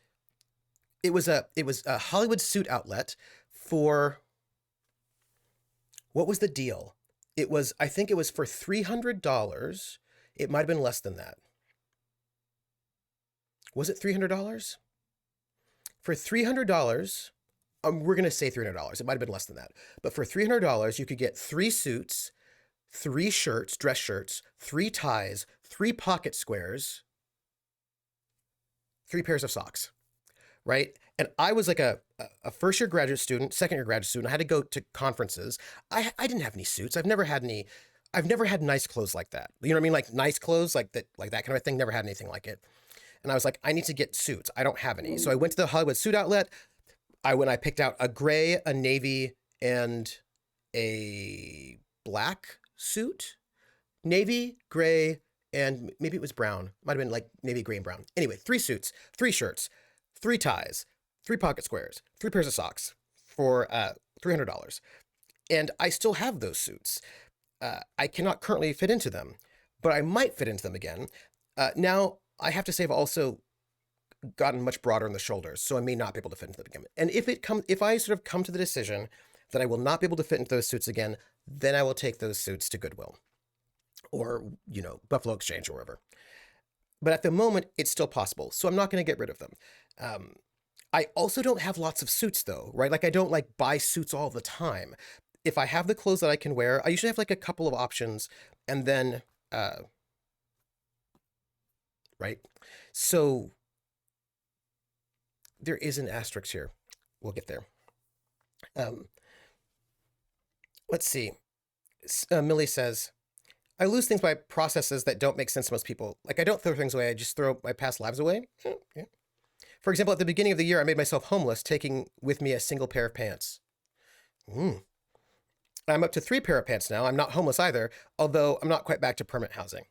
it was a Hollywood suit outlet for, what was the deal? I think it was for $300. It might have been less than that. Was it $300? For $300, we're going to say $300. It might have been less than that. But for $300, you could get 3 suits, 3 shirts, dress shirts, 3 ties, 3 pocket squares, 3 pairs of socks, right? And I was like a first-year graduate student, second-year graduate student. I had to go to conferences. I didn't have any suits. I've never had nice clothes like that. You know what I mean? Like nice clothes, like that kind of a thing. Never had anything like it. And I was like, I need to get suits. I don't have any. So I went to the Hollywood suit outlet. I picked out a gray, a navy, and a black suit. Navy, gray, and maybe it was brown. Might have been like navy, gray, and brown. Anyway, 3 suits, 3 shirts, 3 ties, 3 pocket squares, 3 pairs of socks for $300. And I still have those suits. I cannot currently fit into them, but I might fit into them again. Now, I have to say I've also gotten much broader in the shoulders, so I may not be able to fit into them again. And if I sort of come to the decision that I will not be able to fit into those suits again, then I will take those suits to Goodwill or, Buffalo Exchange or wherever. But at the moment, it's still possible, so I'm not going to get rid of them. I also don't have lots of suits, though, right? Like, I don't, buy suits all the time. If I have the clothes that I can wear, I usually have, a couple of options, and then... right? So there is an asterisk here. We'll get there. Let's see. Millie says, I lose things by processes that don't make sense to most people. Like, I don't throw things away. I just throw my past lives away. Yeah. For example, at the beginning of the year, I made myself homeless, taking with me a single pair of pants. I'm up to 3 pair of pants now. I'm not homeless either, although I'm not quite back to permanent housing.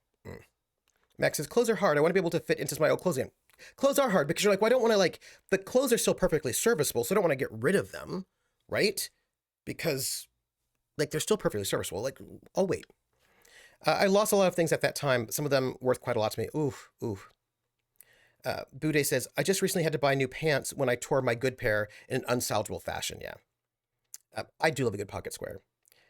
Max says, clothes are hard. I want to be able to fit into my old clothes again. Clothes are hard because you're like, well, I don't want to the clothes are still perfectly serviceable, so I don't want to get rid of them, right? Because, they're still perfectly serviceable. I'll wait. I lost a lot of things at that time, some of them worth quite a lot to me. Oof. Bude says, I just recently had to buy new pants when I tore my good pair in an unsalvageable fashion, yeah. I do love a good pocket square.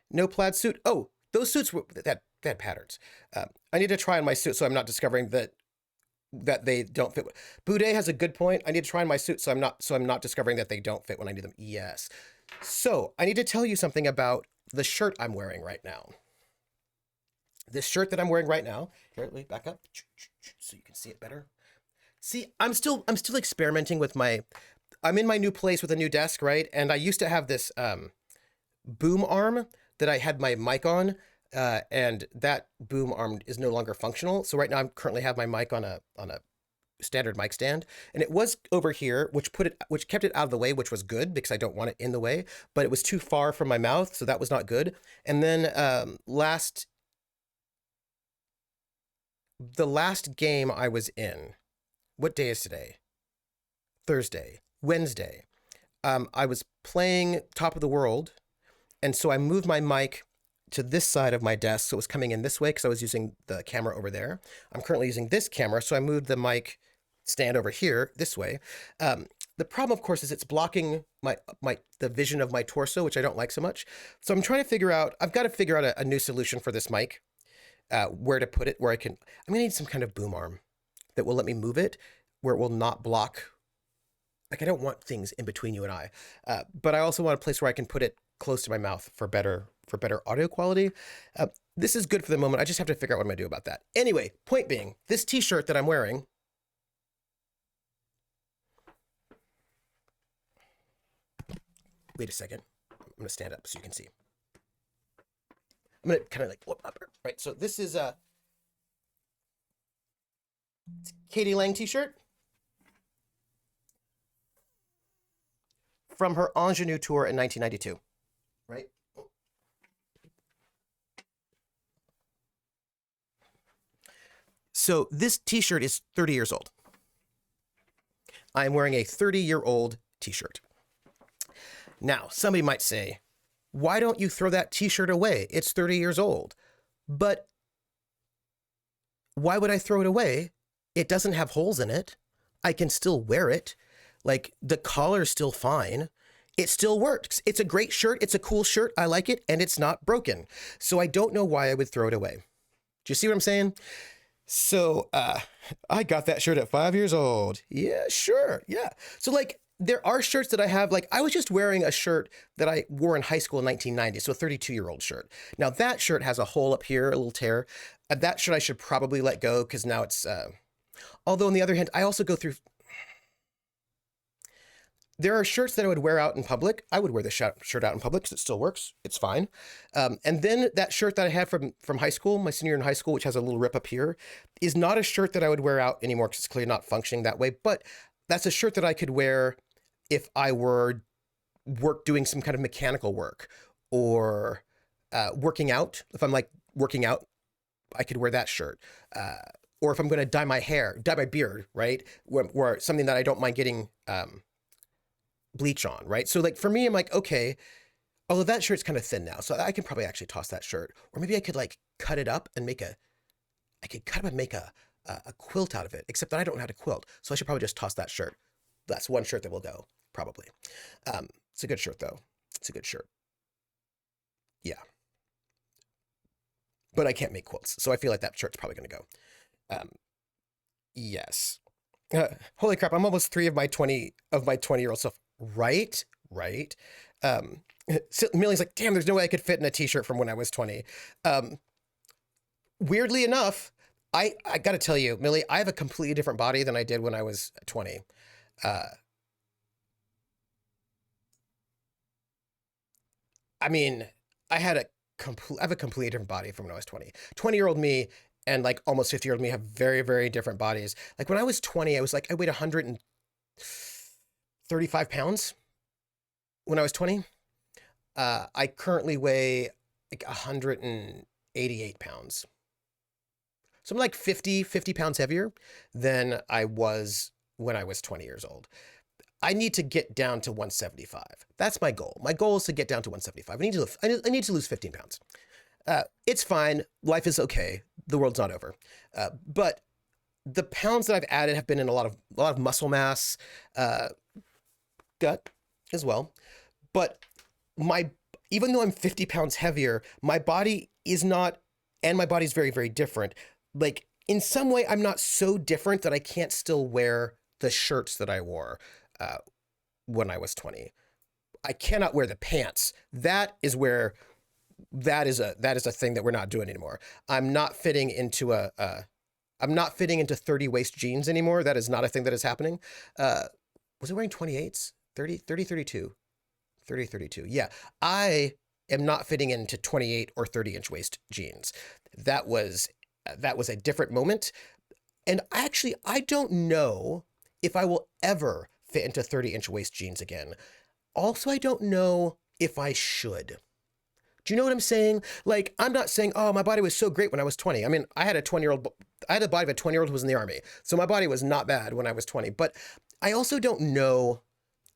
No plaid suit. Oh, those suits that had patterns. I need to try on my suit so I'm not discovering that they don't fit. Boudet has a good point. I need to try on my suit so I'm not discovering that they don't fit when I need them. Yes. So I need to tell you something about the shirt I'm wearing right now. This shirt that I'm wearing right now. Here, let me back up so you can see it better. See, I'm still experimenting with I'm in my new place with a new desk, right? And I used to have this boom arm that I had my mic on. And that boom arm is no longer functional. So right now I currently have my mic on a standard mic stand, and it was over here, which kept it out of the way, which was good because I don't want it in the way, but it was too far from my mouth, so that was not good. And then the last game I was in, what day is today? Thursday, Wednesday. I was playing Top of the World, and so I moved my mic to this side of my desk, so it was coming in this way because I was using the camera over there. I'm currently using this camera, so I moved the mic stand over here this way. The problem, of course, is it's blocking the vision of my torso, which I don't like so much. So I'm trying to figure out. I've got to figure out a new solution for this mic, where to put it, where I'm gonna need some kind of boom arm that will let me move it, where it will not block. I don't want things in between you and I, but I also want a place where I can put it close to my mouth for better audio quality. This is good for the moment. I just have to figure out what I'm going to do about that. Anyway, point being, this t-shirt that I'm wearing, wait a second. I'm going to stand up so you can see. I'm going to kind of whoop up, right? So this is a Katie Lang t-shirt from her Ingenue tour in 1992, right? So this t-shirt is 30 years old. I'm wearing a 30-year-old t-shirt. Now, somebody might say, why don't you throw that t-shirt away? It's 30 years old. But why would I throw it away? It doesn't have holes in it. I can still wear it. Like, the collar's still fine. It still works. It's a great shirt. It's a cool shirt. I like it, and it's not broken. So I don't know why I would throw it away. Do you see what I'm saying? So I got that shirt at 5 years old. Yeah, sure. Yeah. So like, there are shirts that I have. Like, I was just wearing a shirt that I wore in high school in 1990. So a 32-year-old shirt. Now that shirt has a hole up here, a little tear. That shirt I should probably let go because now it's, although on the other hand, I also go through, there are shirts that I would wear out in public. I would wear the shirt out in public because it still works. It's fine. And then that shirt that I had from high school, my senior year in high school, which has a little rip up here, is not a shirt that I would wear out anymore because it's clearly not functioning that way. But that's a shirt that I could wear if I were doing some kind of mechanical work or working out. If I'm like working out, I could wear that shirt. Or if I'm going to dye my hair, dye my beard, right? Or something that I don't mind getting bleach on, right? So like for me, I'm like, okay, although that shirt's kind of thin now, so I can probably actually toss that shirt. Or maybe I could like cut it up and make a quilt out of it, except that I don't know how to quilt. So I should probably just toss that shirt. That's one shirt that will go, probably. It's a good shirt though. It's a good shirt. Yeah. But I can't make quilts, so I feel like that shirt's probably going to go. Yes. Holy crap! I'm almost 3 of my 20-year-old self. Right. So Millie's like, damn, there's no way I could fit in a t-shirt from when I was 20. Weirdly enough, I got to tell you, Millie, I have a completely different body than I did when I was 20. I mean, I have a completely different body from when I was 20. 20-year-old me and like almost 50-year-old me have very, very different bodies. Like when I was 20, I weighed 135 pounds when I was 20. I currently weigh like 188 pounds. So I'm like 50 pounds heavier than I was when I was 20 years old. I need to get down to 175. That's my goal. My goal is to get down to 175. I need to lose 15 pounds. It's fine. Life is okay. The world's not over. But the pounds that I've added have been in a lot of muscle mass, gut as well. But even though I'm 50 pounds heavier, my body is not, and my body's very, very different. Like in some way, I'm not so different that I can't still wear the shirts that I wore when I was 20. I cannot wear the pants. That is a thing that we're not doing anymore. I'm not fitting into I'm not fitting into 30 waist jeans anymore. That is not a thing that is happening. Was I wearing 28s? 30, 32. Yeah. I am not fitting into 28 or 30-inch waist jeans. That was a different moment. And actually, I don't know if I will ever fit into 30-inch waist jeans again. Also, I don't know if I should. Do you know what I'm saying? Like, I'm not saying, oh, my body was so great when I was 20. I mean, I had the body of a 20-year-old who was in the Army. So my body was not bad when I was 20. But I also don't know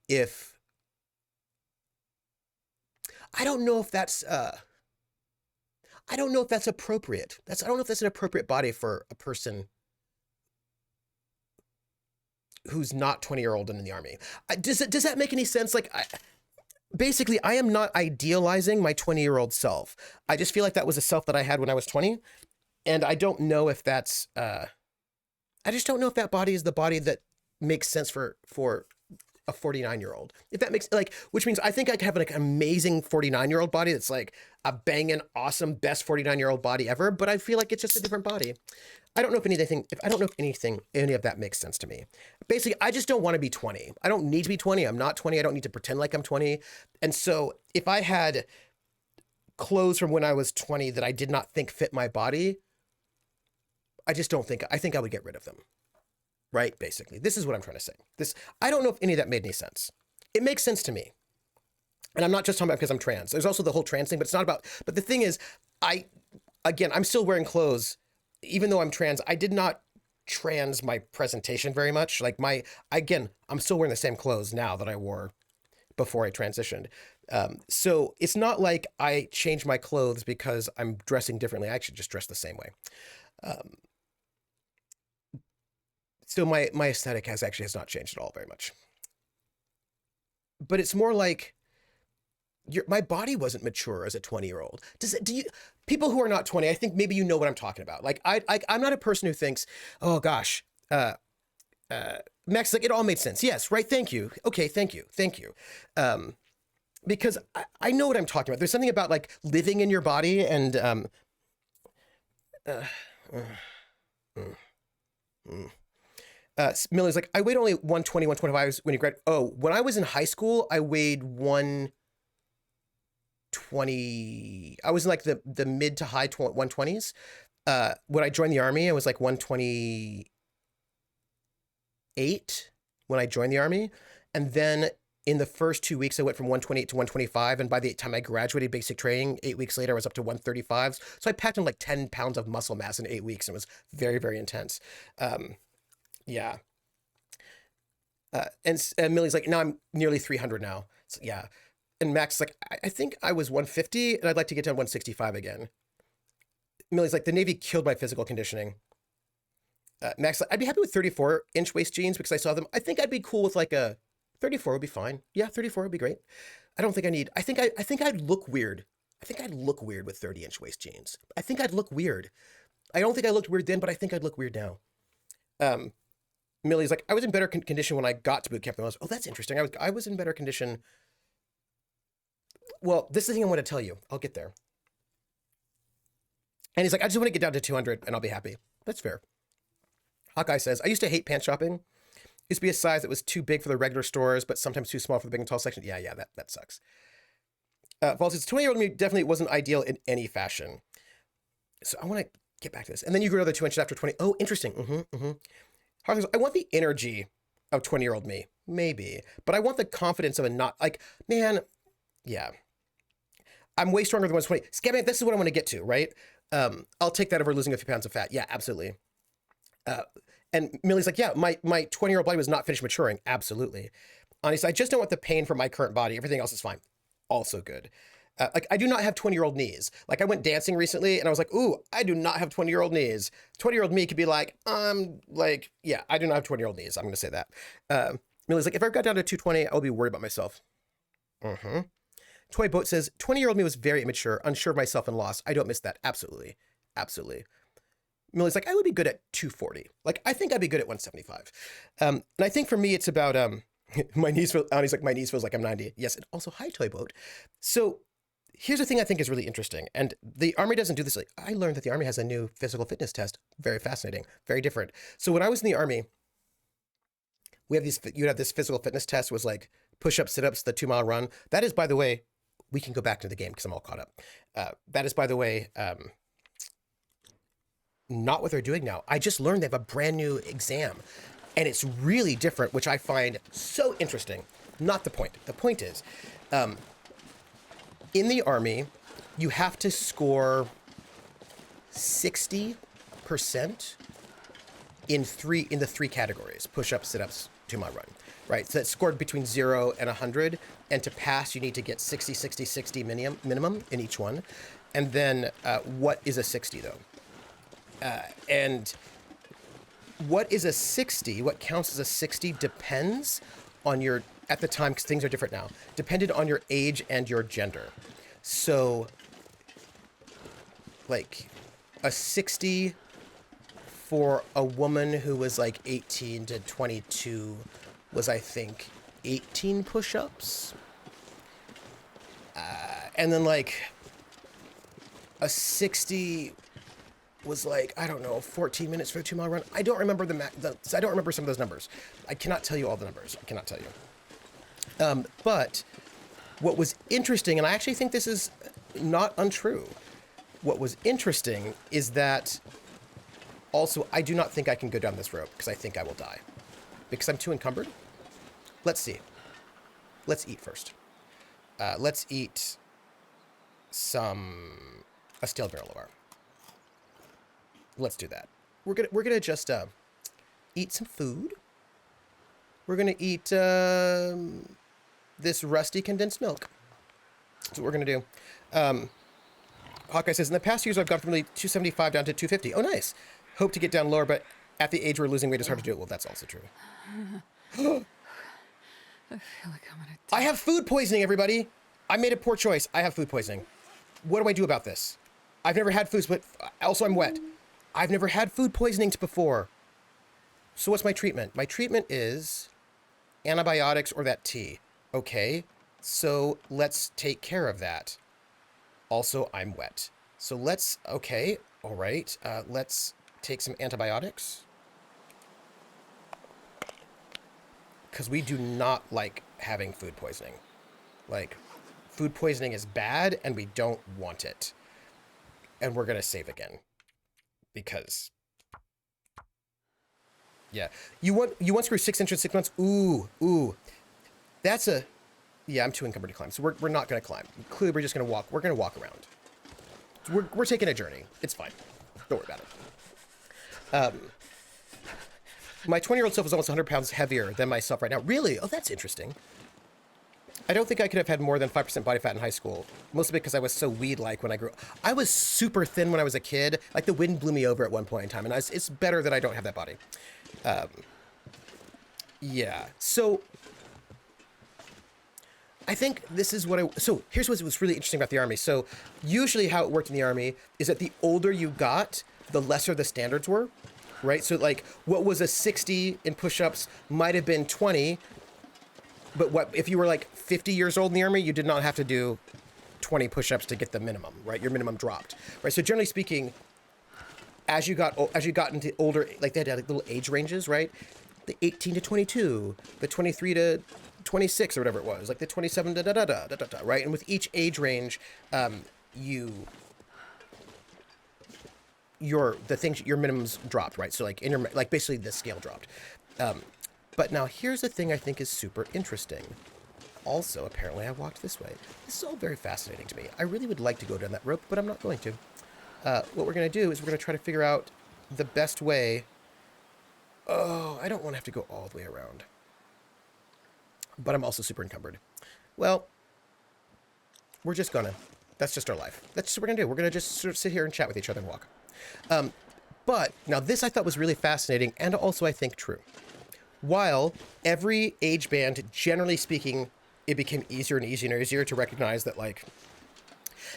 if, I don't know if that's appropriate. I don't know if that's an appropriate body for a person who's not 20-year-old and in the Army. Does that make any sense? Like, basically, I am not idealizing my 20-year-old self. I just feel like that was a self that I had when I was 20. And I don't know if that's, I just don't know if that body is the body that makes sense for a 49-year-old. If that makes, like, which means I think I could have like an amazing 49-year-old body that's like a banging, awesome, best 49-year-old body ever. But I feel like it's just a different body. I don't know if any of that makes sense to me. Basically, I just don't want to be 20. I don't need to be 20. I'm not 20. I don't need to pretend like I'm 20. And so if I had clothes from when I was 20 that I did not think fit my body, I think I would get rid of them. Right? Basically, this is what I'm trying to say. I don't know if any of that made any sense. It makes sense to me. And I'm not just talking about because I'm trans. There's also the whole trans thing, but it's not about, but the thing is, I'm still wearing clothes. Even though I'm trans, I did not trans my presentation very much. Like again, I'm still wearing the same clothes now that I wore before I transitioned. So it's not like I changed my clothes because I'm dressing differently. I actually just dress the same way. Um, so my aesthetic has not changed at all very much. But it's more like my body wasn't mature as a 20-year-old. Do you people who are not 20? I think maybe you know what I'm talking about. Like I'm not a person who thinks, oh gosh, Max, like it all made sense. Yes, right. Thank you. Okay, thank you. Because I know what I'm talking about. There's something about like living in your body and uh, uh, Millie's like, I weighed only 120, 125 when you grad. Oh, when I was in high school, I weighed 120. I was in like the mid to high 120s. When I joined the army, I was like 128 when I joined the army. And then in the first 2 weeks, I went from 128 to 125. And by the time I graduated basic training, 8 weeks later, I was up to 135. So I packed on like 10 pounds of muscle mass in 8 weeks. And it was very, very intense. Yeah. And Millie's like, now I'm nearly 300 now. So, yeah. And Max is like, I think I was 150 and I'd like to get down 165 again. Millie's like, the Navy killed my physical conditioning. Max, like, I'd be happy with 34-inch waist jeans because I saw them. I think I'd be cool with like a 34 would be fine. Yeah, 34 would be great. I don't think I need. I think I'd look weird. I think I'd look weird with 30-inch waist jeans. I think I'd look weird. I don't think I looked weird then, but I think I'd look weird now. Millie's like, I was in better condition when I got to boot camp than I was. Oh, that's interesting. I was in better condition. Well, this is the thing I want to tell you. I'll get there. And he's like, I just want to get down to 200 and I'll be happy. That's fair. Hawkeye says, I used to hate pants shopping. It used to be a size that was too big for the regular stores, but sometimes too small for the big and tall section. Yeah, that sucks. Paul says, 20-year-old me definitely wasn't ideal in any fashion. So I want to get back to this. And then you grew another 2 inches after 20. Oh, interesting. Hawkeye says, I want the energy of 20-year-old me. Maybe. But I want the confidence of a not, like, man, yeah. I'm way stronger than 120. Scabman, this is what I want to get to, right? I'll take that over losing a few pounds of fat. Yeah, absolutely. And Millie's like, yeah, my 20-year-old body was not finished maturing. Absolutely. Honestly, I just don't want the pain from my current body. Everything else is fine. Also good. Like, I do not have 20-year-old knees. Like, I went dancing recently, and I was like, ooh, I do not have 20-year-old knees. 20-year-old me could be like, yeah, I do not have 20-year-old knees. I'm going to say that. Millie's like, if I got down to 220, I'll be worried about myself. Toy Boat says, 20-year-old me was very immature, unsure of myself and lost. I don't miss that. Absolutely. Absolutely. Millie's like, I would be good at 240. Like, I think I'd be good at 175. And I think for me, it's about, my knees feel, Annie's like, my knees feels like I'm 90. Yes. And also, hi, Toy Boat. So here's the thing I think is really interesting. And the Army doesn't do this. Like, I learned that the Army has a new physical fitness test. Very fascinating. Very different. So when I was in the Army, you'd have this physical fitness test was like push-ups, sit-ups, the 2-mile run. That is, by the way, we can go back to the game because I'm all caught up. That is, by the way, not what they're doing now. I just learned they have a brand new exam and it's really different, which I find so interesting. Not the point. The point is, in the Army, you have to score 60% in the three categories: push-ups, sit-ups, 2-mile run. Right, so that's scored between 0 and 100, and to pass, you need to get 60, 60, 60 minimum in each one. And then, what is a 60 though? And what is a 60? What counts as a 60 depends on your, at the time, because things are different now, depended on your age and your gender. So, like, a 60 for a woman who was like 18 to 22 was, I think, 18 push-ups. And then, like, a 60 was like, I don't know, 14 minutes for a 2-mile run. I don't remember I don't remember some of those numbers. I cannot tell you all the numbers. I cannot tell you. But what was interesting, and I actually think this is not untrue, what was interesting is that also I do not think I can go down this road because I think I will die. Because I'm too encumbered. Let's see. Let's eat first. Let's eat a stale granola bar. Let's do that. We're gonna just eat some food. We're going to eat this rusty condensed milk. That's what we're going to do. Hawkeye says, in the past years, I've gone from nearly 275 down to 250. Oh, nice. Hope to get down lower, but at the age we're losing weight, it's hard to do it. Well, that's also true. I feel like I'm gonna die. I have food poisoning, everybody. I made a poor choice. I have food poisoning. What do I do about this? I've never had food, but also I'm wet. I've never had food poisoning before. So what's my treatment? My treatment is antibiotics or that tea. Okay, so let's take care of that. Also, I'm wet. So okay, all right. Let's take some antibiotics. Because we do not like having food poisoning. Like, food poisoning is bad and we don't want it. And we're going to save again. Because, yeah. You want screw 6 inches, 6 months? Ooh. That's a, yeah, I'm too encumbered to climb. So we're not going to climb. Clearly, we're just going to walk. We're going to walk around. We're taking a journey. It's fine. Don't worry about it. My 20-year-old self is almost 100 pounds heavier than myself right now. Really? Oh, that's interesting. I don't think I could have had more than 5% body fat in high school, mostly because I was so weed-like when I grew up. I was super thin when I was a kid. Like, the wind blew me over at one point in time, and it's better that I don't have that body. Yeah. So, I think this is what so here's what was really interesting about the Army. So, usually how it worked in the Army is that the older you got, the lesser the standards were. Right? So, like, what was a 60 in push-ups might have been 20, but if you were, like, 50 years old in the Army, you did not have to do 20 push-ups to get the minimum, right? Your minimum dropped, right? So, generally speaking, as you got into older, like, they had like little age ranges, right? The 18 to 22, the 23 to 26 or whatever it was, like the 27 to da-da-da, right? And with each age range, your minimums dropped, right? So like basically the scale dropped. But now here's the thing I think is super interesting. Also, apparently I walked this way. This is all very fascinating to me. I really would like to go down that rope, but I'm not going to. What we're going to do is we're going to try to figure out the best way. Oh, I don't want to have to go all the way around. But I'm also super encumbered. Well, we're just gonna. That's just our life. That's just what we're going to do. We're going to just sort of sit here and chat with each other and walk. But now this I thought was really fascinating and also I think true. While every age band, generally speaking, it became easier and easier and easier to recognize that, like,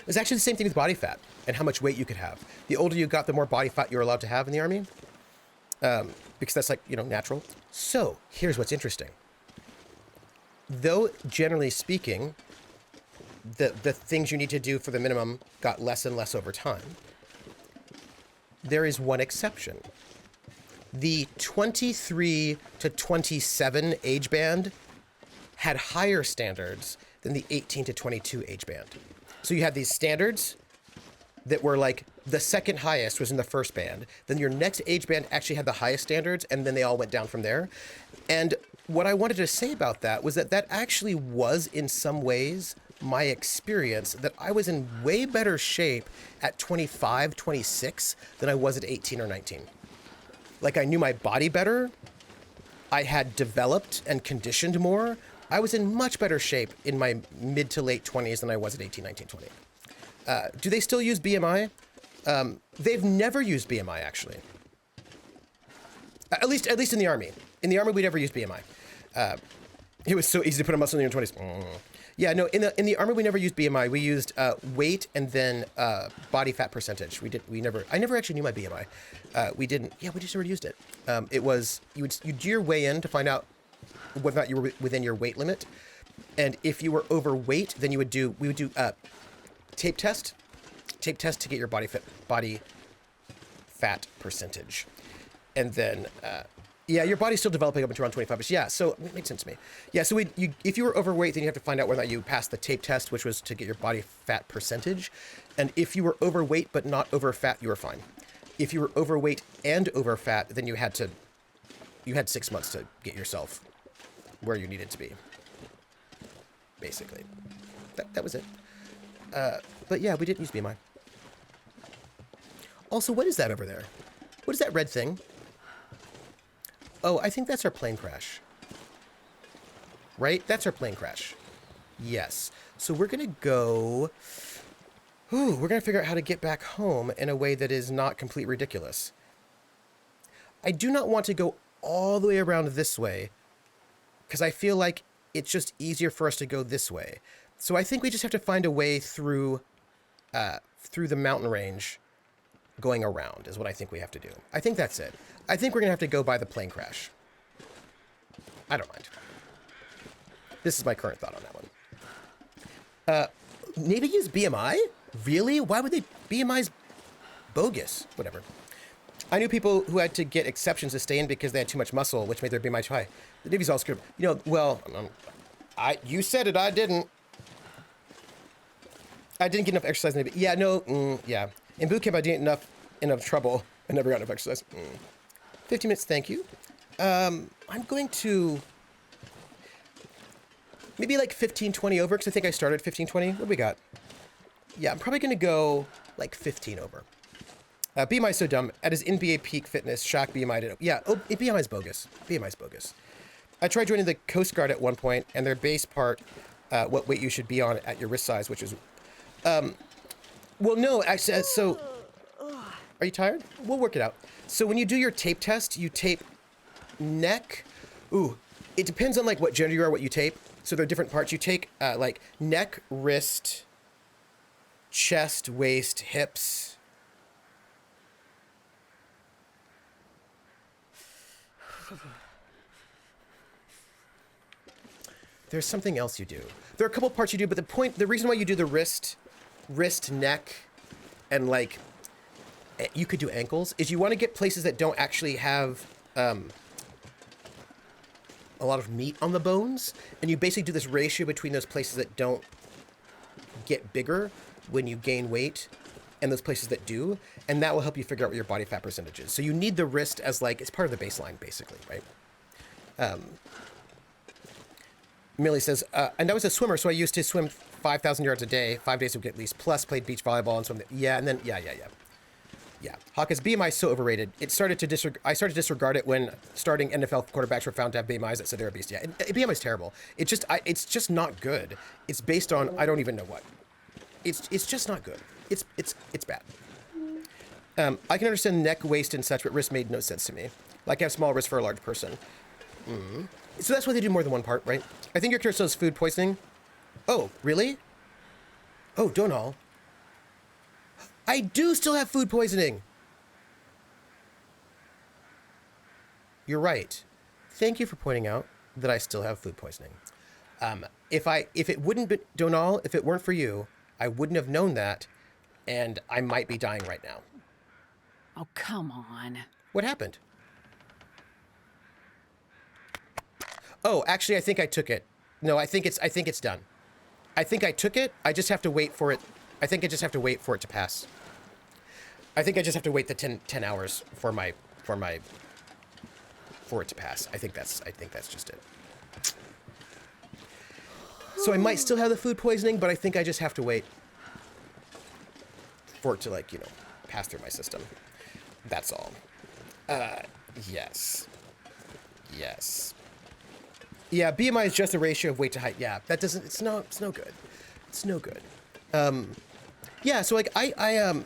it's actually the same thing with body fat and how much weight you could have. The older you got, the more body fat you're allowed to have in the Army. Because that's, like, natural. So here's what's interesting. Though generally speaking, the things you need to do for the minimum got less and less over time, there is one exception. The 23 to 27 age band had higher standards than the 18 to 22 age band. So you had these standards that were like the second highest was in the first band. Then your next age band actually had the highest standards, and then they all went down from there. And what I wanted to say about that was that actually was in some ways my experience, that I was in way better shape at 25, 26 than I was at 18 or 19. Like, I knew my body better. I had developed and conditioned more. I was in much better shape in my mid to late 20s than I was at 18, 19, 20. Do they still use BMI? They've never used BMI, actually. At least in the Army. In the Army, we never used BMI. It was so easy to put a muscle in your 20s. Yeah, no, in the Army, we never used BMI. We used weight and then body fat percentage. I never actually knew my BMI. We just never used it. It was, you'd do your weigh in to find out whether or not you were within your weight limit. And if you were overweight, then we would do tape test to get your body fat percentage. And then, your body's still developing up until around 25. But yeah, so it makes sense to me. Yeah, so if you were overweight, then you have to find out whether or not you passed the tape test, which was to get your body fat percentage. And if you were overweight but not over fat, you were fine. If you were overweight and over fat, then you had 6 months to get yourself where you needed to be. Basically. That was it. But yeah, we didn't use BMI. Also, what is that over there? What is that red thing? Oh, I think that's our plane crash. Right? That's our plane crash. Yes. So we're going to go... Ooh, we're going to figure out how to get back home in a way that is not completely ridiculous. I do not want to go all the way around this way because I feel like it's just easier for us to go this way. So I think we just have to find a way through the mountain range going around is what I think we have to do. I think that's it. I think we're going to have to go by the plane crash. I don't mind. This is my current thought on that one. Navy use BMI? Really? Why would they? BMI's bogus. Whatever. I knew people who had to get exceptions to stay in because they had too much muscle, which made their BMI too high. The Navy's all screwed. You know, well, you said it. I didn't. I didn't get enough exercise in the Navy. Yeah, no, yeah. In boot camp, I didn't get enough trouble. I never got enough exercise. 50 minutes, thank you. I'm going to maybe like 15, 20 over because I think I started 15, 20. What do we got? Yeah, I'm probably going to go like 15 over. BMI's so dumb. At his NBA peak fitness, Shaq BMI did. Yeah, BMI's bogus. BMI's bogus. I tried joining the Coast Guard at one point, and their base part, what weight you should be on at your wrist size, which is... well, no, actually, so... Are you tired? We'll work it out. So when you do your tape test, you tape neck. Ooh, it depends on, like, what gender you are, what you tape. So there are different parts. You take, like, neck, wrist, chest, waist, hips... There's something else you do. There are a couple parts you do, but the reason why you do the wrist, neck, and like, you could do ankles, is you want to get places that don't actually have a lot of meat on the bones, and you basically do this ratio between those places that don't get bigger when you gain weight and those places that do, and that will help you figure out what your body fat percentage is. So you need the wrist as like, it's part of the baseline, basically, right? Millie says, and I was a swimmer, so I used to swim 5,000 yards a day, 5 days a week at least, plus played beach volleyball and swim. Yeah, and then, yeah. Hawkins, BMI is so overrated. I started to disregard it when starting NFL quarterbacks were found to have BMIs that said they're obese. Yeah, and BMI is terrible. It's just not good. It's based on, I don't even know what. It's just not good. It's bad. I can understand neck, waist, and such, but wrist made no sense to me. Like I have small wrist for a large person. So that's why they do more than one part, right? I think your character still has food poisoning. Oh, really? Oh, Donal. I do still have food poisoning. You're right. Thank you for pointing out that I still have food poisoning. If it wouldn't be, Donal, if it weren't for you, I wouldn't have known that, and I might be dying right now. Oh, come on. What happened? Oh, actually, I think I took it. No, I think it's done. I think I took it. I just have to wait for it. I think I just have to wait for it to pass. I think I just have to wait the 10 hours for it to pass. I think that's just it. So I might still have the food poisoning, but I think I just have to wait for it to, like, pass through my system. That's all. Yes. Yeah, BMI is just a ratio of weight to height. Yeah, it's no good. It's no good. Yeah, so like I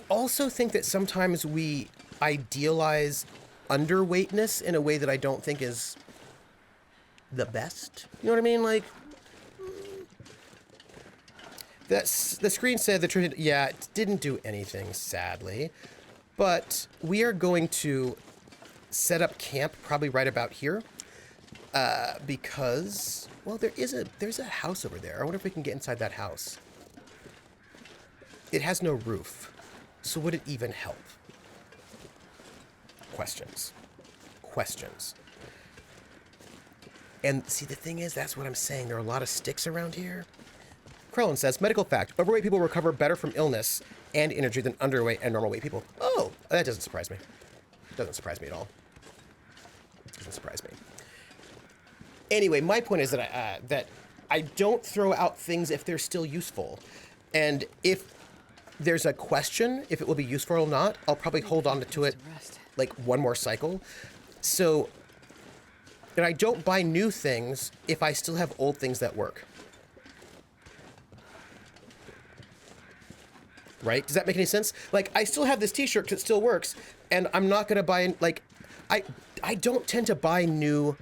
also think that sometimes we idealize underweightness in a way that I don't think is the best. You know what I mean? Like, the screen said the truth. Yeah, it didn't do anything, sadly, but we are going to set up camp probably right about here, because, well, there's a house over there. I wonder if we can get inside that house. It has no roof, so would it even help? Questions. And see, the thing is, that's what I'm saying. There are a lot of sticks around here. Krellin says, medical fact, overweight people recover better from illness and injury than underweight and normal weight people. Oh, that doesn't surprise me. Doesn't surprise me at all. Doesn't surprise me. Anyway, my point is that I don't throw out things if they're still useful. And if there's a question, if it will be useful or not, I'll probably hold on to it like one more cycle. So, and I don't buy new things if I still have old things that work. Right? Does that make any sense? Like, I still have this t-shirt that still works, and I'm not going to buy, like, I don't tend to buy new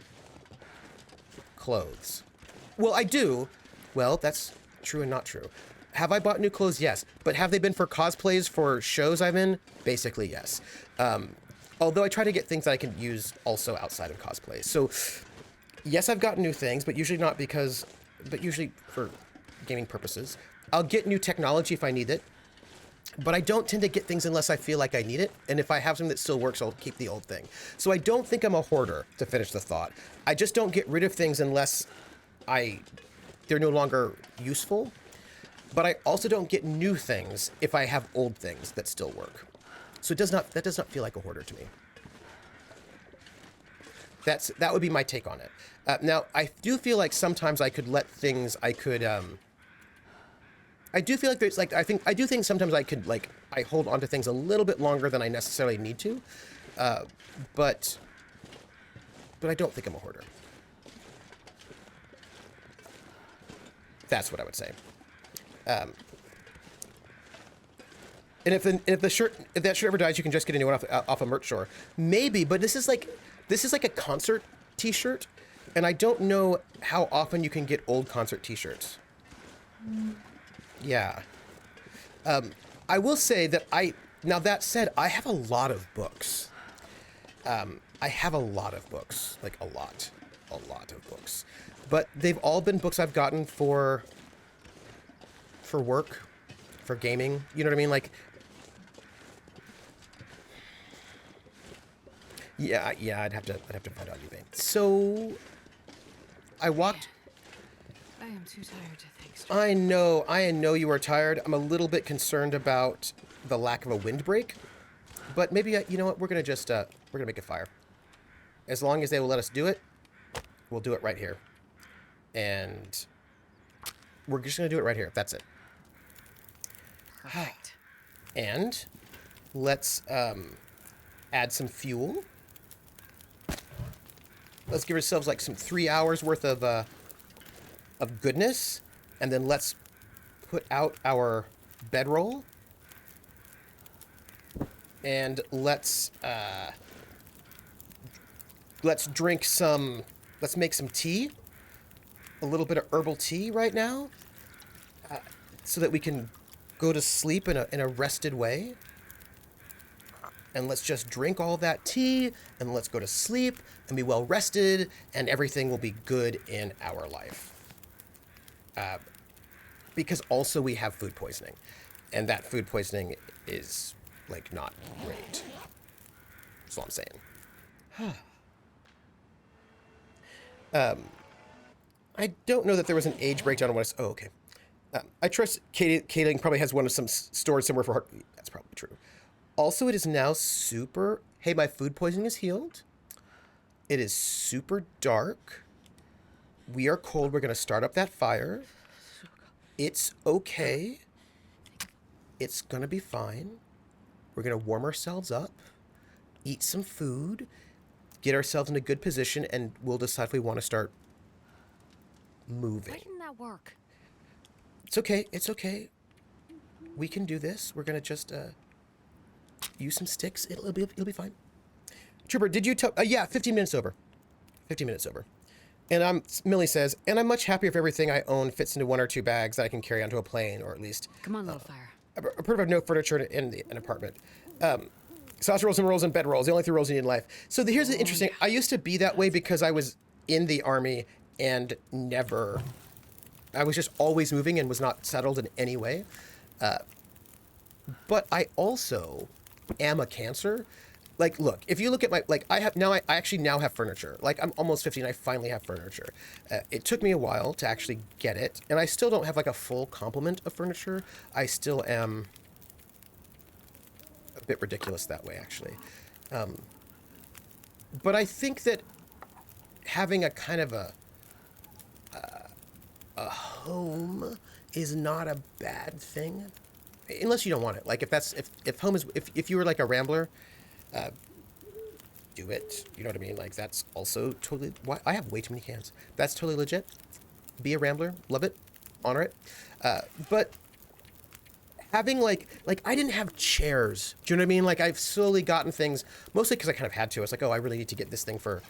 clothes. Well, I do. Well, that's true and not true. Have I bought new clothes? Yes. But have they been for cosplays for shows I'm in? Basically, yes. Although I try to get things that I can use also outside of cosplay. So, yes, I've gotten new things, but usually not because, but usually for gaming purposes. I'll get new technology if I need it. But I don't tend to get things unless I feel like I need it. And if I have something that still works, I'll keep the old thing. So I don't think I'm a hoarder, to finish the thought. I just don't get rid of things unless they're no longer useful. But I also don't get new things if I have old things that still work. So that does not feel like a hoarder to me. That would be my take on it. Now, I do feel like sometimes I could let things, I do feel like there's like, I do think sometimes I could like, I hold on to things a little bit longer than I necessarily need to. But I don't think I'm a hoarder. That's what I would say. And if that shirt ever dies, you can just get a new one off a merch store. Maybe, but this is like a concert t-shirt, and I don't know how often you can get old concert t-shirts. Yeah. I will say that now that said, I have a lot of books. I have a lot of books, like a lot of books, but they've all been books I've gotten for work, for gaming. You know what I mean? Like, yeah, I'd have to find out eBay. So I walked. I am too tired to think straight. I know you are tired. I'm a little bit concerned about the lack of a windbreak, but maybe you know what? We're gonna make a fire. As long as they will let us do it, we'll do it right here, and we're just gonna do it right here. That's it. Perfect. And let's add some fuel. Let's give ourselves like some 3 hours worth of goodness, and then let's put out our bedroll, and let's drink some. Let's make some tea, a little bit of herbal tea right now, so that we can go to sleep in a rested way. And let's just drink all that tea, and let's go to sleep and be well rested, and everything will be good in our life. Because also we have food poisoning, and that food poisoning is like not great. That's all I'm saying. I don't know that there was an age breakdown on what oh, okay. I trust Caitlin probably has one of some stored somewhere for her. That's probably true. Also, it is now super... Hey, my food poisoning is healed. It is super dark. We are cold. We're going to start up that fire. It's okay. It's going to be fine. We're going to warm ourselves up, eat some food, get ourselves in a good position, and we'll decide if we want to start moving. Why didn't that work? It's okay. It's okay. We can do this. We're going to just... use some sticks. It'll be fine. Trooper, did you tell... yeah, 15 minutes over. 15 minutes over. And Millie says, and I'm much happier if everything I own fits into 1 or 2 bags that I can carry onto a plane, or at least... Come on, little fire. I prefer to have no furniture in an apartment. Sauce rolls and bed rolls. The only 3 rolls you need in life. So here's the interesting... I used to be that way because I was in the Army and never... I was just always moving and was not settled in any way. But I also... am a Cancer. Like, look, if you look at my, like, I actually now have furniture. Like, I'm almost 50 and I finally have furniture. It took me a while to actually get it, and I still don't have like a full complement of furniture. I still am a bit ridiculous that way, actually. But I think that having a kind of a home is not a bad thing. Unless you don't want it. Like if home is, if you were like a rambler, do it. You know what I mean? Like, that's also totally... Why? I have way too many cans. That's totally legit. Be a rambler. Love it. Honor it. But having, like, I didn't have chairs. Do you know what I mean? Like, I've slowly gotten things, mostly because I kind of had to. I was like, oh, I really need to get this thing for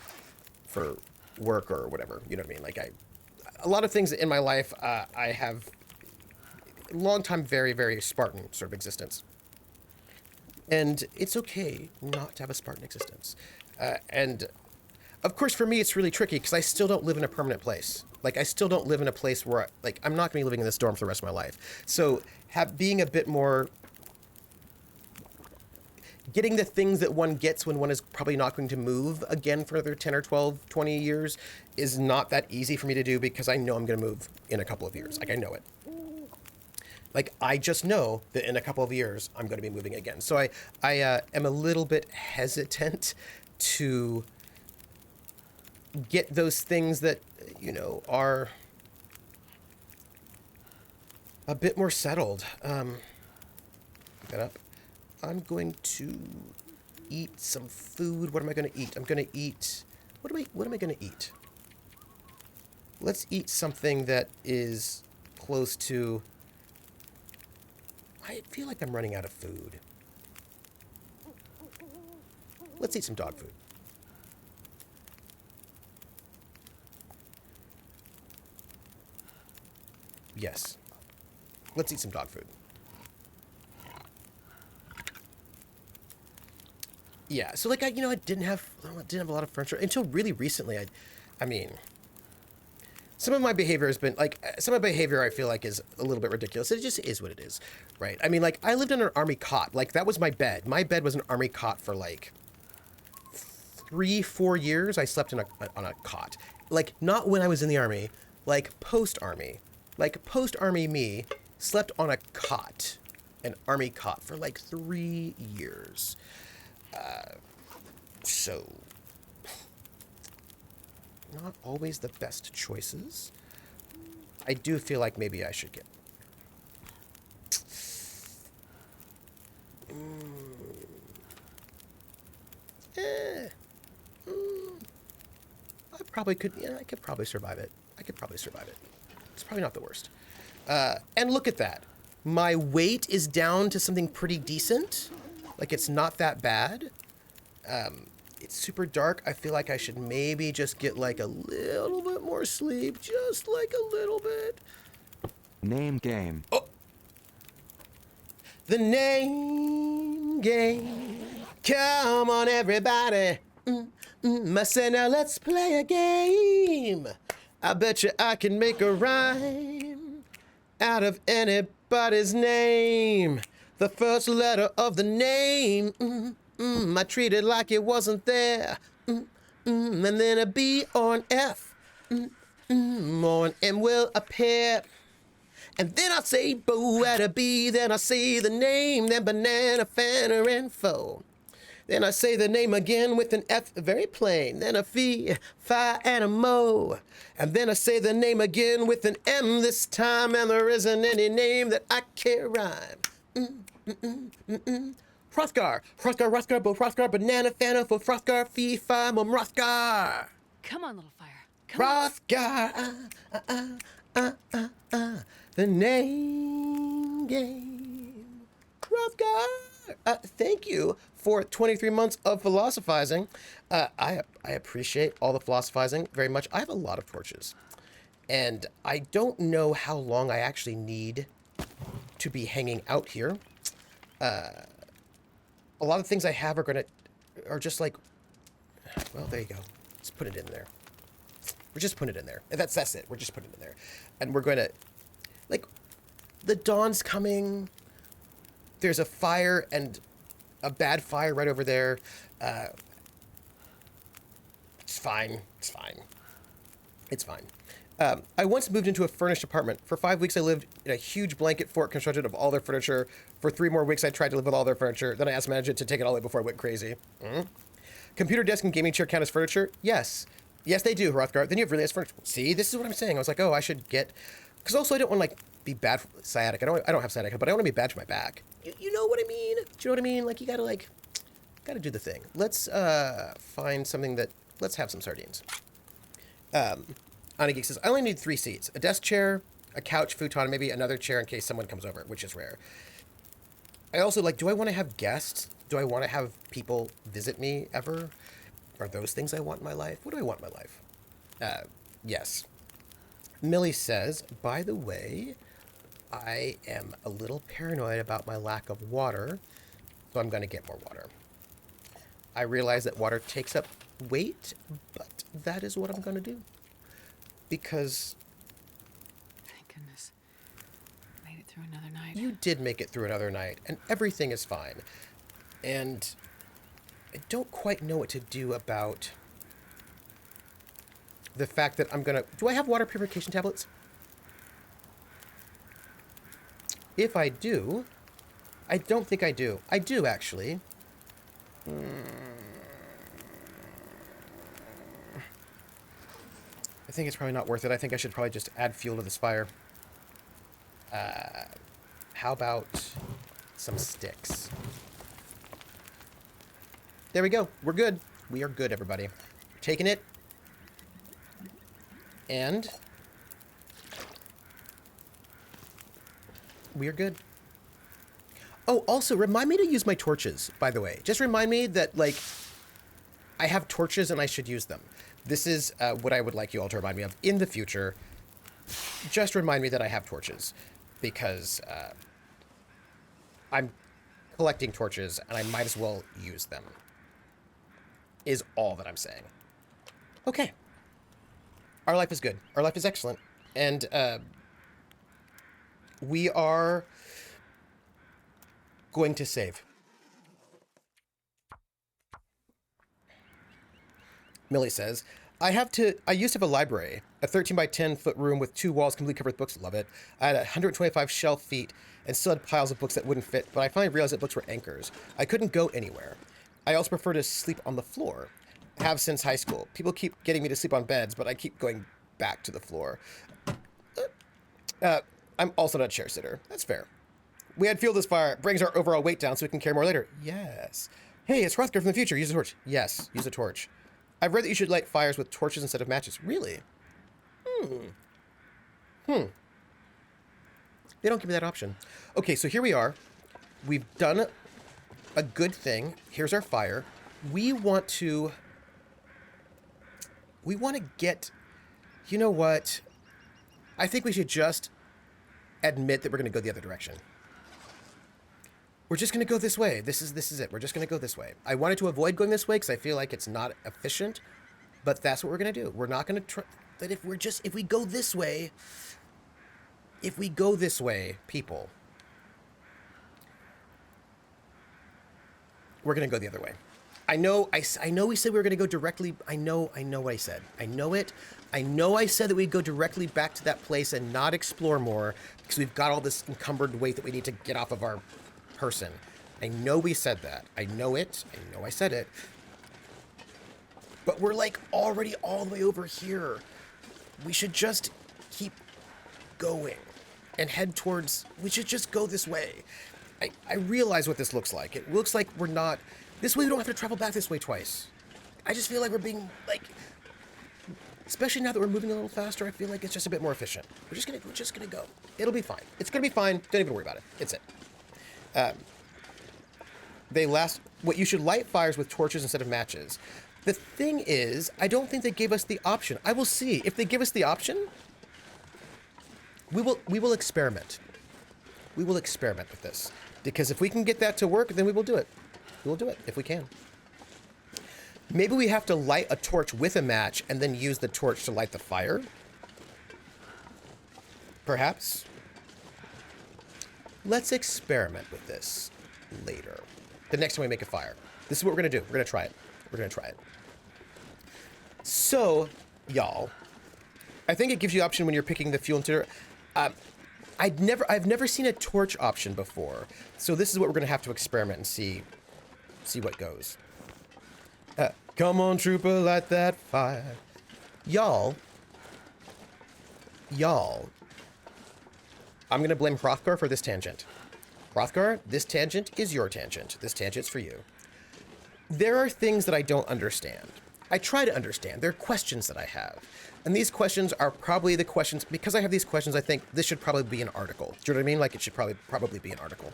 work or whatever. You know what I mean? Like, a lot of things in my life, I have a long time, very, very Spartan sort of existence. And it's okay not to have a Spartan existence. And of course, for me, it's really tricky because I still don't live in a permanent place. Like, I still don't live in a place where, like, I'm not going to be living in this dorm for the rest of my life. So being a bit more... Getting the things that one gets when one is probably not going to move again for another 10 or 12, 20 years is not that easy for me to do because I know I'm going to move in a couple of years. Like, I know it. Like, I just know that in a couple of years, I'm going to be moving again. So I am a little bit hesitant to get those things that, you know, are a bit more settled. Pick that up. I'm going to eat some food. What am I going to eat? I'm going to eat... What am I going to eat? Let's eat something that is close to... I feel like I'm running out of food. Let's eat some dog food. Yes. Let's eat some dog food. Yeah, so like I didn't have a lot of furniture until really recently. I mean, some of my behavior has been like some of my behavior I feel like is a little bit ridiculous. It just is what it is, right? I mean, like I lived in an army cot. Like that was my bed. My bed was an army cot for like 3-4 years. I slept on a cot. Like not when I was in the army, like post-army. Like post-army me slept on a cot, an army cot for like 3 years. So, not always the best choices. I do feel like maybe I should get... I probably could, I could probably survive it. It's probably not the worst. And look at that. My weight is down to something pretty decent. Like, it's not that bad. It's super dark. I feel like I should maybe just get, like, a little bit more sleep. Just, like, a little bit. Name game. Oh! The name game. Come on, everybody. I say, now let's play a game. I bet you I can make a rhyme out of anybody's name. The first letter of the name, I treat it like it wasn't there. And then a B or an F, or an M will appear. And then I say bo at a B, then I say the name, then banana, fanner, and foe. Then I say the name again with an F, very plain. Then a fee, fi, and a mo. And then I say the name again with an M this time, and there isn't any name that I can't rhyme. Hrothgar, bo Hrothgar, banana, fanner, for Hrothgar, fee, fi, mum, Hrothgar. Come on, little fire. Come on. Hrothgar, the name game. Hrothgar. Thank you for 23 months of philosophizing. I appreciate all the philosophizing very much. I have a lot of torches, and I don't know how long I actually need to be hanging out here. A lot of things I have are just like, well, there you go. Let's put it in there. We're just putting it in there. That's it. We're just putting it in there. And we're going to, like, the dawn's coming. There's a fire and a bad fire right over there. It's fine. It's fine. It's fine. I once moved into a furnished apartment. For 5 weeks, I lived in a huge blanket fort constructed of all their furniture. For 3 more weeks, I tried to live with all their furniture. Then I asked management to take it all away before I went crazy. Computer desk and gaming chair count as furniture? Yes. Yes, they do, Hrothgar. Then you have really nice furniture. See, this is what I'm saying. I was like, oh, I should get... Because also, I don't want to, like, be bad for sciatica. I don't have sciatica, but I want to be bad for my back. You know what I mean? Do you know what I mean? Like, you gotta, like... Gotta do the thing. Let's find something that... Let's have some sardines. Anna Geek says, I only need 3 seats. A desk chair, a couch, futon, maybe another chair in case someone comes over, which is rare. I also, like, do I want to have guests? Do I want to have people visit me ever? Are those things I want in my life? What do I want in my life? Yes. Millie says, by the way, I am a little paranoid about my lack of water, so I'm going to get more water. I realize that water takes up weight, but that is what I'm going to do. Because... Thank goodness. Made it through another night. You did make it through another night, and everything is fine. And I don't quite know what to do about the fact that I'm going to... Do I have water purification tablets? If I do... I don't think I do. I do, actually. I think it's probably not worth it. I think I should probably just add fuel to this fire. How about some sticks? There we go. We're good. We are good, everybody. We're taking it. And we are good. Oh, also, remind me to use my torches, by the way. Just remind me that, like, I have torches and I should use them. This is what I would like you all to remind me of in the future. Just remind me that I have torches, because I'm collecting torches and I might as well use them, is all that I'm saying. Okay. Our life is good. Our life is excellent. And we are going to save. Millie says, I used to have a library, a 13 by 10 foot room with 2 walls completely covered with books. Love it. I had 125 shelf feet and still had piles of books that wouldn't fit, but I finally realized that books were anchors. I couldn't go anywhere. I also prefer to sleep on the floor. I have since high school. People keep getting me to sleep on beds, but I keep going back to the floor. I'm also not a chair sitter. That's fair. We had fuel this fire. It brings our overall weight down so we can carry more later. Yes. Hey, it's Hrothgar from the future. Use a torch. Yes, use a torch. I've read that you should light fires with torches instead of matches. Really? They don't give me that option. Okay, so here we are. We've done a good thing. Here's our fire. We want to get... You know what? I think we should just admit that we're going to go the other direction. We're just going to go this way. This is it. We're just going to go this way. I wanted to avoid going this way because I feel like it's not efficient, but that's what we're going to do. We're not going to try... But if we go this way... If we go this way, people... We're going to go the other way. I know we said we were going to go directly... I know what I said. I know it. I know I said that we'd go directly back to that place and not explore more because we've got all this encumbered weight that we need to get off of our person. I know we said that. I know it. I know I said it. But we're like already all the way over here. We should just keep going and head towards... We should just go this way. I realize what this looks like. It looks like we're not... This way we don't have to travel back this way twice. I just feel like we're being, like... Especially now that we're moving a little faster, I feel like it's just a bit more efficient. We're just gonna go. It'll be fine. It's gonna be fine. Don't even worry about it. It's it. What you should light fires with torches instead of matches. The thing is, I don't think they gave us the option. I will see. If they give us the option, we will experiment. We will experiment with this. Because if we can get that to work, then we will do it. We will do it if we can. Maybe we have to light a torch with a match and then use the torch to light the fire. Perhaps. Let's experiment with this later. The next time we make a fire. This is what we're going to do. We're going to try it. We're going to try it. So, y'all, I think it gives you the option when you're picking the fuel interior. I've never seen a torch option before. So this is what we're going to have to experiment and see what goes. Come on, trooper, light that fire. Y'all, I'm going to blame Hrothgar for this tangent. Hrothgar, this tangent is your tangent. This tangent's for you. there are things that I don't understand. I try to understand. There are questions that I have. And these questions are probably the questions, because I have these questions, I think this should probably be an article. Do you know what I mean? Like it should probably be an article.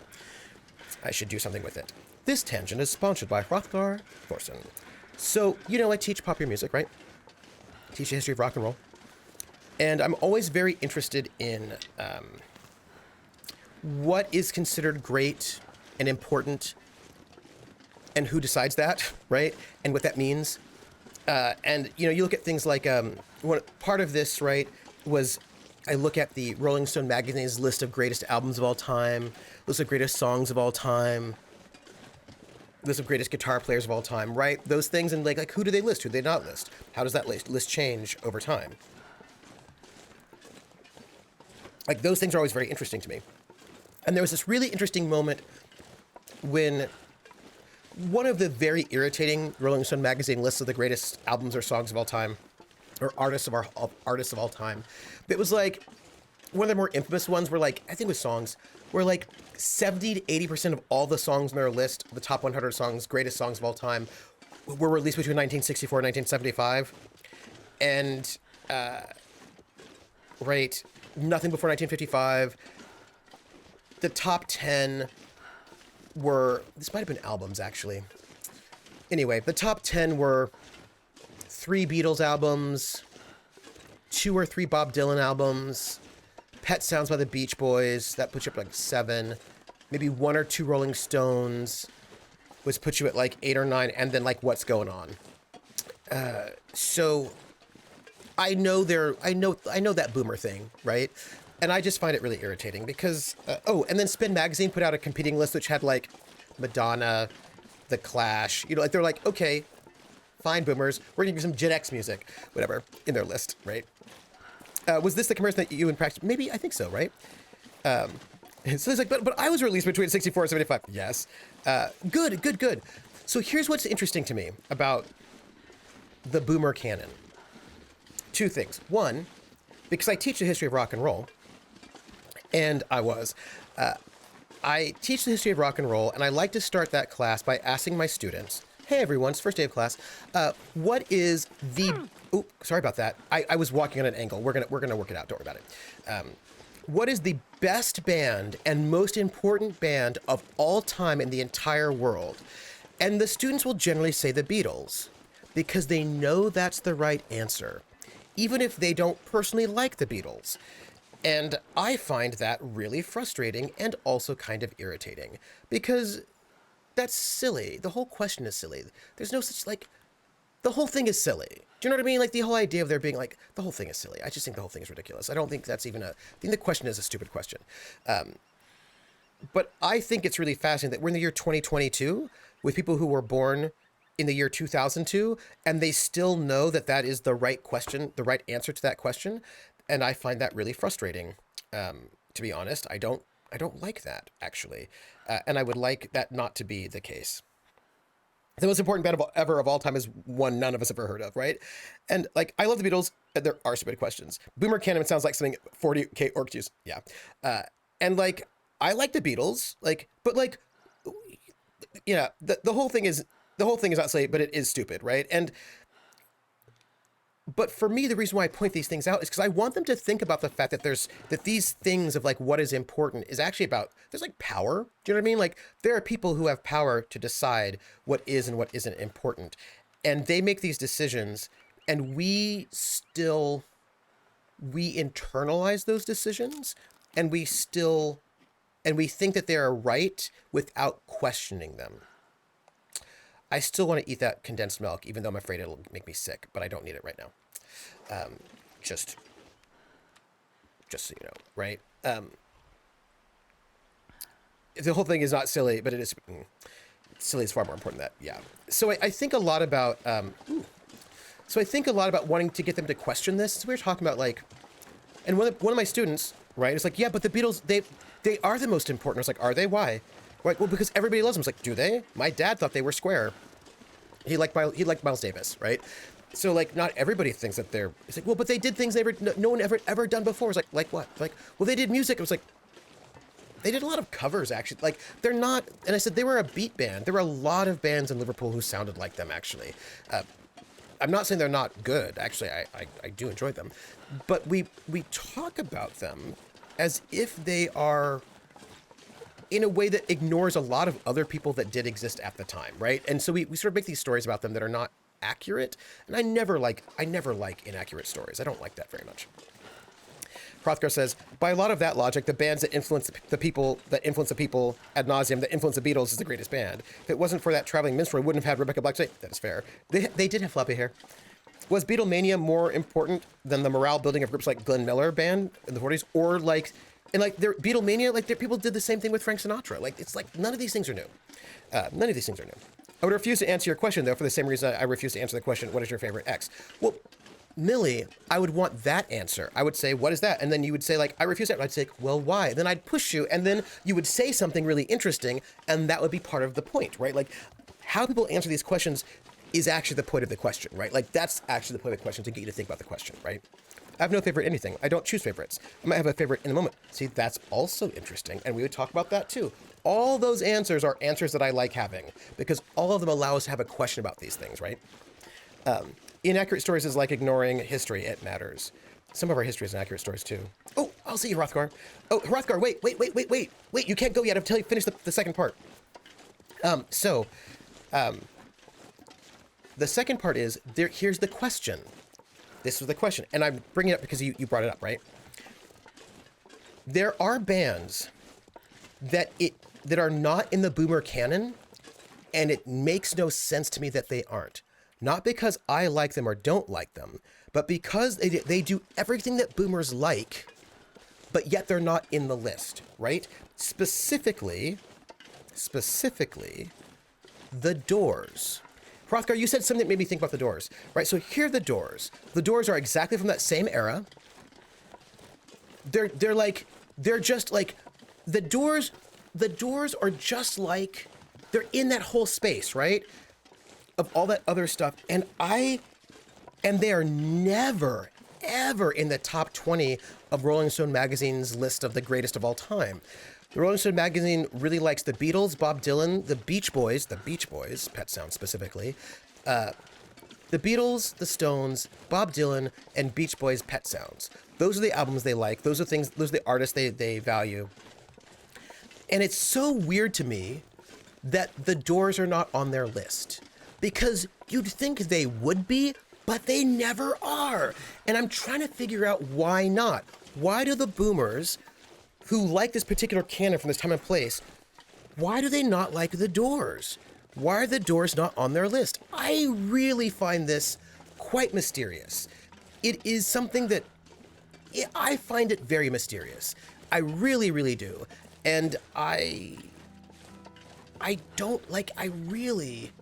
I should do something with it. This tangent is sponsored by Hrothgar Thorson. So, I teach popular music, right? I teach the history of rock and roll. And I'm always very interested in what is considered great and important and who decides that, right? And what that means. And, you look at things like part of this, right, was I look at the Rolling Stone magazine's list of greatest albums of all time, list of greatest songs of all time, list of greatest guitar players of all time, right? Those things, and like who do they list? Who do they not list? How does that list change over time? Like those things are always very interesting to me. And there was this really interesting moment when one of the very irritating Rolling Stone magazine lists of the greatest albums or songs of all time, or artists of all time, it was like one of the more infamous ones were like, I think it was songs, where like 70 to 80% of all the songs on their list, the top 100 songs, greatest songs of all time, were released between 1964 and 1975. And, right, nothing before 1955. The top 10 were, this might have been albums actually. Anyway, the top 10 were 3 Beatles albums, 2 or 3 Bob Dylan albums, Pet Sounds by the Beach Boys, that puts you up like 7, maybe 1 or 2 Rolling Stones, which puts you at like 8 or 9, and then like What's Going On. So I know that boomer thing, right? And I just find it really irritating because, and then Spin Magazine put out a competing list which had like Madonna, The Clash, like they're like, okay, fine boomers, we're gonna give you some Gen X music, whatever, in their list, right? Was this the comparison that you in practice? Maybe, I think so, right? So it's like, but I was released between 64 and 75. Yes. Good. So here's what's interesting to me about the boomer canon. 2 things. One, because I teach the history of rock and roll, and I teach the history of rock and roll, and I like to start that class by asking my students, hey everyone, it's first day of class, what is the, sorry about that. I was walking on an angle. We're gonna work it out, don't worry about it. What is the best band and most important band of all time in the entire world? And the students will generally say the Beatles, because they know that's the right answer, even if they don't personally like the Beatles. And I find that really frustrating and also kind of irritating, because that's silly. The whole question is silly. There's no such, like, the whole thing is silly. Do you know what I mean? Like, the whole idea of there being, like, the whole thing is silly. I just think the whole thing is ridiculous. I don't think that's even I think the question is a stupid question. But I think it's really fascinating that we're in the year 2022 with people who were born in the year 2002, and they still know that that is the right question, the right answer to that question. And I find that really frustrating. To be honest, I don't like that, actually. And I would like that not to be the case. The most important band ever of all time is one none of us have ever heard of, right? And, like, I love the Beatles. There are stupid questions. Boomer canon sounds like something 40K orcs use. Yeah. And, like, I like the Beatles, like, but, like, yeah, the whole thing is not silly, but it is stupid, right? But for me, the reason why I point these things out is because I want them to think about the fact that these things of like what is important is actually about, there's like power. Do you know what I mean? Like there are people who have power to decide what is and what isn't important. And they make these decisions, and we internalize those decisions, and we think that they are right without questioning them. I still want to eat that condensed milk, even though I'm afraid it'll make me sick, but I don't need it right now. Just so you know, right? The whole thing is not silly, but it is silly is far more important than that. Yeah. So I think a lot about wanting to get them to question this. So we were talking about like, and one of my students, right, is like, yeah, but the Beatles, they are the most important. I was like, are they? Why? Right. Well, because everybody loves them. It's like, do they? My dad thought they were square. He liked Miles Davis, right? So like, not everybody thinks that they're. It's like, well, but they did things no one ever done before. It's like what? Like, well, they did music. It was like, they did a lot of covers, actually. Like, they're not, and I said they were a beat band. There were a lot of bands in Liverpool who sounded like them, actually. I'm not saying they're not good. Actually, I do enjoy them. But we talk about them as if they are in a way that ignores a lot of other people that did exist at the time, right? And so we sort of make these stories about them that are not accurate. And I never like inaccurate stories. I don't like that very much. Hrothgar says, by a lot of that logic, the bands that influence the people ad nauseum, that influence the Beatles is the greatest band. If it wasn't for that traveling minstrel, we wouldn't have had Rebecca Black. That is fair. They did have floppy hair. Was Beatlemania more important than the morale building of groups like Glenn Miller Band in the 40s? Or like, and like their Beatlemania, like their people did the same thing with Frank Sinatra. Like, it's like none of these things are new. None of these things are new. I would refuse to answer your question, though, for the same reason I refuse to answer the question, what is your favorite X? Well, Millie, I would want that answer. I would say, what is that? And then you would say, like, I refuse that. I'd say, well, why? And then I'd push you, and then you would say something really interesting, and that would be part of the point, right? Like, how people answer these questions is actually the point of the question, right? Like, that's actually the point of the question, to get you to think about the question, right? I have no favorite anything. I don't choose favorites. I might have a favorite in a moment. See, that's also interesting, and we would talk about that too. All those answers are answers that I like having, because all of them allow us to have a question about these things, right? Inaccurate stories is like ignoring history. It matters. Some of our history is inaccurate stories too. Oh, I'll see you, Hrothgar. Oh, Hrothgar, wait. You can't go yet until you finish the second part. The second part is, here's the question. This was the question, and I'm bringing it up because you brought it up, right? There are bands that are not in the boomer canon, and it makes no sense to me that they aren't. Not because I like them or don't like them, but because they do everything that boomers like, but yet they're not in the list, right? Specifically, The Doors. Hrothgar, you said something that made me think about The Doors, right? So here are The Doors. The Doors are exactly from that same era. They're just like, The Doors are just like, they're in that whole space, right? Of all that other stuff. And they are never, ever in the top 20 of Rolling Stone magazine's list of the greatest of all time. The Rolling Stone magazine really likes the Beatles, Bob Dylan, the Beach Boys, Pet Sounds specifically, the Beatles, the Stones, Bob Dylan, and Beach Boys Pet Sounds. Those are the albums they like. Those are the artists they value. And it's so weird to me that The Doors are not on their list, because you'd think they would be, but they never are. And I'm trying to figure out why not. Why do the boomers who like this particular canon from this time and place, why do they not like The Doors? Why are The Doors not on their list? I really find this quite mysterious. It is something that I find it very mysterious. I really, really do. And I really,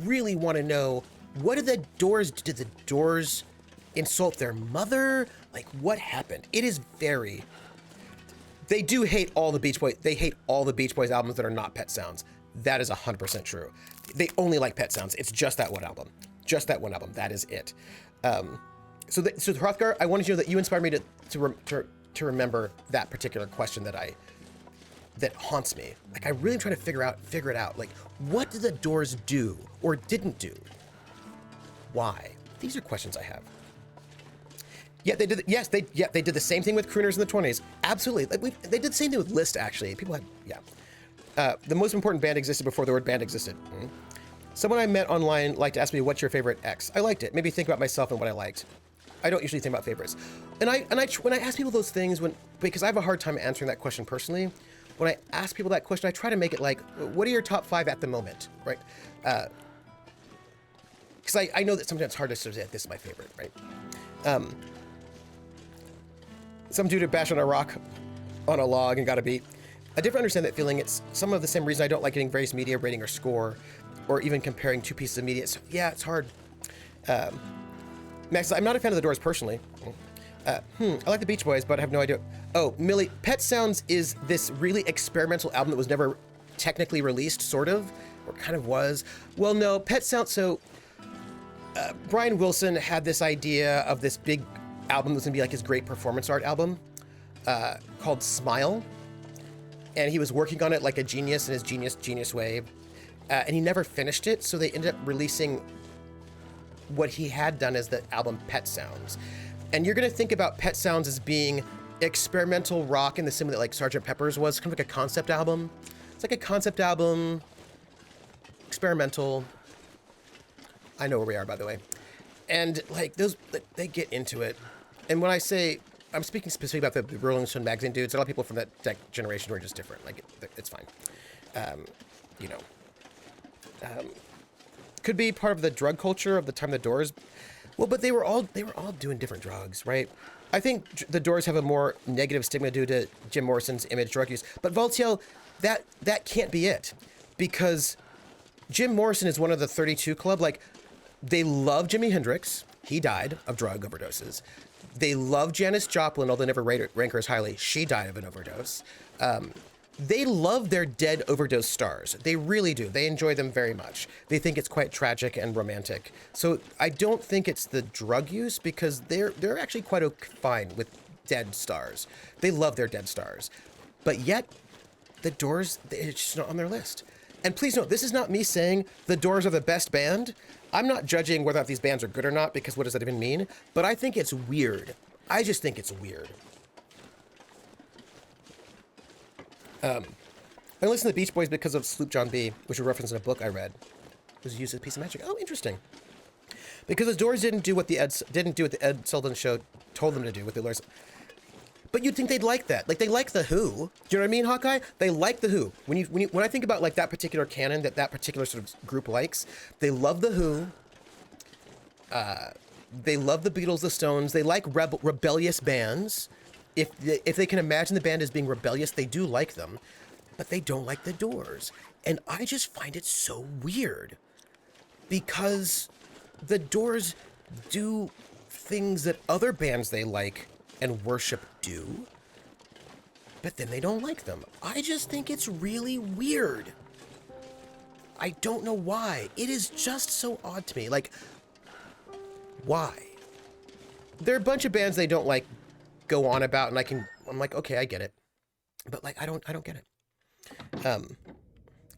really want to know, what did the Doors insult their mother? Like, what happened? It is very... They do hate all the Beach Boys. They hate all the Beach Boys albums that are not Pet Sounds. That is 100% true. They only like Pet Sounds. It's just that one album. Just that one album. That is it. So Hrothgar, I wanted you to know that you inspired me to remember that particular question that haunts me. Like, I really am trying to figure it out. Like, what did the Doors do or didn't do? Why? These are questions I have. Yeah, they did. Yes, they did the same thing with crooners in the 20s. Absolutely. Like, they did the same thing with Liszt, actually. People had, the most important band existed before the word band existed. Mm-hmm. Someone I met online liked to ask me, what's your favorite X? I liked it. Maybe think about myself and what I liked. I don't usually think about favorites. And when I ask people those things, because I have a hard time answering that question personally, when I ask people that question, I try to make it like, what are your top 5 at the moment, right? Because I know that sometimes it's hard to say, this is my favorite, right? Some dude bashed on a rock on a log and got a beat. I differently understand that feeling. It's some of the same reason I don't like getting various media rating or score, or even comparing two pieces of media. So, yeah, it's hard. Max, I'm not a fan of the Doors personally. I like the Beach Boys, but I have no idea. Oh, Millie, Pet Sounds is this really experimental album that was never technically released, sort of, or kind of was. Well, no, Pet Sounds, so Brian Wilson had this idea of this big album that was gonna be like his great performance art album called Smile. and he was working on it like a genius in his genius way, and he never finished it, so they ended up releasing what he had done as the album Pet Sounds. And you're gonna think about Pet Sounds as being experimental rock in the same way that like Sgt. Pepper's was, kind of like a concept album. It's like a concept album, experimental. I know where we are, by the way. And like those, they get into it. And when I say, I'm speaking specifically about the Rolling Stone magazine dudes, a lot of people from that generation who are just different. Like it's fine. You know, could be part of the drug culture of the time the Doors. Well, but they were all doing different drugs, right? I think the Doors have a more negative stigma due to Jim Morrison's image drug use. But Voltaire, that can't be it, because Jim Morrison is one of the 32 Club. Like, they love Jimi Hendrix. He died of drug overdoses. They love Janis Joplin, although they never rank her as highly. She died of an overdose. They love their dead overdose stars. They really do. They enjoy them very much. They think it's quite tragic and romantic. So I don't think it's the drug use, because they're actually quite fine with dead stars. They love their dead stars. But yet, the Doors, it's just not on their list. And please note, this is not me saying the Doors are the best band. I'm not judging whether or not these bands are good or not, because what does that even mean? But I think it's weird. I just think it's weird. I listened to the Beach Boys because of Sloop John B., which was referenced in a book I read. It was used as a piece of magic. Oh, interesting. Because the Doors didn't do what the Ed Sullivan Show told them to do with the Lars. But you'd think they'd like that. Like, they like the Who. Do you know what I mean, Hawkeye? They like the Who. When I think about like that particular canon that particular sort of group likes, they love the Who. They love the Beatles, the Stones. They like rebellious bands. If they can imagine the band as being rebellious, they do like them. But they don't like the Doors. And I just find it so weird, because the Doors do things that other bands they like and worship do, but then they don't like them. I just think it's really weird. I don't know why. It is just so odd to me. Like, why? There are a bunch of bands they don't like go on about, and I'm like, okay, I get it. But like, I don't get it.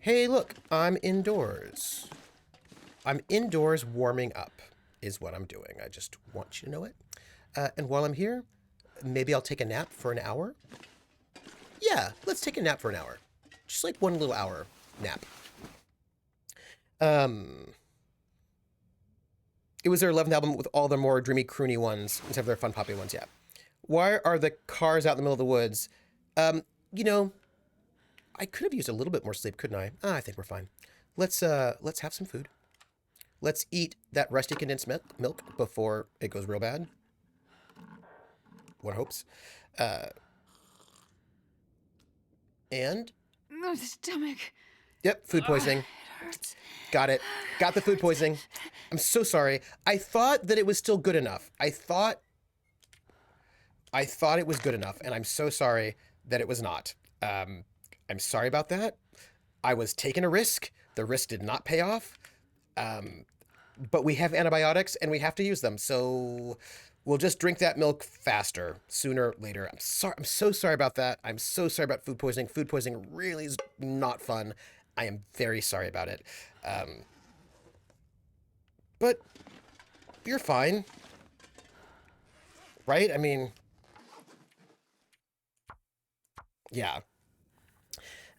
Hey, look, I'm indoors. I'm indoors warming up is what I'm doing. I just want you to know it. And while I'm here, maybe I'll take a nap for an hour. Yeah, let's take a nap for an hour. Just like one little hour nap. It was their 11th album with all the more dreamy, croony ones instead of their fun, poppy ones, yeah. Why are the cars out in the middle of the woods? You know, I could have used a little bit more sleep, couldn't I? I think we're fine. Let's have some food. Let's eat that rusty condensed milk before it goes real bad. One hopes. And? My stomach. Yep, food poisoning. It hurts. Got it. Got the food poisoning. I'm so sorry. I thought that it was still good enough. I thought it was good enough, and I'm so sorry that it was not. I'm sorry about that. I was taking a risk. The risk did not pay off. But we have antibiotics, and we have to use them, so we'll just drink that milk faster, sooner, later. I'm sorry. I'm so sorry about that. I'm so sorry about food poisoning. Food poisoning really is not fun. I am very sorry about it. But you're fine. Right? I mean, yeah.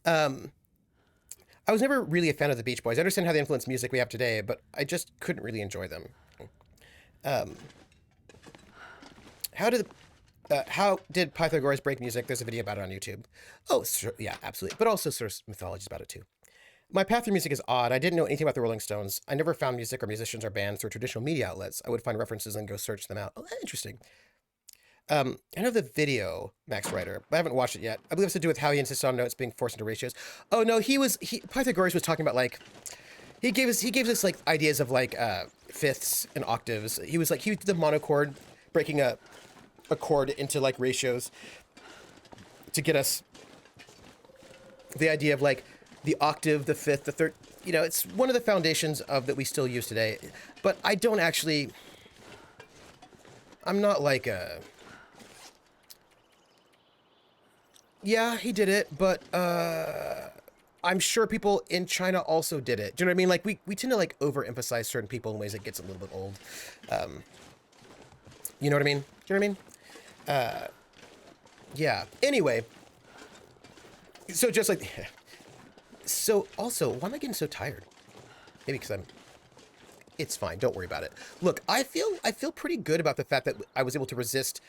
I was never really a fan of the Beach Boys. I understand how they influence music we have today, but I just couldn't really enjoy them. How did Pythagoras break music? There's a video about it on YouTube. Oh, sure, yeah, absolutely. But also sort of mythologies about it too. My path through music is odd. I didn't know anything about the Rolling Stones. I never found music or musicians or bands through traditional media outlets. I would find references and go search them out. Oh, that's interesting. I know the video, Max Ryder, but I haven't watched it yet. I believe it's to do with how he insisted on notes being forced into ratios. Oh no, Pythagoras was talking about like, he gave us like ideas of like fifths and octaves. He did the monochord, breaking a chord into like ratios to get us the idea of like the octave, the fifth, the third. You know, it's one of the foundations of that we still use today. But I don't actually. I'm not like a. Yeah, he did it, but I'm sure people in China also did it. Do you know what I mean? Like we tend to like overemphasize certain people in ways that gets a little bit old. You know what I mean? Do you know what I mean? Yeah. Anyway, so just like, so also, why am I getting so tired? Maybe because I'm. It's fine. Don't worry about it. Look, I feel pretty good about the fact that I was able to resist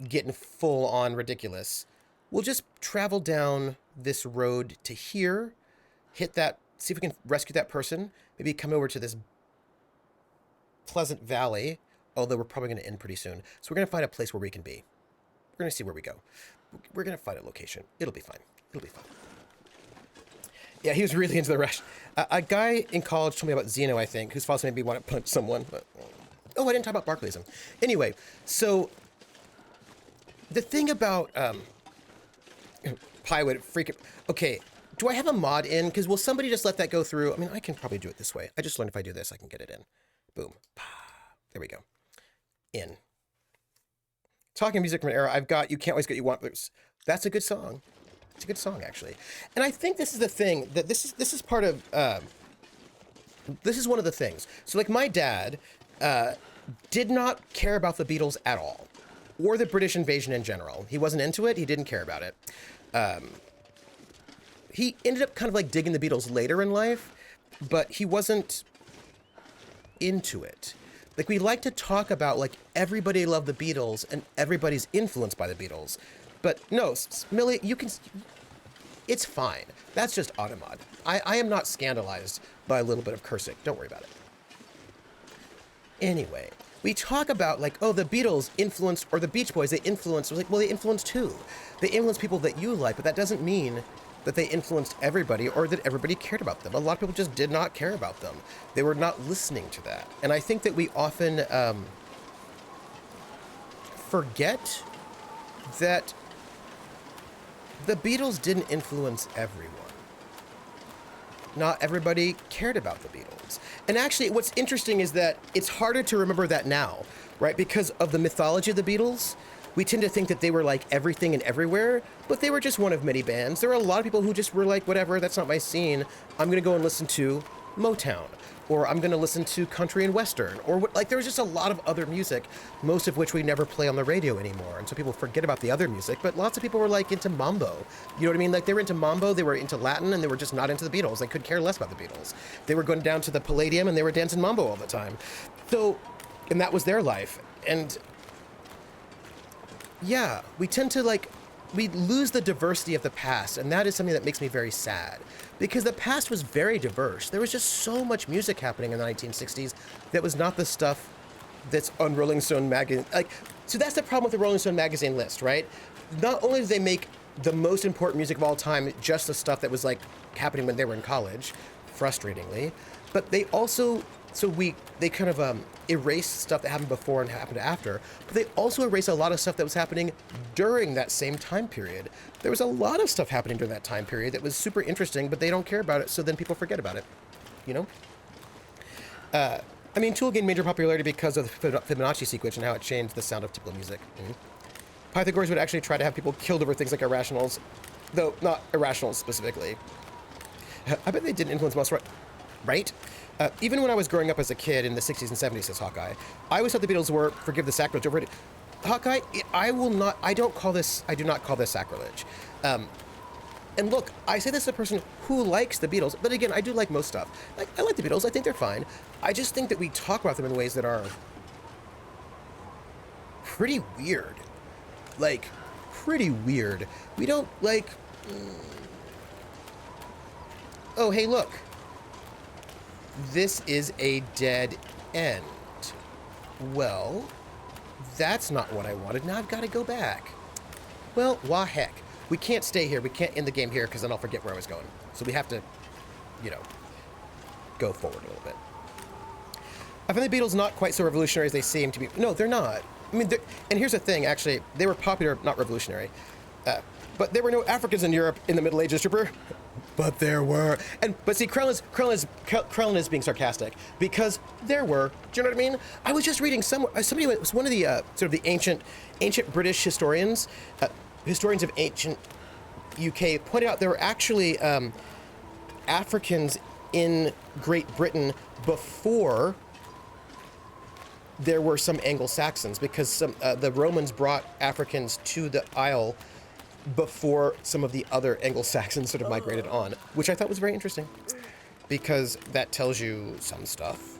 getting full on ridiculous. We'll just travel down this road to here, hit that, see if we can rescue that person, maybe come over to this pleasant valley, although we're probably going to end pretty soon. So we're going to find a place where we can be. We're going to see where we go. We're going to find a location. It'll be fine. It'll be fine. Yeah, he was really into the rush. A guy in college told me about Zeno, I think, whose father made me want to punch someone. But, oh, I didn't talk about Barclaysm. Anyway, so the thing about Pi would freaking... Okay, do I have a mod in? Because will somebody just let that go through? I mean, I can probably do it this way. I just learned if I do this, I can get it in. Boom. There we go. In. Talking music from an era I've got, You Can't Always Get You Want. That's a good song. It's a good song, actually. And I think this is the thing, that this is part of... this is one of the things. So, like, my dad did not care about the Beatles at all. Or the British invasion in general. He wasn't into it. He didn't care about it. He ended up kind of like digging the Beatles later in life, but he wasn't into it. Like, we like to talk about, like, everybody loved the Beatles and everybody's influenced by the Beatles. But no, Millie, you can... It's fine. That's just Automod. I am not scandalized by a little bit of cursing. Don't worry about it. Anyway, we talk about, like, oh, the Beatles influenced, or the Beach Boys, they influenced. Like, well, they influenced who? They influenced people that you like, but that doesn't mean that they influenced everybody or that everybody cared about them. A lot of people just did not care about them. They were not listening to that. And I think that we often forget that the Beatles didn't influence everyone. Not everybody cared about the Beatles. And actually, what's interesting is that it's harder to remember that now, right? Because of the mythology of the Beatles, we tend to think that they were like everything and everywhere, but they were just one of many bands. There were a lot of people who just were like, whatever, that's not my scene. I'm going to go and listen to Motown, or I'm going to listen to country and western, or like there was just a lot of other music, most of which we never play on the radio anymore. And so people forget about the other music, but lots of people were like into mambo. You know what I mean? Like they were into mambo, they were into Latin, and they were just not into the Beatles. They could care less about the Beatles. They were going down to the Palladium and they were dancing mambo all the time. So, and that was their life. And yeah, we tend to like, we lose the diversity of the past, and that is something that makes me very sad. Because the past was very diverse. There was just so much music happening in the 1960s that was not the stuff that's on Rolling Stone magazine. Like, so that's the problem with the Rolling Stone magazine list, right? Not only did they make the most important music of all time just the stuff that was like happening when they were in college, frustratingly, but they also, they kind of erase stuff that happened before and happened after, but they also erase a lot of stuff that was happening during that same time period. There was a lot of stuff happening during that time period that was super interesting, but they don't care about it, so then people forget about it, you know? I mean, Tool gained major popularity because of the Fibonacci sequence and how it changed the sound of typical music. Pythagoras would actually try to have people killed over things like irrationals, though not irrationals specifically. I bet they didn't influence most, right? Even when I was growing up as a kid in the 60s and 70s, says Hawkeye, I always thought the Beatles were, forgive the sacrilege, overrated. Hawkeye, I do not call this sacrilege. And look, I say this as a person who likes the Beatles, but again, I do like most stuff. Like, I like the Beatles, I think they're fine. I just think that we talk about them in ways that are pretty weird. Like, pretty weird. We don't, like... Oh, hey, look. This is a dead end. Well, that's not what I wanted. Now I've got to go back. Well, wah heck. We can't stay here. We can't end the game here because then I'll forget where I was going. So we have to, you know, go forward a little bit. I find the Beatles not quite so revolutionary as they seem to be. No, they're not. I mean, and here's the thing, actually. They were popular, not revolutionary. But there were no Africans in Europe in the Middle Ages, Trooper. But there were. But see, Krellin is being sarcastic because there were. Do you know what I mean? I was just reading somebody was one of the sort of the ancient British historians, historians of ancient UK pointed out there were actually Africans in Great Britain before there were some Anglo-Saxons, because the Romans brought Africans to the Isle before some of the other Anglo-Saxons sort of migrated on, which I thought was very interesting, because that tells you some stuff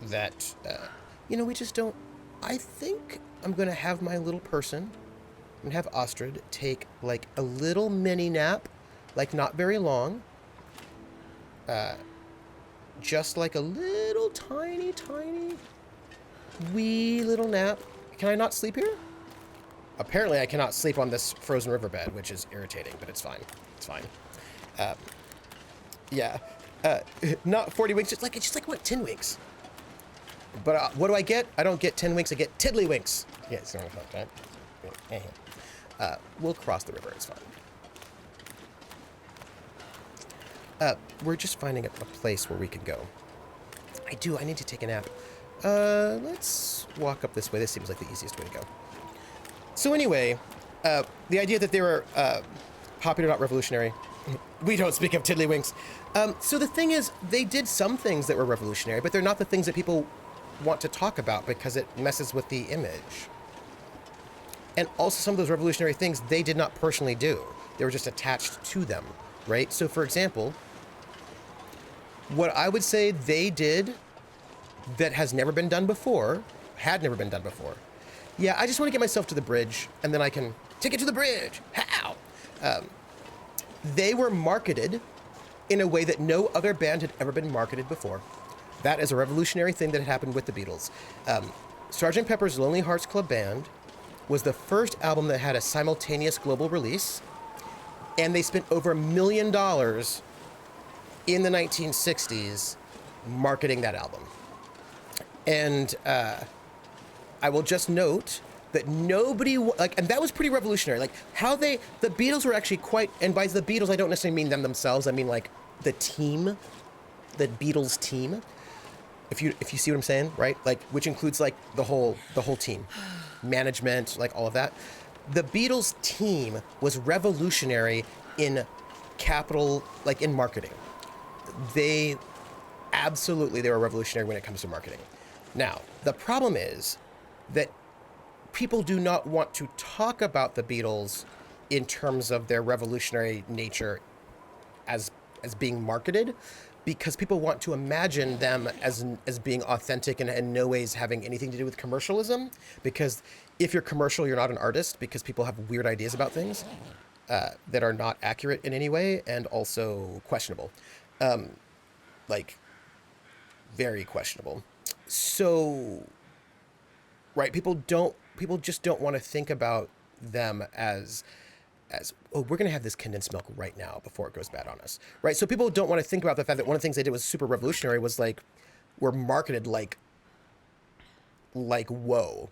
that, we just don't. I think I'm going to have my little person, I'm going to have Ostrid take like a little mini nap, like not very long, just like a little tiny wee little nap. Can I not sleep here? Apparently I cannot sleep on this frozen riverbed, which is irritating, but it's fine. It's fine. Yeah. Not 40 winks, it's just like what, 10 winks? But what do I get? I don't get 10 winks, I get tiddlywinks. Yeah, it's not right. We'll cross the river, it's fine. We're just finding a place where we can go. I need to take a nap. Let's walk up this way. This seems like the easiest way to go. So anyway, the idea that they were popular, not revolutionary. We don't speak of tiddlywinks. So the thing is, they did some things that were revolutionary, but they're not the things that people want to talk about because it messes with the image. And also some of those revolutionary things they did not personally do. They were just attached to them, right? So for example, what I would say they did that had never been done before. Yeah, I just want to get myself to the bridge, and then I can take it to the bridge. How? They were marketed in a way that no other band had ever been marketed before. That is a revolutionary thing that had happened with the Beatles. Sgt. Pepper's Lonely Hearts Club Band was the first album that had a simultaneous global release, and they spent over $1 million in the 1960s marketing that album. And I will just note that nobody, and that was pretty revolutionary. Like, the Beatles were actually quite, and by the Beatles, I don't necessarily mean them themselves, I mean, like, the team, the Beatles team, if you see what I'm saying, right? Like, which includes, like, the whole team, management, like, all of that. The Beatles team was revolutionary in in marketing. They were revolutionary when it comes to marketing. Now, the problem is that people do not want to talk about the Beatles in terms of their revolutionary nature as being marketed, because people want to imagine them as being authentic and in no ways having anything to do with commercialism. Because if you're commercial, you're not an artist, because people have weird ideas about things that are not accurate in any way and also questionable. Very questionable. So, right, people just don't want to think about them as we're going to have this condensed milk right now before it goes bad on us, right? So people don't want to think about the fact that one of the things they did was super revolutionary was were marketed like whoa.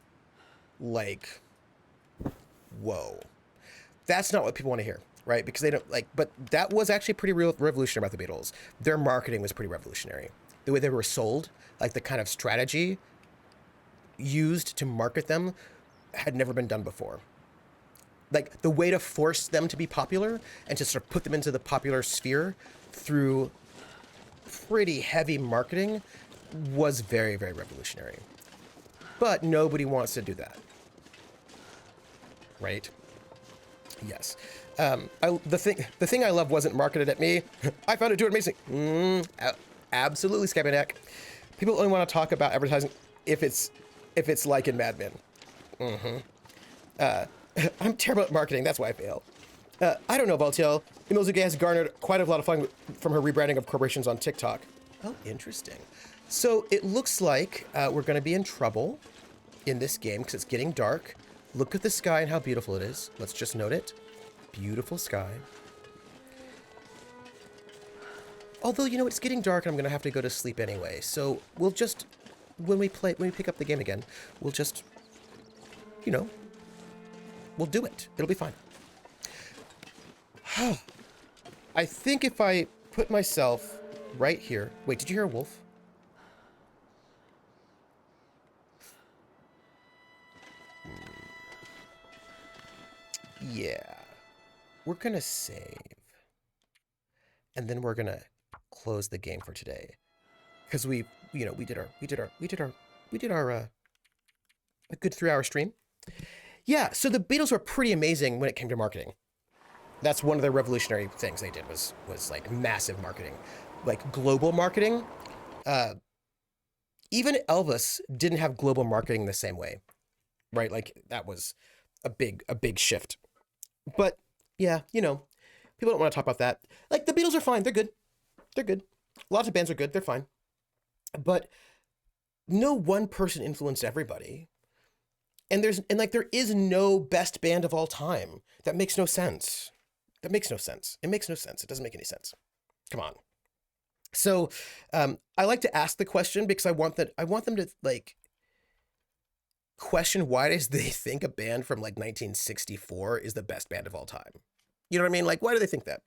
That's not what people want to hear, right? Because they don't but that was actually pretty revolutionary about the Beatles. Their marketing was pretty revolutionary. The way they were sold, the kind of strategy used to market them had never been done before. The way to force them to be popular and to sort of put them into the popular sphere through pretty heavy marketing was very, very revolutionary. But nobody wants to do that. Right? Yes. The thing I love wasn't marketed at me. I found it too amazing. Absolutely, Scabadak. People only want to talk about advertising if it's like in Mad Men. I'm terrible at marketing. That's why I fail. I don't know, Valtiel. Emilzuge has garnered quite a lot of fun from her rebranding of corporations on TikTok. Oh, interesting. So it looks like we're going to be in trouble in this game because it's getting dark. Look at the sky and how beautiful it is. Let's just note it. Beautiful sky. Although, it's getting dark and I'm going to have to go to sleep anyway. So we'll just, when we pick up the game again, we'll just, we'll do it. It'll be fine. I think if I put myself right here. Wait, did you hear a wolf? Yeah. we're gonna save, and then we're gonna close the game for today because we did our a good 3-hour stream. Yeah, so the Beatles were pretty amazing when it came to marketing. That's one of the revolutionary things they did was like massive marketing, like global marketing. Uh, Even Elvis didn't have global marketing the same way, right? Like that was a big shift. But yeah, people don't want to talk about that. Like the Beatles are fine. They're good. They're good. Lots of bands are good. They're fine. But no one person influenced everybody. And there is no best band of all time. That makes no sense. That makes no sense. It makes no sense. It doesn't make any sense. Come on. So I like to ask the question because I want them to like question why does they think a band from like 1964 is the best band of all time? You know what I mean? Like, why do they think that?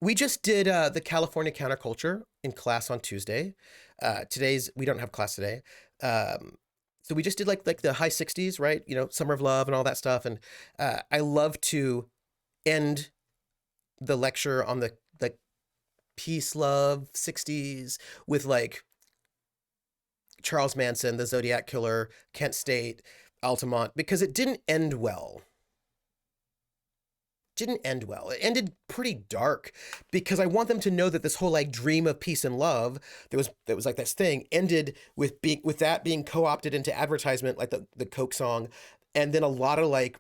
We just did the California Counterculture in class on Tuesday. We don't have class today. So we just did like the high 60s, right? Summer of Love and all that stuff. And I love to end the lecture on the peace, love, 60s with like Charles Manson, the Zodiac Killer, Kent State, Altamont, because it didn't end well. It ended pretty dark because I want them to know that this whole like dream of peace and love that was like this thing ended with that being co-opted into advertisement, like the Coke song, and then a lot of like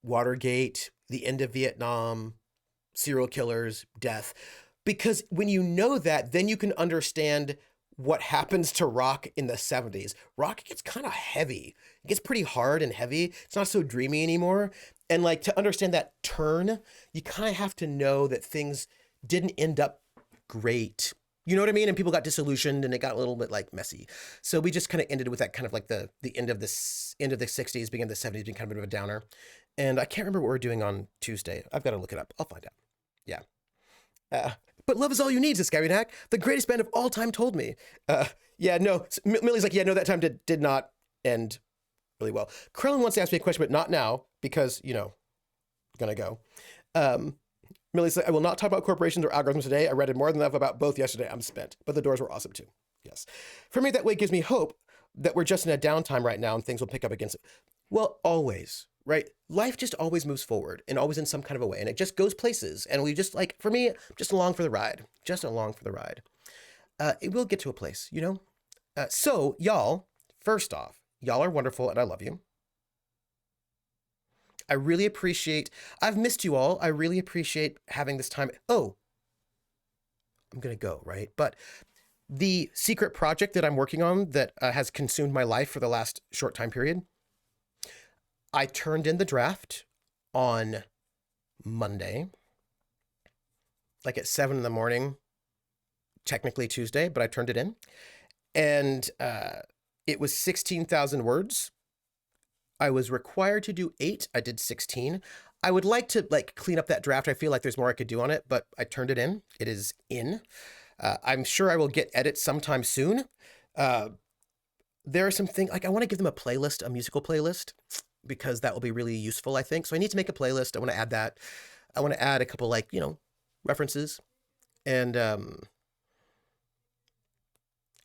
Watergate, the end of Vietnam, serial killers, death. Because when you know that, then you can understand what happens to rock in the 70s. Rock gets kind of heavy. It gets pretty hard and heavy. It's not so dreamy anymore. And like to understand that turn, you kind of have to know that things didn't end up great. You know what I mean? And people got disillusioned and it got a little bit like messy. So we just kind of ended with that kind of like the end of the 60s, beginning of the 70s being kind of a bit of a downer. And I can't remember what we're doing on Tuesday. I've got to look it up. I'll find out. Yeah. But love is all you need, says Scabby Hack. The greatest band of all time told me. Yeah, no. Millie's like, yeah, no, that time did not end really well. Krellin wants to ask me a question, but not now because, gonna go. Millie's like, I will not talk about corporations or algorithms today. I read more than enough about both yesterday. I'm spent. But the Doors were awesome too. Yes. For me, that way gives me hope that we're just in a downtime right now and things will pick up against it. Well, always. Right? Life just always moves forward and always in some kind of a way. And it just goes places. And we just like, for me, just along for the ride. Just along for the ride. It will get to a place, So, y'all, first off, y'all are wonderful and I love you. I really appreciate, I've missed you all. I really appreciate having this time. Oh, I'm going to go, right? But the secret project that I'm working on that has consumed my life for the last short time period, I turned in the draft on Monday, like at 7 a.m, technically Tuesday, but I turned it in. And it was 16,000 words. I was required to do 8. I did 16. I would like to like clean up that draft. I feel like there's more I could do on it, but I turned it in. It is in. I'm sure I will get edits sometime soon. There are some things, like I want to give them a musical playlist, because that will be really useful, I think. So I need to make a playlist. I want to add that. I want to add a couple like, references. And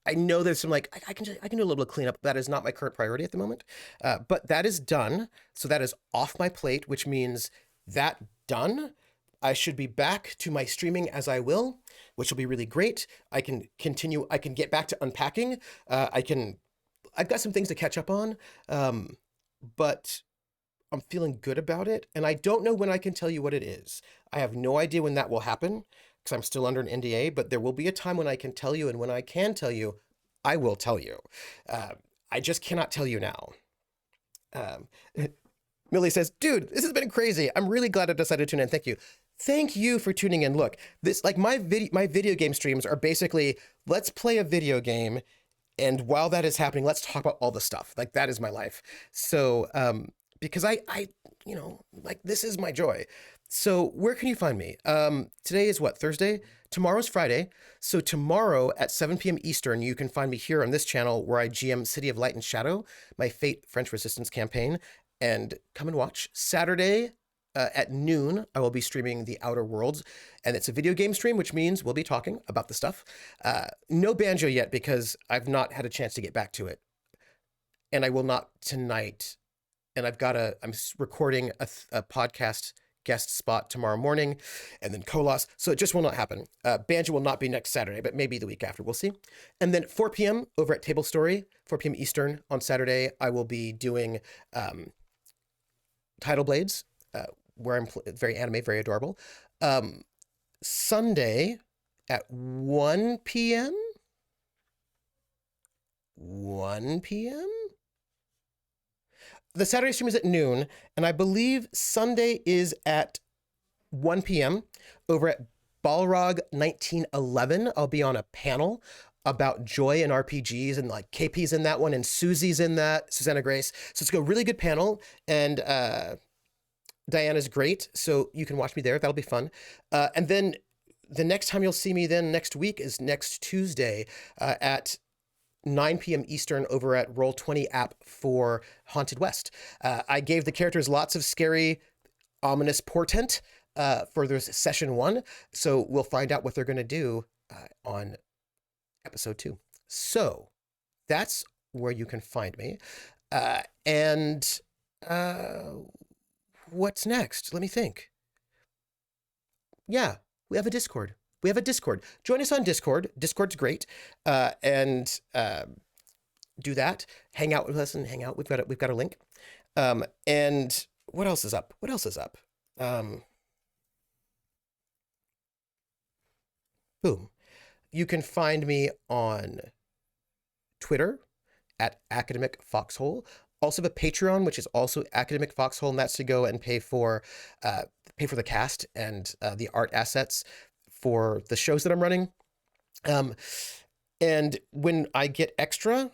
I know there's some like, I can do a little bit of cleanup. That is not my current priority at the moment. But that is done. So that is off my plate, which means that done. I should be back to my streaming as I will, which will be really great. I can continue. I can get back to unpacking. I've got some things to catch up on. But I'm feeling good about it. And I don't know when I can tell you what it is. I have no idea when that will happen because I'm still under an NDA, but there will be a time when I can tell you. And when I can tell you, I will tell you. I just cannot tell you now. Millie says, dude, this has been crazy. I'm really glad I decided to tune in. Thank you. Thank you for tuning in. Look, this like my video game streams are basically, let's play a video game. And while that is happening, let's talk about all the stuff. Like that is my life. So, because I, like this is my joy. So where can you find me? Today is what, Thursday? Tomorrow's Friday. So tomorrow at 7 p.m. Eastern, you can find me here on this channel where I GM City of Light and Shadow, my Fate French Resistance campaign, and come and watch. Saturday, at noon, I will be streaming The Outer Worlds, and it's a video game stream, which means we'll be talking about the stuff. No banjo yet because I've not had a chance to get back to it, and I will not tonight. And I'm recording a podcast guest spot tomorrow morning, and then Kolos, so it just will not happen. Banjo will not be next Saturday, but maybe the week after. We'll see. And then 4 p.m. over at Table Story, 4 p.m. Eastern on Saturday, I will be doing Title Blades, where I'm very anime, very adorable. Sunday at 1 p.m. 1 p.m. The Saturday stream is at noon, and I believe Sunday is at 1 p.m. over at Balrog 1911. I'll be on a panel about joy in RPGs, and like KP's in that one, and Susie's in that, Susanna Grace. So it's a really good panel, and Diana's great, so you can watch me there. That'll be fun. And then the next time you'll see me then next week is next Tuesday at 9 p.m. Eastern over at Roll20 app for Haunted West. I gave the characters lots of scary, ominous portent for this session 1, so we'll find out what they're going to do on episode 2. So that's where you can find me. And what's next? Let me think. Yeah, we have a Discord. Join us on Discord. Discord's great. And do that. Hang out with us and hang out. We've got a link. And what else is up? Boom. You can find me on Twitter at Academic Foxhole. Also have a Patreon, which is also Academic Foxhole, and that's to go and pay for the cast and the art assets for the shows that I'm running. And when I get extra,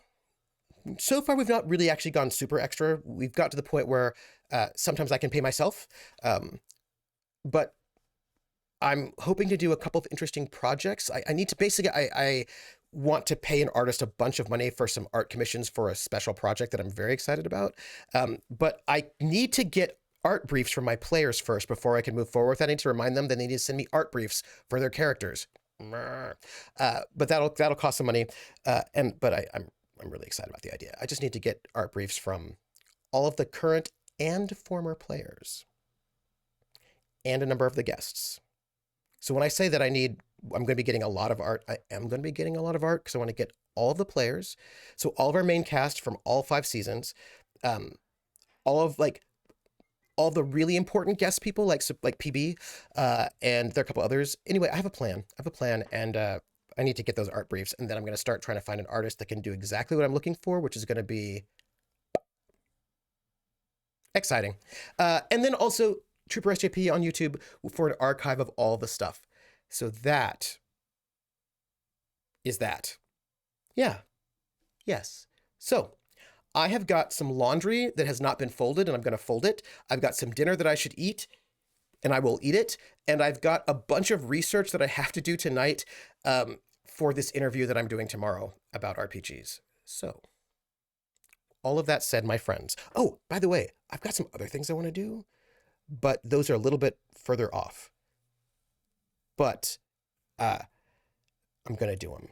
so far we've not really actually gone super extra. We've got to the point where sometimes I can pay myself, but I'm hoping to do a couple of interesting projects. I need to basically, I want to pay an artist a bunch of money for some art commissions for a special project that I'm very excited about. But I need to get art briefs from my players first before I can move forward with that. I need to remind them they need to send me art briefs for their characters. But that'll cost some money. I'm really excited about the idea. I just need to get art briefs from all of the current and former players and a number of the guests. So when I say that I'm going to be getting a lot of art, I am going to be getting a lot of art because I want to get all of the players. So all of our main cast from all 5 seasons, all the really important guest people like PB, and there are a couple others. Anyway, I have a plan, and I need to get those art briefs, and then I'm going to start trying to find an artist that can do exactly what I'm looking for, which is going to be exciting. And then also Trooper SJP on YouTube for an archive of all the stuff. So that is that. Yeah. Yes. So I have got some laundry that has not been folded, and I'm going to fold it. I've got some dinner that I should eat, and I will eat it. And I've got a bunch of research that I have to do tonight for this interview that I'm doing tomorrow about RPGs. So all of that said, my friends. Oh, by the way, I've got some other things I want to do, but those are a little bit further off. But I'm going to do them.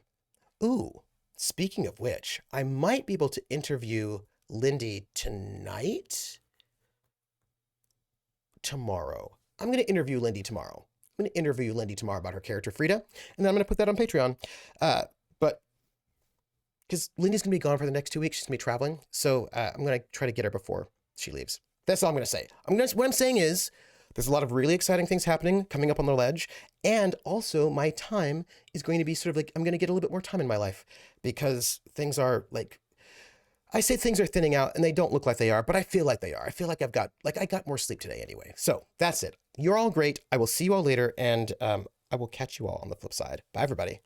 Ooh, speaking of which, I might be able to interview Lindy tomorrow. I'm going to interview Lindy tomorrow. I'm going to interview Lindy tomorrow about her character, Frida, and then I'm going to put that on Patreon. But because Lindy's going to be gone for the next 2 weeks, she's going to be traveling, so I'm going to try to get her before she leaves. That's all I'm going to say. What I'm saying is there's a lot of really exciting things happening coming up on the ledge. And also my time is going to be sort of like, I'm going to get a little bit more time in my life because things are like, I say things are thinning out and they don't look like they are, but I feel like they are. I feel like I got more sleep today anyway. So that's it. You're all great. I will see you all later, and I will catch you all on the flip side. Bye, everybody.